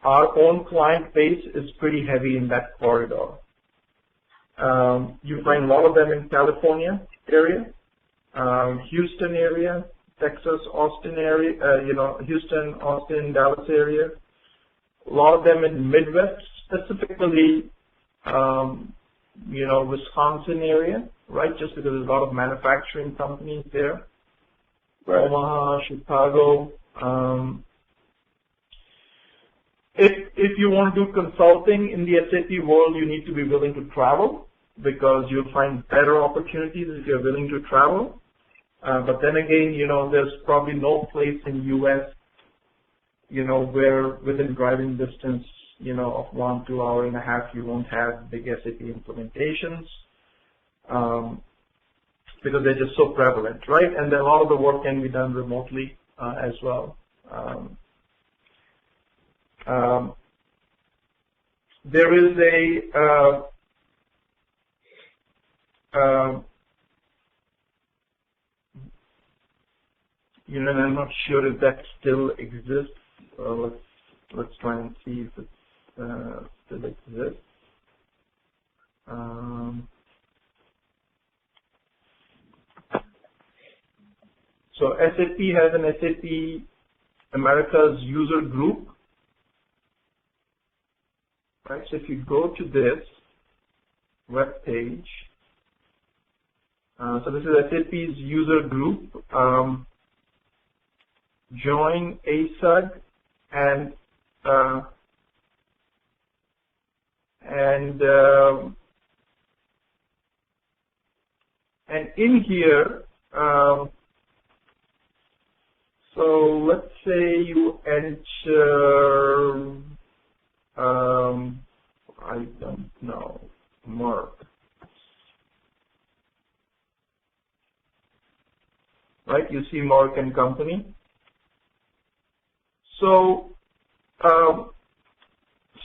our own client base is pretty heavy in that corridor. You find a lot of them in California area, Houston area, Texas, Austin area, Houston, Austin, Dallas area. A lot of them in Midwest, specifically, Wisconsin area, right? Just because there's a lot of manufacturing companies there. Right. Omaha, Chicago. If you want to do consulting in the SAP world, you need to be willing to travel, because you'll find better opportunities if you're willing to travel. But then again, there's probably no place in U.S., where within driving distance, of 1 to 1.5 hours, you won't have big SAP implementations, because they're just so prevalent, right? And then a lot of the work can be done remotely as well. There is and I'm not sure if that still exists. Let's try and see if it still exists. So SAP has an SAP America's user group. Right, so if you go to this web page, so this is SAP's user group. Join ASUG and in here, so let's say you enter. I don't know, Mark. Right, you see Mark and Company. So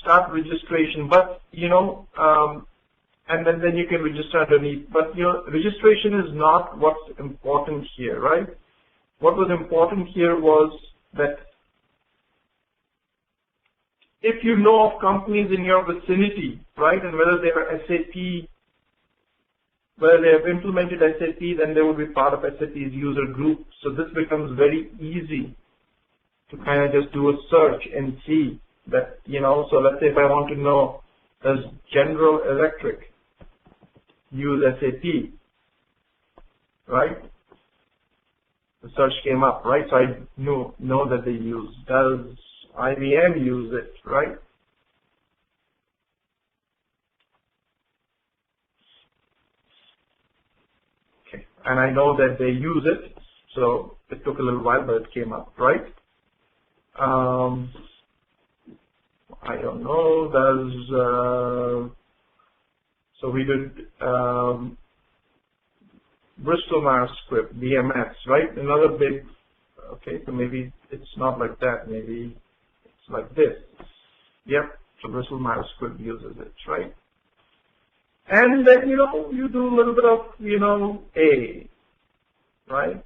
start registration, but and then you can register underneath. But registration is not what's important here, right? What was important here was that if you know of companies in your vicinity, right, and whether they are SAP, whether they have implemented SAP, then they will be part of SAP's user group. So this becomes very easy to kind of just do a search and see that, so let's say if I want to know, does General Electric use SAP, right? The search came up, right? So I know that they use. Does IBM use it, right? Okay, and I know that they use it, so it took a little while, but it came up, right? I don't know, so we did Bristol Myers Squibb, BMS, right? Another big, okay, so maybe it's not like that, maybe it's like this. Yep, so Bristol Myers Squibb uses it, right? And then, you do a little bit of, A, right?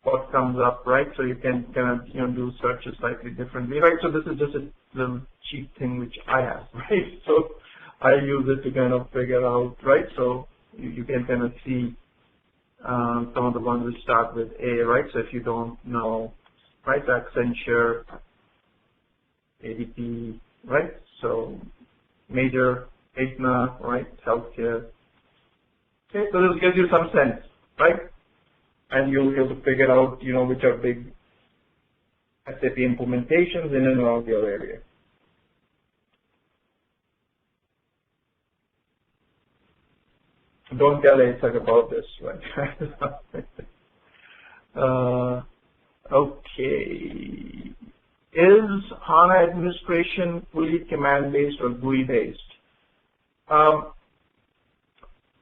what comes up, right? So you can kind of, do searches slightly differently, right? So this is just a little cheap thing which I have, right? So I use it to kind of figure out, right? So you can kind of see some of the ones which start with A, right? So if you don't know, right, Accenture, ADP, right? So major, HANA, right, healthcare. Okay, so this gives you some sense, right? And you'll be able to figure out, which are big SAP implementations in and around your area. Don't tell ASAC about this, right? Okay. Is HANA administration fully command-based or GUI-based?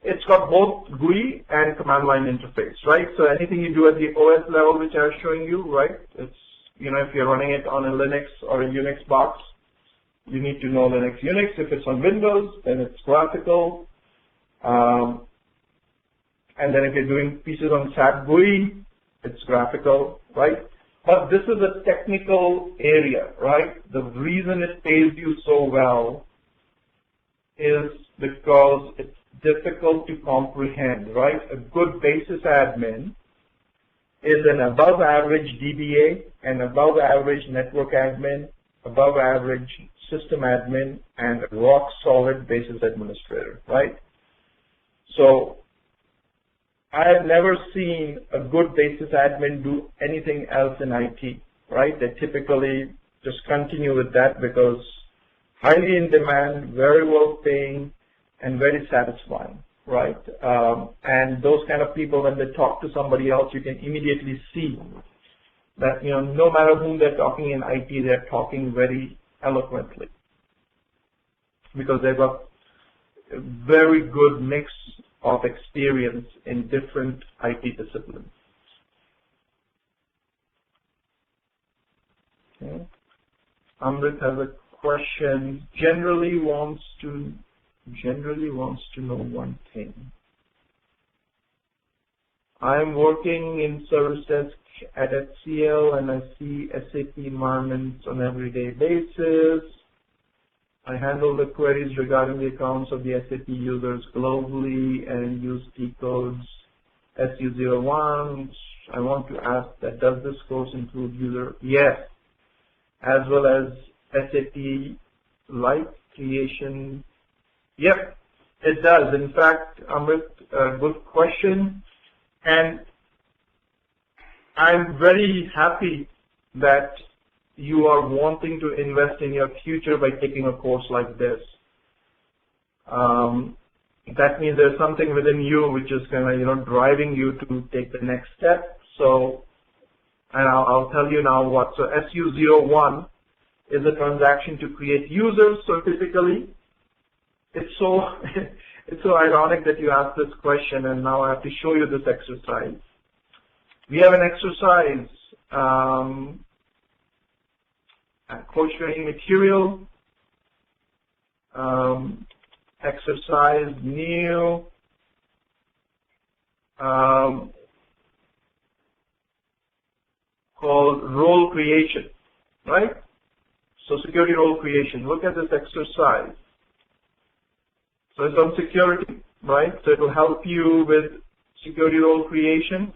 It's got both GUI and command line interface, right? So anything you do at the OS level, which I was showing you, right? It's, if you're running it on a Linux or a Unix box, you need to know Linux, Unix. If it's on Windows, then it's graphical. And then if you're doing pieces on SAP GUI, it's graphical, right? But this is a technical area, right? The reason it pays you so well is because it's difficult to comprehend, right? A good basis admin is an above average DBA, an above average network admin, above average system admin, and a rock solid basis administrator, right? So I have never seen a good basis admin do anything else in IT, right? They typically just continue with that because highly in demand, very well paying, and very satisfying, right? And those kind of people, when they talk to somebody else, you can immediately see that, no matter whom they're talking in IT, they're talking very eloquently because they've got a very good mix of experience in different IT disciplines. Okay. Amrit has a question. Generally wants to know one thing. I'm working in service desk at HCL and I see SAP environments on an everyday basis. I handle the queries regarding the accounts of the SAP users globally and use T codes SU01. I want to ask that does this course include user? Yes, as well as SAP Light Creation. Yep, it does. In fact, Amrit, good question. And I'm very happy that you are wanting to invest in your future by taking a course like this. That means there's something within you which is kind of, driving you to take the next step. So, and I'll tell you now what. So SU01 is a transaction to create users. So typically, it's so ironic that you asked this question, and now I have to show you this exercise. We have an exercise, course training material, exercise new, called role creation, right? So security role creation. Look at this exercise. So it's on security, right? So it will help you with security role creation.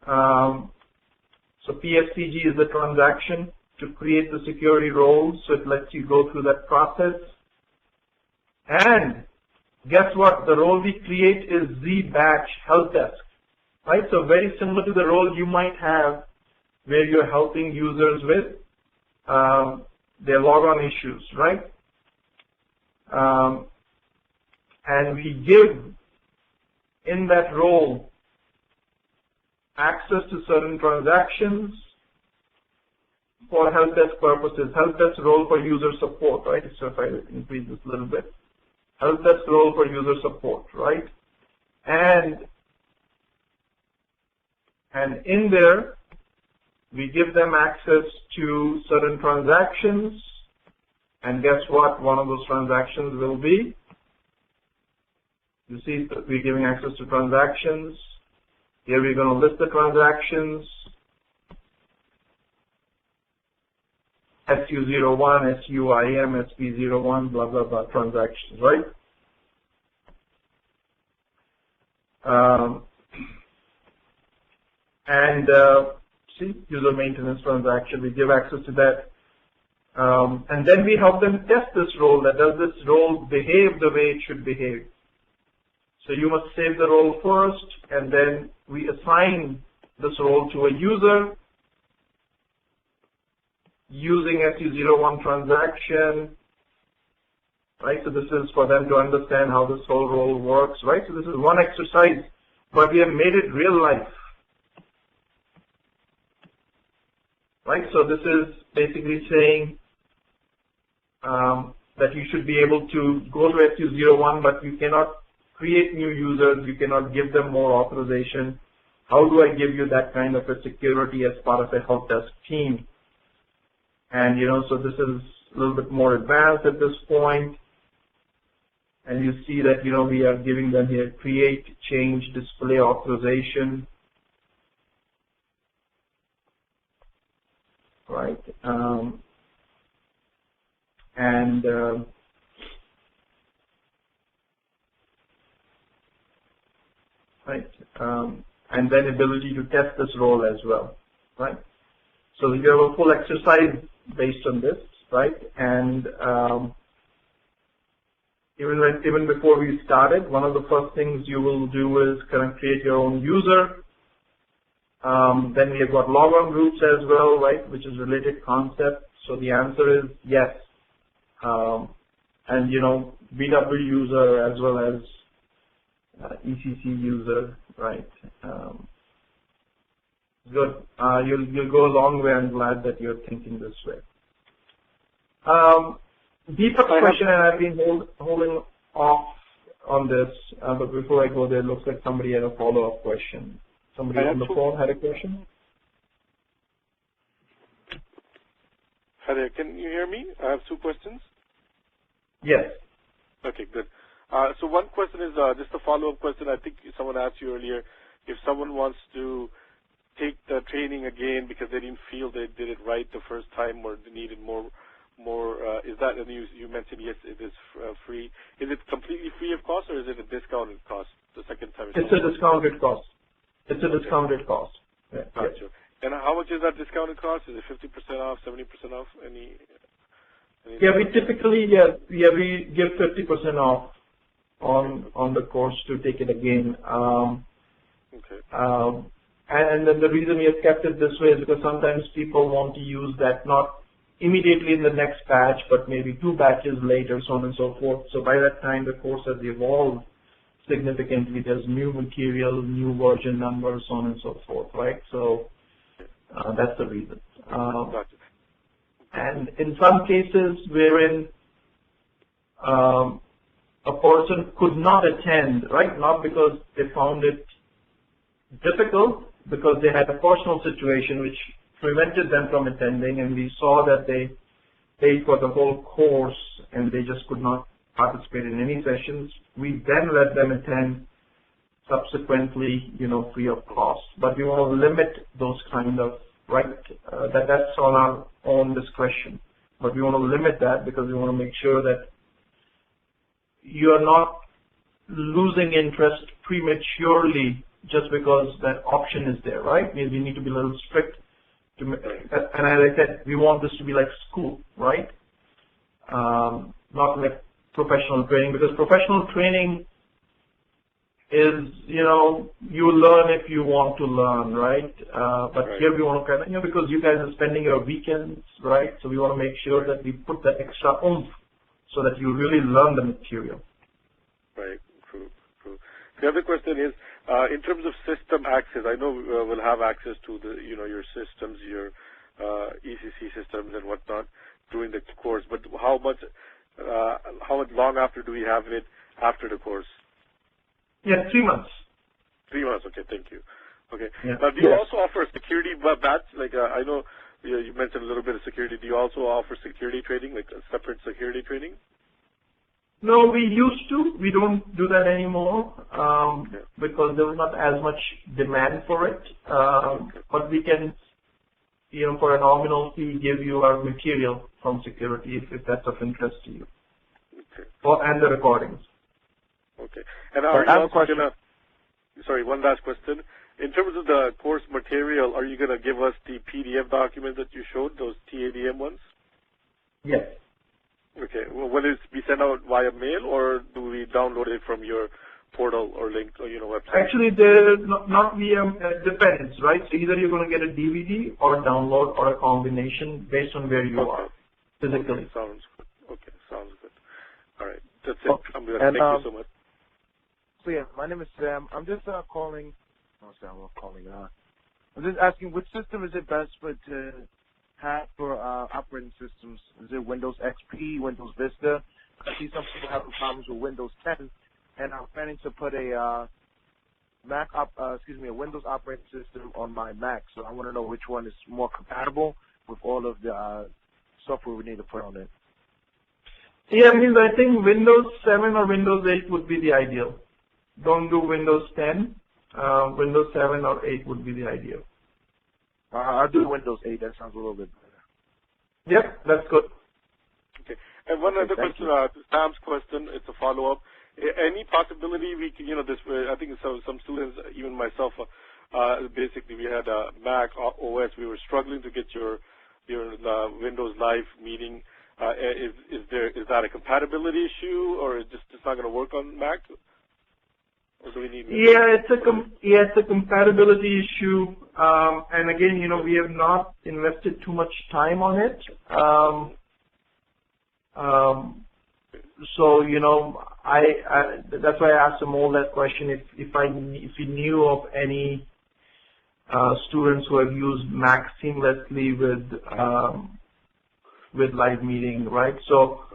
So PFCG is the transaction to create the security roles. So it lets you go through that process. And guess what? The role we create is Z-Batch Help Desk, right? So very similar to the role you might have where you're helping users with their logon issues, right? And we give in that role access to certain transactions for help desk purposes. Help desk role for user support, right? So if I increase this a little bit, help desk role for user support, right? And in there, we give them access to certain transactions. And guess what? One of those transactions will be, you see, we're giving access to transactions. Here we're going to list the transactions. SU01, SUIM, SP01, blah, blah, blah, transactions, right? See, user maintenance transaction, we give access to that. And then we help them test this role, that does this role behave the way it should behave. So you must save the role first, and then we assign this role to a user using SU01 transaction, right? So this is for them to understand how this whole role works, right? So this is one exercise, but we have made it real life, right? So this is basically saying that you should be able to go to SU01, but you cannot create new users, you cannot give them more authorization. How do I give you that kind of a security as part of a help desk team? And, so this is a little bit more advanced at this point. And you see that, we are giving them here create, change, display authorization. Right? And then ability to test this role as well, right? So you have a full exercise based on this, right? And even before we started, one of the first things you will do is kind of create your own user. Then we have got log-on groups as well, right, which is related concept. So the answer is yes. And BW user as well as ECC user, right? Good. You'll go a long way. I'm glad that you're thinking this way. Deepak's question, and I've been holding off on this, but before I go there, it looks like somebody had a follow-up question. Somebody on the phone had a question? Hi there. Can you hear me? I have two questions. Yes. Okay, good. So one question is just a follow-up question. I think someone asked you earlier, if someone wants to take the training again because they didn't feel they did it right the first time or they needed more, is that, and you mentioned yes, it is free. Is it completely free of cost or is it a discounted cost the second time? It's a discounted cost. It's a discounted cost. Yeah. Gotcha. And how much is that discounted cost? Is it 50% off, 70% off? Any yeah, we typically, we give 50% off on the course to take it again. Okay. And then the reason we have kept it this way is because sometimes people want to use that not immediately in the next batch, but maybe 2 batches later, so on and so forth. So by that time, the course has evolved significantly. There's new material, new version numbers, so on and so forth, right? So that's the reason. Gotcha. And in some cases wherein a person could not attend, right? Not because they found it difficult, because they had a personal situation which prevented them from attending, and we saw that they paid for the whole course and they just could not participate in any sessions. We then let them attend subsequently, free of cost. But we want to limit those kind of, right, that's on our own discretion. But we want to limit that because we want to make sure that you are not losing interest prematurely just because that option is there, right? Means we need to be a little strict. And as I said, we want this to be like school, right? Not like professional training, because professional training is, you learn if you want to learn, right? But here we want to kind of, because you guys are spending your weekends, right? So we want to make sure that we put that extra oomph so that you really learn the material. Right, true. The other question is, in terms of system access, I know we'll have access to the, your systems, your ECC systems and whatnot during the course, but how much long after do we have it after the course? Yeah, 3 months. 3 months, okay, thank you. Okay. Yeah. Now, do you also offer security badge? Like, I know you mentioned a little bit of security. Do you also offer security training, like a separate security training? No, we used to. We don't do that anymore because there was not as much demand for it. But we can, for a nominal fee, give you our material from security if that's of interest to you. Okay. And the recordings. Okay. And are you also gonna? Sorry, one last question. In terms of the course material, are you going to give us the PDF documents that you showed, those TADM ones? Yes. Okay. Well, will it be sent out via mail, or do we download it from your portal or link or website? Actually, not via. Depends, right? So either you're going to get a DVD or a download or a combination based on where you are physically. Okay, sounds good. All right, that's it. I'm good. Thank you so much. So yeah, my name is Sam. I'm just calling. I'm just asking, which system is it best to have for operating systems? Is it Windows XP, Windows Vista? I see some people having problems with Windows 10, and I'm planning to put a Windows operating system on my Mac. So I want to know which one is more compatible with all of the software we need to put on it. Yeah, I think Windows 7 or Windows 8 would be the ideal. Don't do Windows 10. Windows 7 or 8 would be the ideal. I'll do Windows 8. That sounds a little bit better. Yep, that's good. Okay. And one other question, Sam's question, it's a follow-up. Any possibility we can, I think some students, even myself, basically we had a Mac OS. We were struggling to get your Windows Live meeting. Is that a compatibility issue, or it's not going to work on Mac? Or do we need it's a compatibility issue. And again, we have not invested too much time on it. So, that's why I asked him all that question. If he knew of any students who have used Mac seamlessly with live meeting, right? So,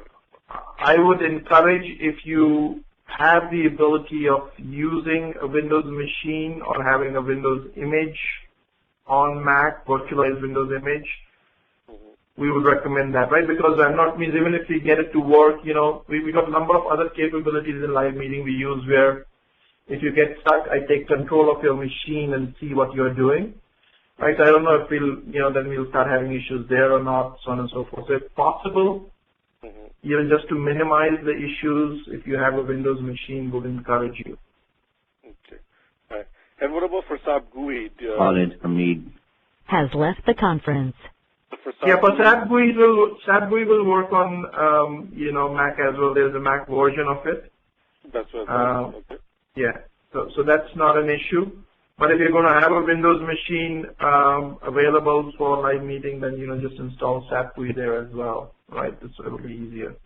I would encourage, if you have the ability of using a Windows machine or having a Windows image on Mac, virtualized Windows image, we would recommend that, right? Because even if we get it to work, we got a number of other capabilities in live meeting we use where if you get stuck, I take control of your machine and see what you're doing, right? So I don't know if then we'll start having issues there or not, so on and so forth. So if possible, even just to minimize the issues, if you have a Windows machine, would encourage you. Okay. All right. And what about for SAP GUI? Hamid has left the conference. For SAP GUI will work on Mac as well. There's a Mac version of it. That's what. Okay. Yeah. So that's not an issue. But if you're going to have a Windows machine available for live meeting, then just install SAP GUI there as well, right? So it'll be easier.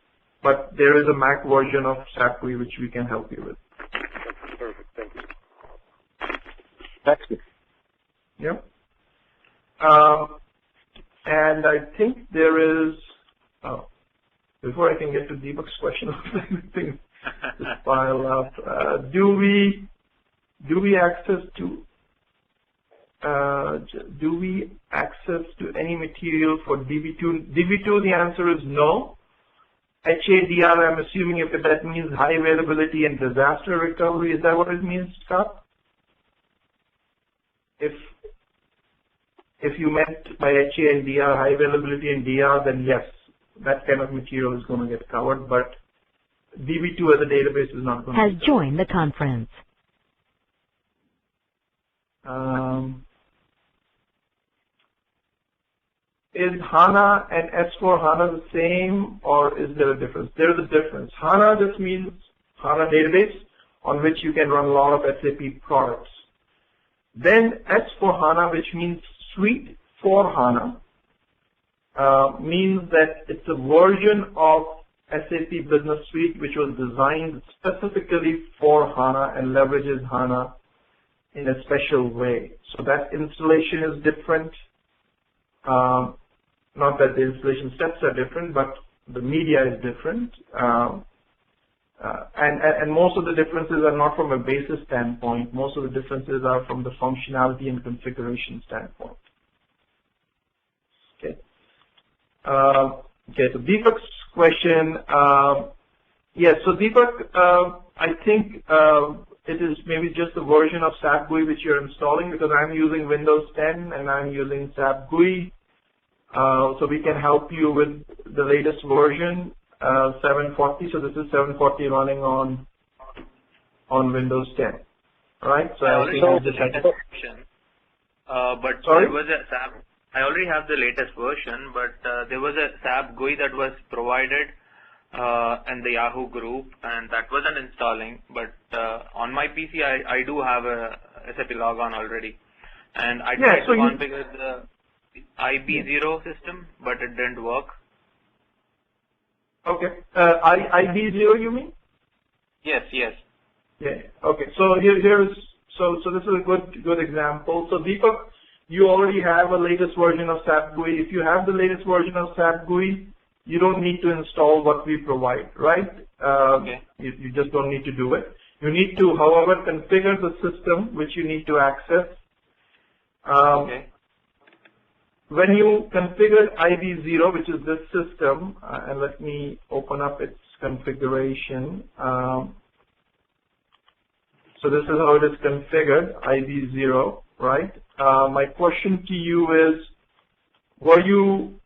But there is a Mac version of SAP GUI which we can help you with. Perfect. Thank you. That's good. Yep. And I think there is. Before I can get to Deepak's question, things just pile up. Do we access to any material for DB2? DB2, the answer is no. HADR, I'm assuming if that means high availability and disaster recovery, is that what it means, Scott? If you meant by HADR, high availability and DR, then yes, that kind of material is going to get covered, but DB2 as a database is not going to has joined the conference. Is HANA and S4 HANA the same, or is there a difference? There is a difference. HANA just means HANA database on which you can run a lot of SAP products. Then S4 HANA, which means Suite for HANA, means that it's a version of SAP Business Suite which was designed specifically for HANA and leverages HANA in a special way. So that installation is different. Not that the installation steps are different, but the media is different. And most of the differences are not from a basis standpoint. Most of the differences are from the functionality and configuration standpoint. Okay. So Deepak's question, Yes. So Deepak, I think it is maybe just a version of SAP GUI which you're installing, because I'm using Windows 10 and I'm using SAP GUI. So we can help you with the latest version, 740. So this is 740 running on Windows 10. Right? So I I already think have the just latest version, but Sorry? there was a SAP. I already have the latest version, but there was a SAP GUI that was provided in the Yahoo group, and that wasn't installing. But on my PC, I do have a SAP logon already, and I tried to configure the IB0 system, but it didn't work. Okay. IB0 you mean? Yes. Yeah. Okay. So so this is a good example. So Deepak, you already have a latest version of SAP GUI. If you have the latest version of SAP GUI, you don't need to install what we provide, right? Okay. You just don't need to do it. You need to, however, configure the system which you need to access. Okay. When you configure IB0, which is this system, and let me open up its configuration. So this is how it is configured, IB0, right? My question to you is, were you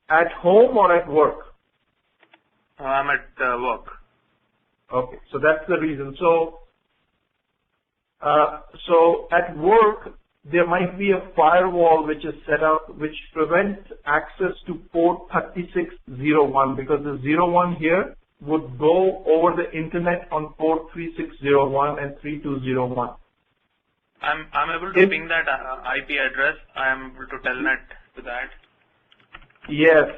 at home or at work? I'm at work. Okay, so that's the reason. So at work, there might be a firewall which is set up which prevents access to port 3601, because the 01 here would go over the internet on port 3601 and 3201. I'm able to ping that IP address. I am able to telnet to that. Yes.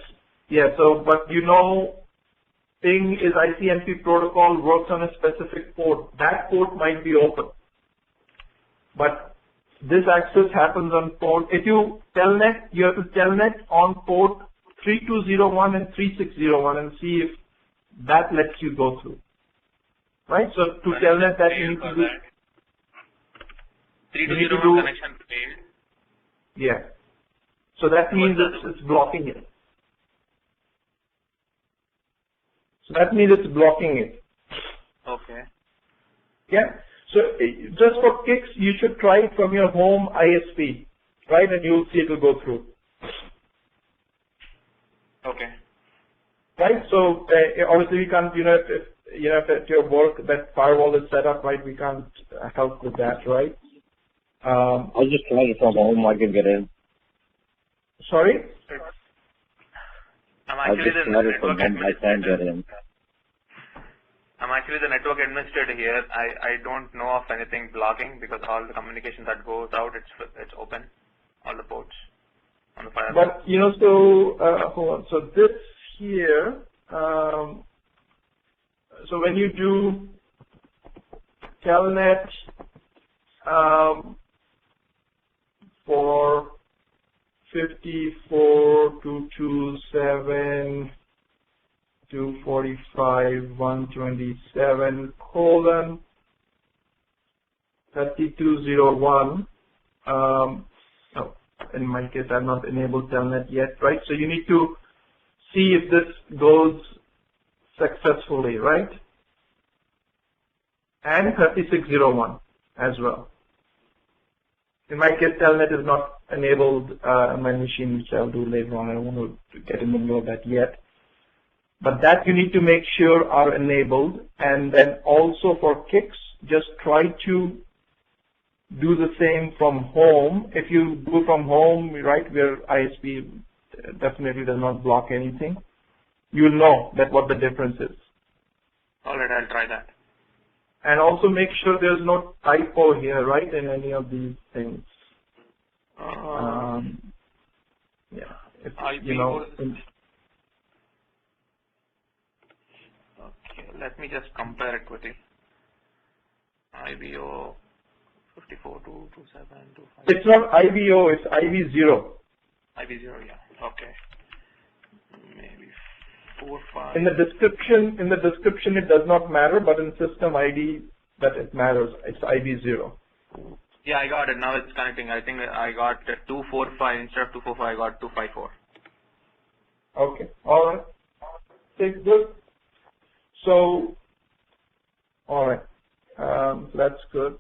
So, but you know, ping is ICMP protocol, works on a specific port. That port might be open, but this access happens on port. If you telnet, you have to telnet on port 3201 and 3601 and see if that lets you go through. Right? So to telnet that you need to do. 3201 connection failed. Yeah. So that means it's blocking it. Okay. Yeah. So just for kicks, you should try it from your home ISP, right? And you'll see it will go through. Okay. Right. So obviously we can't, if at your work that firewall is set up, right? We can't help with that, right? I'll just try it from home. I can get in. Sorry. I'm actually the network administrator. I'm actually the network administrator here. I don't know of anything blocking, because all the communication that goes out, it's open, all the ports on the firewall. But so hold on. So this here, so when you do telnet for 54.227 245.127 colon 3201. No, in my case, I've not enabled telnet yet, right? So you need to see if this goes successfully, right? And 3601 as well. In my case, telnet is not enabled on my machine, which I'll do later on. I don't want to get in the middle of that yet. But that you need to make sure are enabled. And then also for kicks, just try to do the same from home. If you do from home, right, where ISP definitely does not block anything, you'll know that what the difference is. All right, I'll try that. And also make sure there's no typo here, right, in any of these things. Yeah. If, Okay, let me just compare it quickly. IBO 54.227.25. It's not IBO, it's IB0. IB0, yeah. Okay. Maybe 4.5. In the description it does not matter, but in system ID that it matters. It's IB0. Yeah, I got it. Now it's connecting. I think I got 245 instead of 245. I got 254. Okay. All right. Okay, good. So, all right, that's good.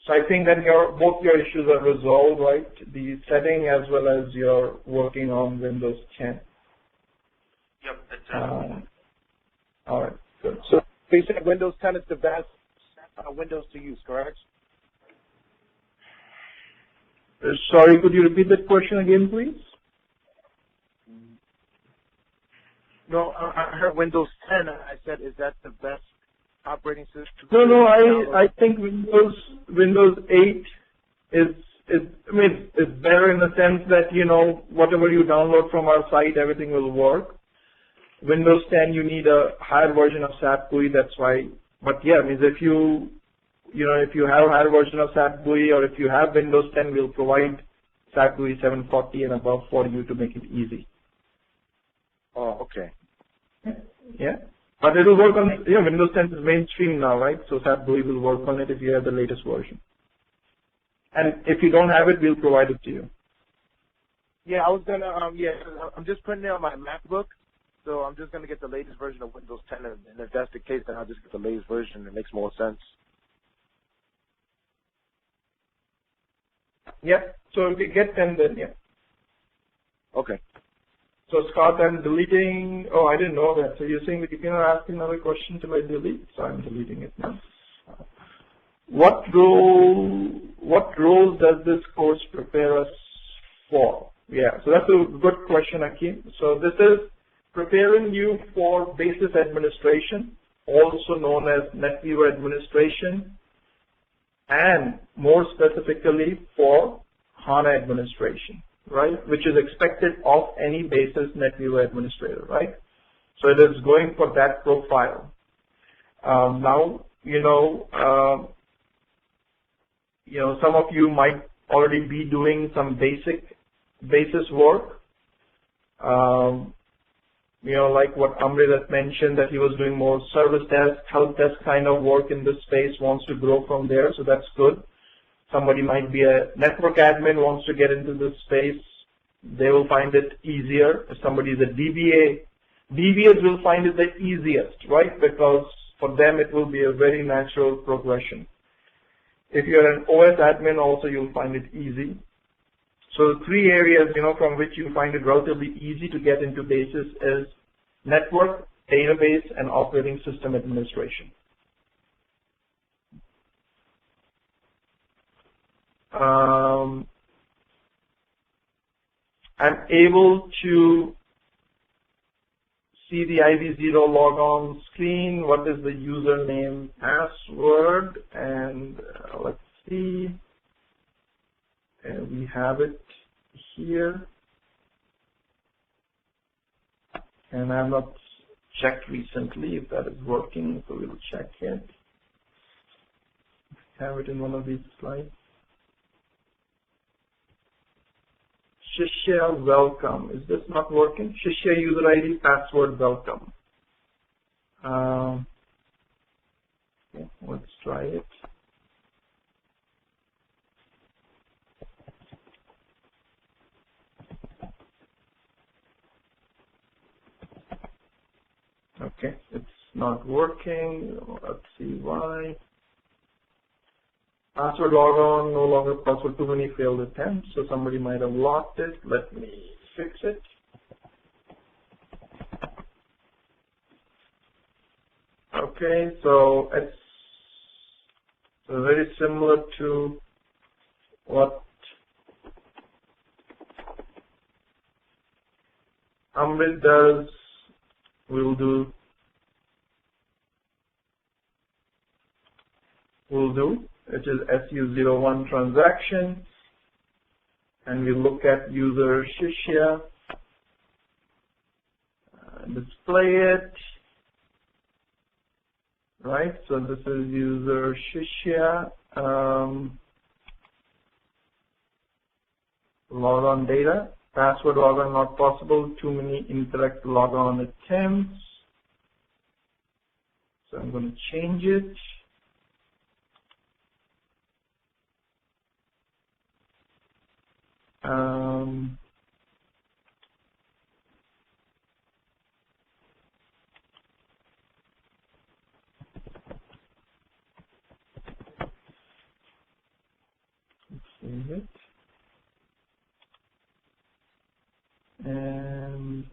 So I think that both your issues are resolved, right? The setting as well as you're working on Windows 10. Yep, that's right. All right, good. So you said Windows 10 is the best Windows to use, correct? Sorry, could you repeat that question again, please? No, I heard Windows 10. I said, is that the best operating system? No, I think Windows 8 is better in the sense that, you know, whatever you download from our site, everything will work. Windows 10, you need a higher version of SAP GUI, that's why. But yeah, if you have a higher version of SAP GUI, or if you have Windows 10, we'll provide SAP GUI 740 and above for you to make it easy. Oh, okay. Yeah. But it will work on, Windows 10 is mainstream now, right? So SAP GUI will work on it if you have the latest version. And if you don't have it, we'll provide it to you. Yeah, I was gonna, I'm just putting it on my MacBook, so I'm just gonna get the latest version of Windows 10, and if that's the case, then I'll just get the latest version. It makes more sense. Yeah. So if we get 10, then yeah. Okay. So Scott, I'm deleting. Oh, I didn't know that. So you're saying that you cannot ask another question till I delete. So I'm deleting it now. What roles does this course prepare us for? Yeah. So that's a good question, Akeem. So this is preparing you for basis administration, also known as Netweaver administration, and more specifically for HANA administration, right, which is expected of any basis Netweaver administrator, right? So it is going for that profile. Now, some of you might already be doing some basis work. Like what Amrit has mentioned, that he was doing more service desk, help desk kind of work in this space, wants to grow from there, so that's good. Somebody might be a network admin, wants to get into this space, they will find it easier. If somebody is a DBAs will find it the easiest, right? Because for them it will be a very natural progression. If you're an OS admin also, you'll find it easy. So the three areas, from which you find it relatively easy to get into basis is network, database, and operating system administration. I'm able to see the IV0 logon screen. What is the username, password, and let's see. And we have it here. And I have not checked recently if that is working, so we'll check it. Have it in one of these slides. Shishya, welcome. Is this not working? Shishya user ID, password, welcome. Okay, let's try it. Okay, it's not working. Let's see why. Password logon, no longer password, too many failed attempts, so somebody might have locked it. Let me fix it. Okay, so it's very similar to what Amrit does. We'll do. Which is SU01 transaction, and we look at user Shishya, display it, right? So this is user Shishya, logon data, password logon not possible, too many incorrect logon attempts. So I'm going to change it. And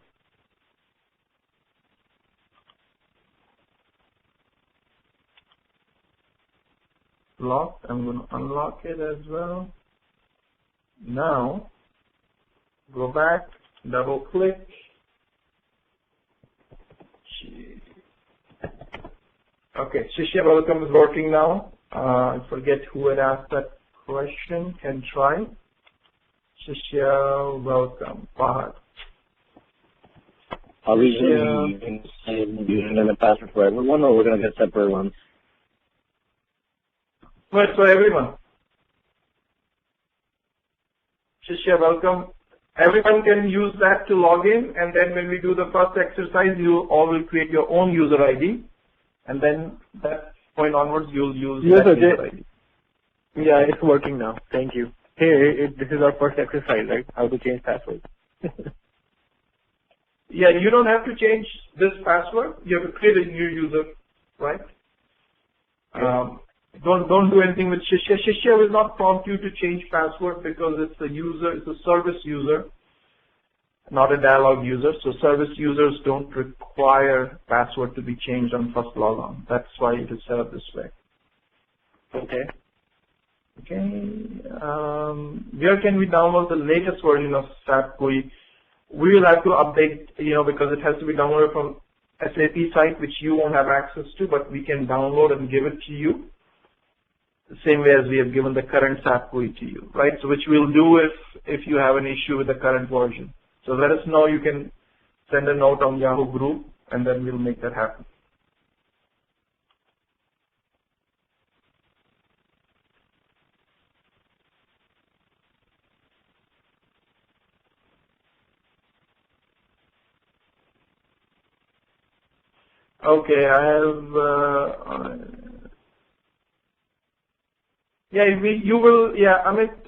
locked. I'm going to unlock it as well. Now, go back, double click. Okay, Shishya, welcome is working now. I forget who had asked that question. Can try. Shishya, welcome. Fahad. Are we going to be using the same username and password for everyone, or we're going to get separate ones? Well, for everyone. Shishya, welcome. Everyone can use that to log in, and then when we do the first exercise, you all will create your own user ID, and then that point onwards, you'll use that user ID. Yeah, it's working now. Thank you. Hey, this is our first exercise, right? How to change password. Yeah, you don't have to change this password. You have to create a new user, right? Don't do anything with Shishya. Shishya will not prompt you to change password because it's a user, it's a service user, not a dialog user. So service users don't require password to be changed on first logon. That's why it is set up this way. Okay. Okay. Where can we download the latest version of SAP GUI? We will have to update, because it has to be downloaded from SAP site, which you won't have access to, but we can download and give it to you the same way as we have given the current SAP GUI to you, right? So which we'll do if you have an issue with the current version. So let us know. You can send a note on Yahoo group, and then we'll make that happen. Okay, I have,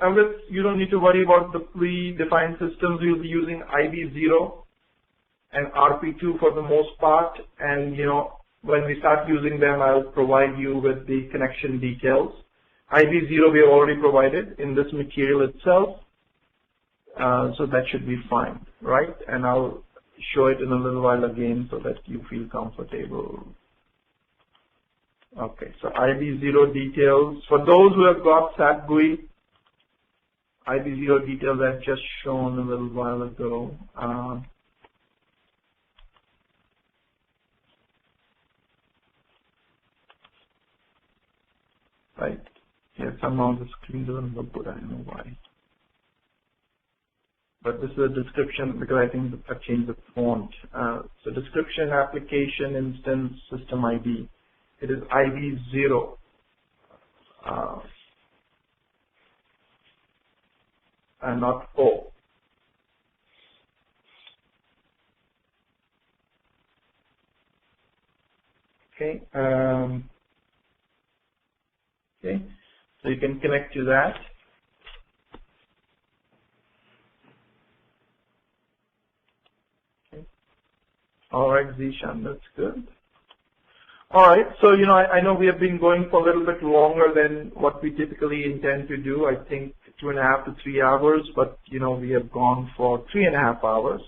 Amit, you don't need to worry about the predefined systems. You'll be using IB0 and RP2 for the most part. And, when we start using them, I'll provide you with the connection details. IB0 we have already provided in this material itself. So that should be fine, right? And I'll show it in a little while again so that you feel comfortable. Okay, so IB0 details. For those who have got SAP GUI, IB0 details I've just shown a little while ago. Right. Yeah, somehow the screen doesn't look good. I don't know why. But this is a description because I think I've changed the font. So description, application, instance, system ID. It is IB0. And not O. Okay. Okay. So you can connect to that. All right, Zishan, that's good. All right, so, I know we have been going for a little bit longer than what we typically intend to do. I think 2.5 to 3 hours, but, we have gone for 3.5 hours.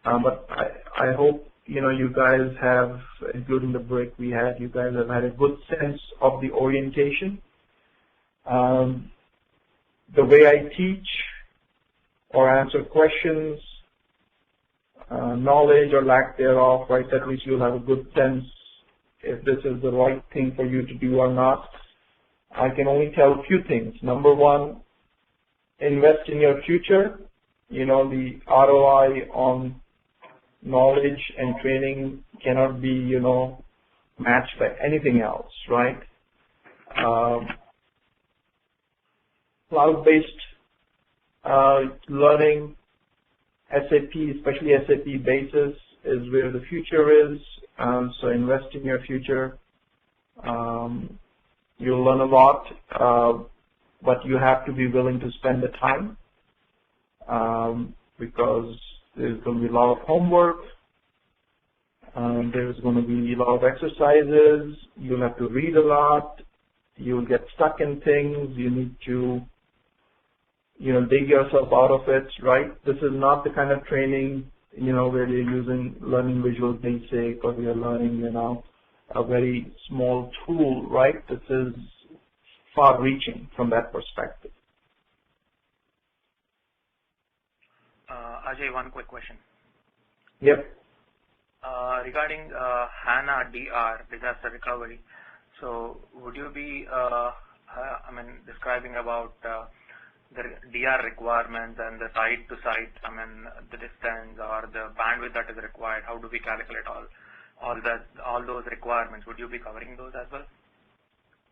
But I hope, you guys have, including the break we had, you guys have had a good sense of the orientation. The way I teach or answer questions, knowledge or lack thereof, right? At least you'll have a good sense if this is the right thing for you to do or not. I can only tell a few things. Number one, invest in your future. The ROI on knowledge and training cannot be, matched by anything else, right? Cloud-based learning, SAP, especially SAP basis, is where the future is. So invest in your future. You'll learn a lot, but you have to be willing to spend the time because there's going to be a lot of homework. There's going to be a lot of exercises. You'll have to read a lot. You'll get stuck in things. You need to dig yourself out of it, right? This is not the kind of training, where you're learning Visual Basic or you're learning, a very small tool, right? This is far-reaching from that perspective. Ajay, one quick question. Yep. Regarding HANA DR, disaster recovery, so would you be, describing about the DR requirements and the site-to-site, the distance or the bandwidth that is required? How do we calculate all those requirements? Would you be covering those as well?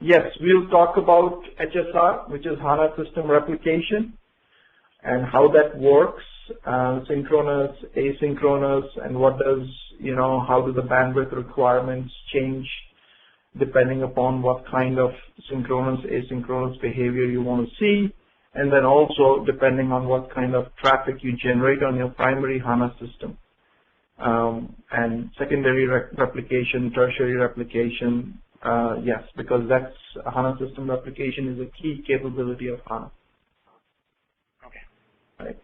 Yes, we'll talk about HSR, which is HANA System Replication, and how that works, synchronous, asynchronous, and how do the bandwidth requirements change depending upon what kind of synchronous, asynchronous behavior you want to see, and then also depending on what kind of traffic you generate on your primary HANA system. And secondary replication, tertiary replication, yes, because that's HANA System Replication is a key capability of HANA. Okay. Right.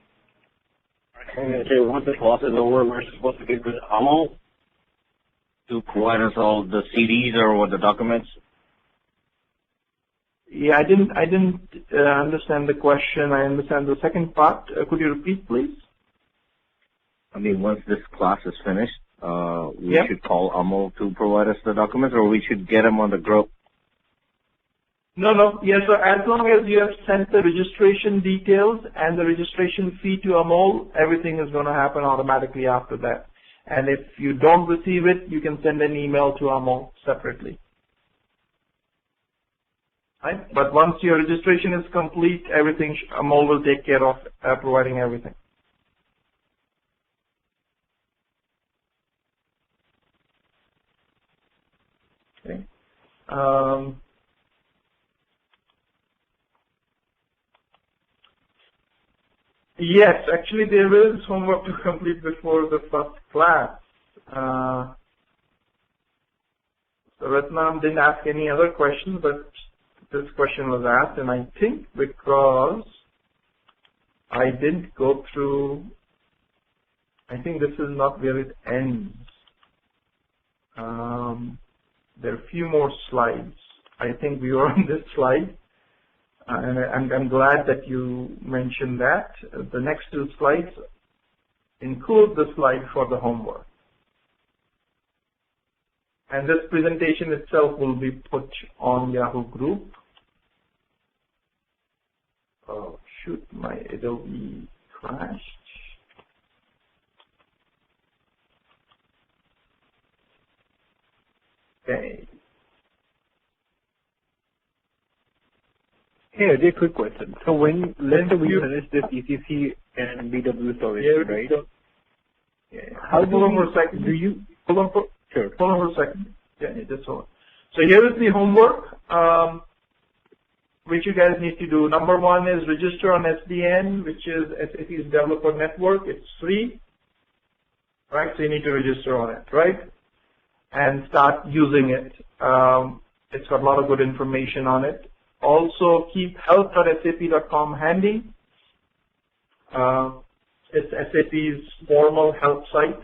And so once the class is over, we're supposed to get with AMO to provide us all the CDs or the documents. Yeah, I didn't understand the question. I understand the second part. Could you repeat, please? Once this class is finished, we Yep. should call AMO to provide us the documents, or we should get them on the group. No. Yes, so as long as you have sent the registration details and the registration fee to AMOL, everything is going to happen automatically after that. And if you don't receive it, you can send an email to AMOL separately. Right? But once your registration is complete, everything, AMOL will take care of providing everything. Okay. Yes, actually there is homework to complete before the first class. So Ratnam didn't ask any other questions, but this question was asked, and I think because I didn't go through, I think this is not where it ends. There are a few more slides. I think we were on this slide. And I'm glad that you mentioned that. The next two slides include the slide for the homework. And this presentation itself will be put on Yahoo Group. Oh, shoot, my Adobe crashed. Okay. Hey, Ajay, quick question. So let's say we finish this ECC and BW storage, right? Yeah. How hold on for a second. Hold on for a second. Yeah, just hold on. So here is the homework, which you guys need to do. Number one is register on SDN, which is SAP's Developer Network. It's free, right? So you need to register on it, right? And start using it. It's got a lot of good information on it. Also, keep help.sap.com handy. It's SAP's formal help site.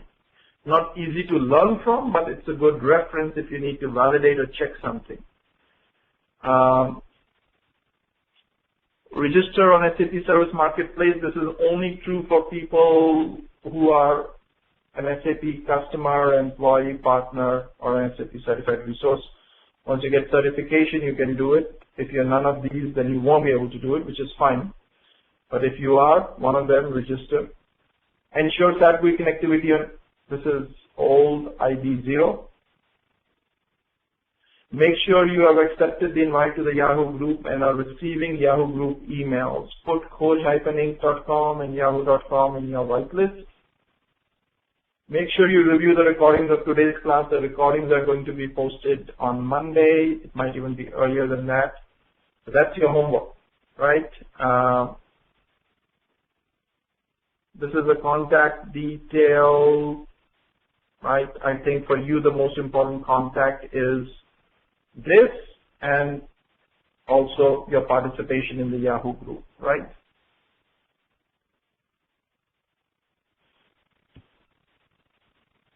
Not easy to learn from, but it's a good reference if you need to validate or check something. Register on SAP Service Marketplace. This is only true for people who are an SAP customer, employee, partner, or an SAP certified resource. Once you get certification, you can do it. If you're none of these, then you won't be able to do it, which is fine. But if you are one of them, register. Ensure SAP GUI connectivity on, this is old ID 0. Make sure you have accepted the invite to the Yahoo Group and are receiving Yahoo Group emails. Put coach-inc.com and yahoo.com in your whitelist. Make sure you review the recordings of today's class. The recordings are going to be posted on Monday. It might even be earlier than that. So that's your homework, right? This is a contact detail, right? I think for you the most important contact is this and also your participation in the Yahoo group, right?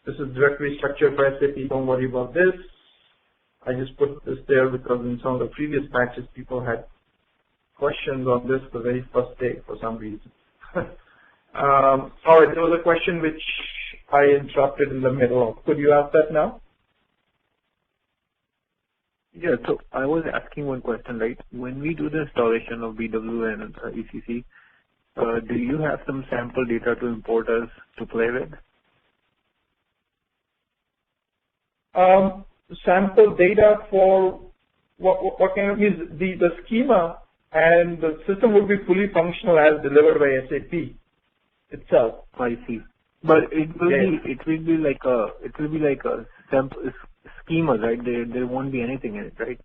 This is directory structure for SAP. Don't worry about this. I just put this there because in some of the previous batches, people had questions on this the very first day for some reason. All right, there was a question which I interrupted in the middle. Could you ask that now? Yeah, so I was asking one question, right? When we do the installation of BW and ECC, do you have some sample data to import us to play with? Sample data for what kind of means the schema and the system will be fully functional as delivered by SAP itself. I see. But it will be like a sample schema, right? There won't be anything in it, right?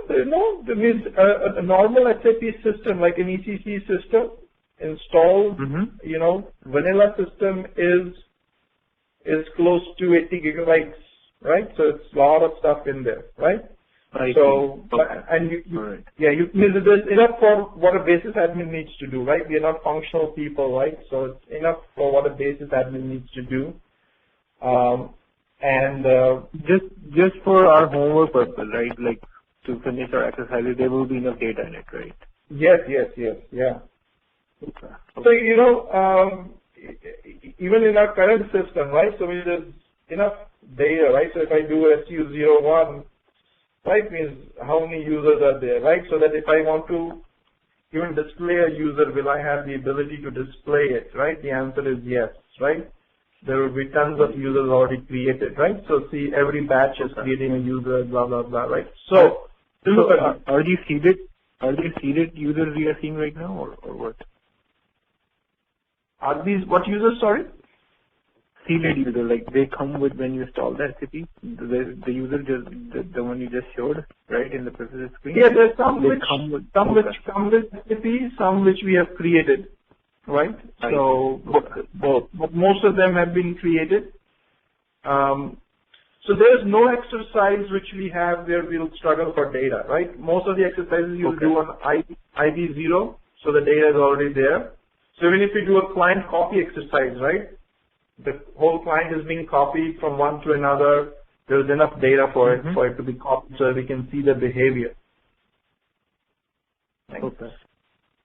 No, that means a normal SAP system like an ECC system installed, vanilla system is close to 80 gigabytes, right? So it's a lot of stuff in there, right? So, and there's enough for what a basis admin needs to do, right? We are not functional people, right? So it's enough for what a basis admin needs to do. Just for our homework purpose, right? Like to finish our exercises, there will be enough data in it, right? Yes, yeah. Okay. So, even in our current system, right? So there's enough data, right? So if I do SU01, right, means how many users are there, right? So that if I want to even display a user, will I have the ability to display it, right? The answer is yes, right? There will be tons of users already created, right? So see, every batch is creating a user, blah, blah, blah, right? So are these seeded users we are seeing right now, or what? Are these what users, sorry? Seeded user, like they come with when you install the SAP, the user the one you just showed, right, in the previous screen? Yeah, there's some which come with SAP, some which we have created, right? So both, but most of them have been created. So there's no exercise which we have where we'll struggle for data, right? Most of the exercises you'll do on ID0, so the data is already there. So even if you do a client copy exercise, right, the whole client is being copied from one to another. There's enough data for it to be copied so we can see the behavior. Okay.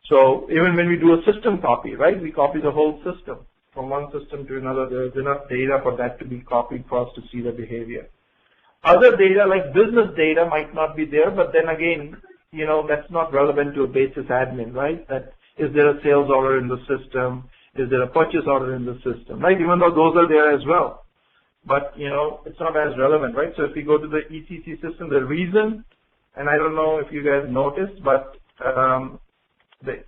So even when we do a system copy, right, we copy the whole system from one system to another. There's enough data for that to be copied for us to see the behavior. Other data like business data might not be there, but then again, that's not relevant to a basis admin, right? That is there a sales order in the system? Is there a purchase order in the system, right? Even though those are there as well. But, it's not as relevant, right? So if you go to the ECC system, the reason, and I don't know if you guys noticed, but the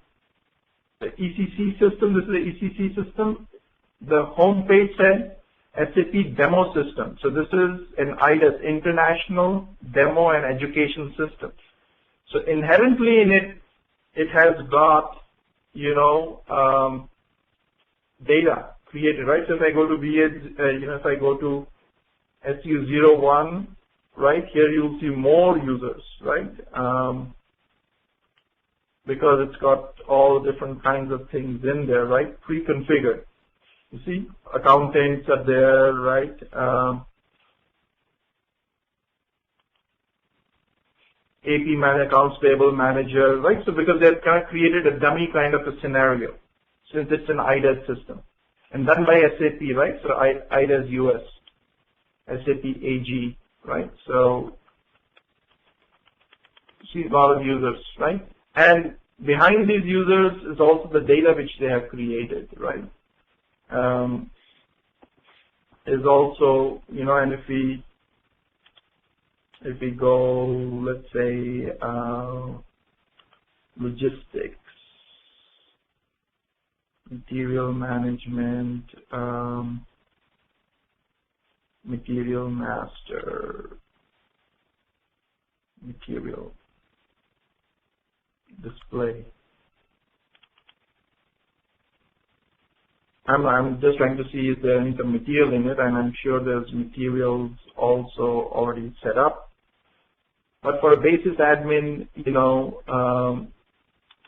ECC system, this is the ECC system, the home page said SAP Demo System. So this is an IDES, International Demo and Education System. So inherently in it, it has got, data created, right? So if I go to if I go to SU01, right, here you'll see more users, right? Because it's got all different kinds of things in there, right? Pre-configured. You see, accountants are there, right? AP manager, accounts payable manager, right? So because they've kind of created a dummy kind of a scenario, since it's an IDES system and done by SAP, right? So IDES US, SAP AG, right? So see a lot of users, right? And behind these users is also the data which they have created, right? Is also, and if we go, let's say, logistics, material management, material master, material display. I'm just trying to see if there is some material in it, and I'm sure there's materials also already set up. But for a basis admin,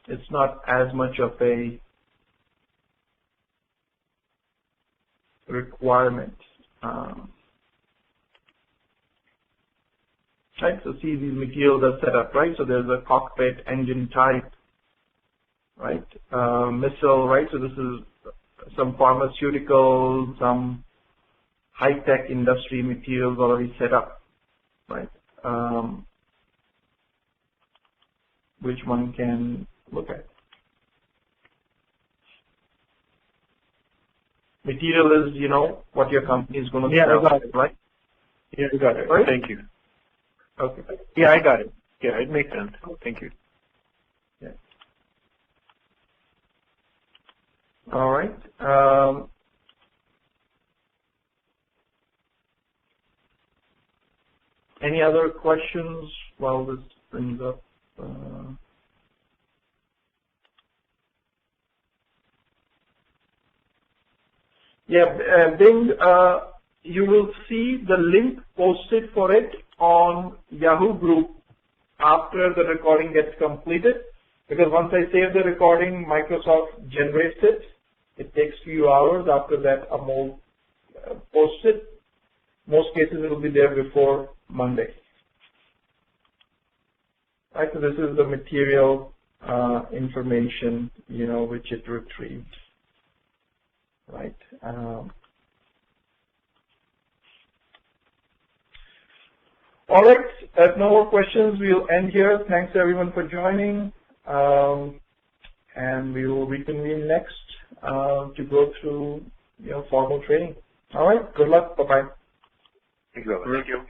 it's not as much of a requirement. Right, so see these materials are set up, right? So there's a cockpit, engine type, right? Missile, right? So this is some pharmaceutical, some high-tech industry materials already set up, right? Which one can look at. Material is, you know, what your company is going to sell, I got it. right? Yeah, I got it. Right? Thank you. Okay. Yeah, I got it. Yeah, it makes sense. Thank you. Yeah. All right. Any other questions while this brings up? Bing, you will see the link posted for it on Yahoo group after the recording gets completed, because once I save the recording, Microsoft generates it. It takes few hours. After that, Amol posts it. Most cases it will be there before Monday. Right, so this is the material information, you know, which it retrieved. Right. All right. If no more questions, we'll end here. Thanks everyone for joining, and we will reconvene next to go through, you know, formal training. All right. Good luck. Bye bye. Thank you. Thank you. Thank you.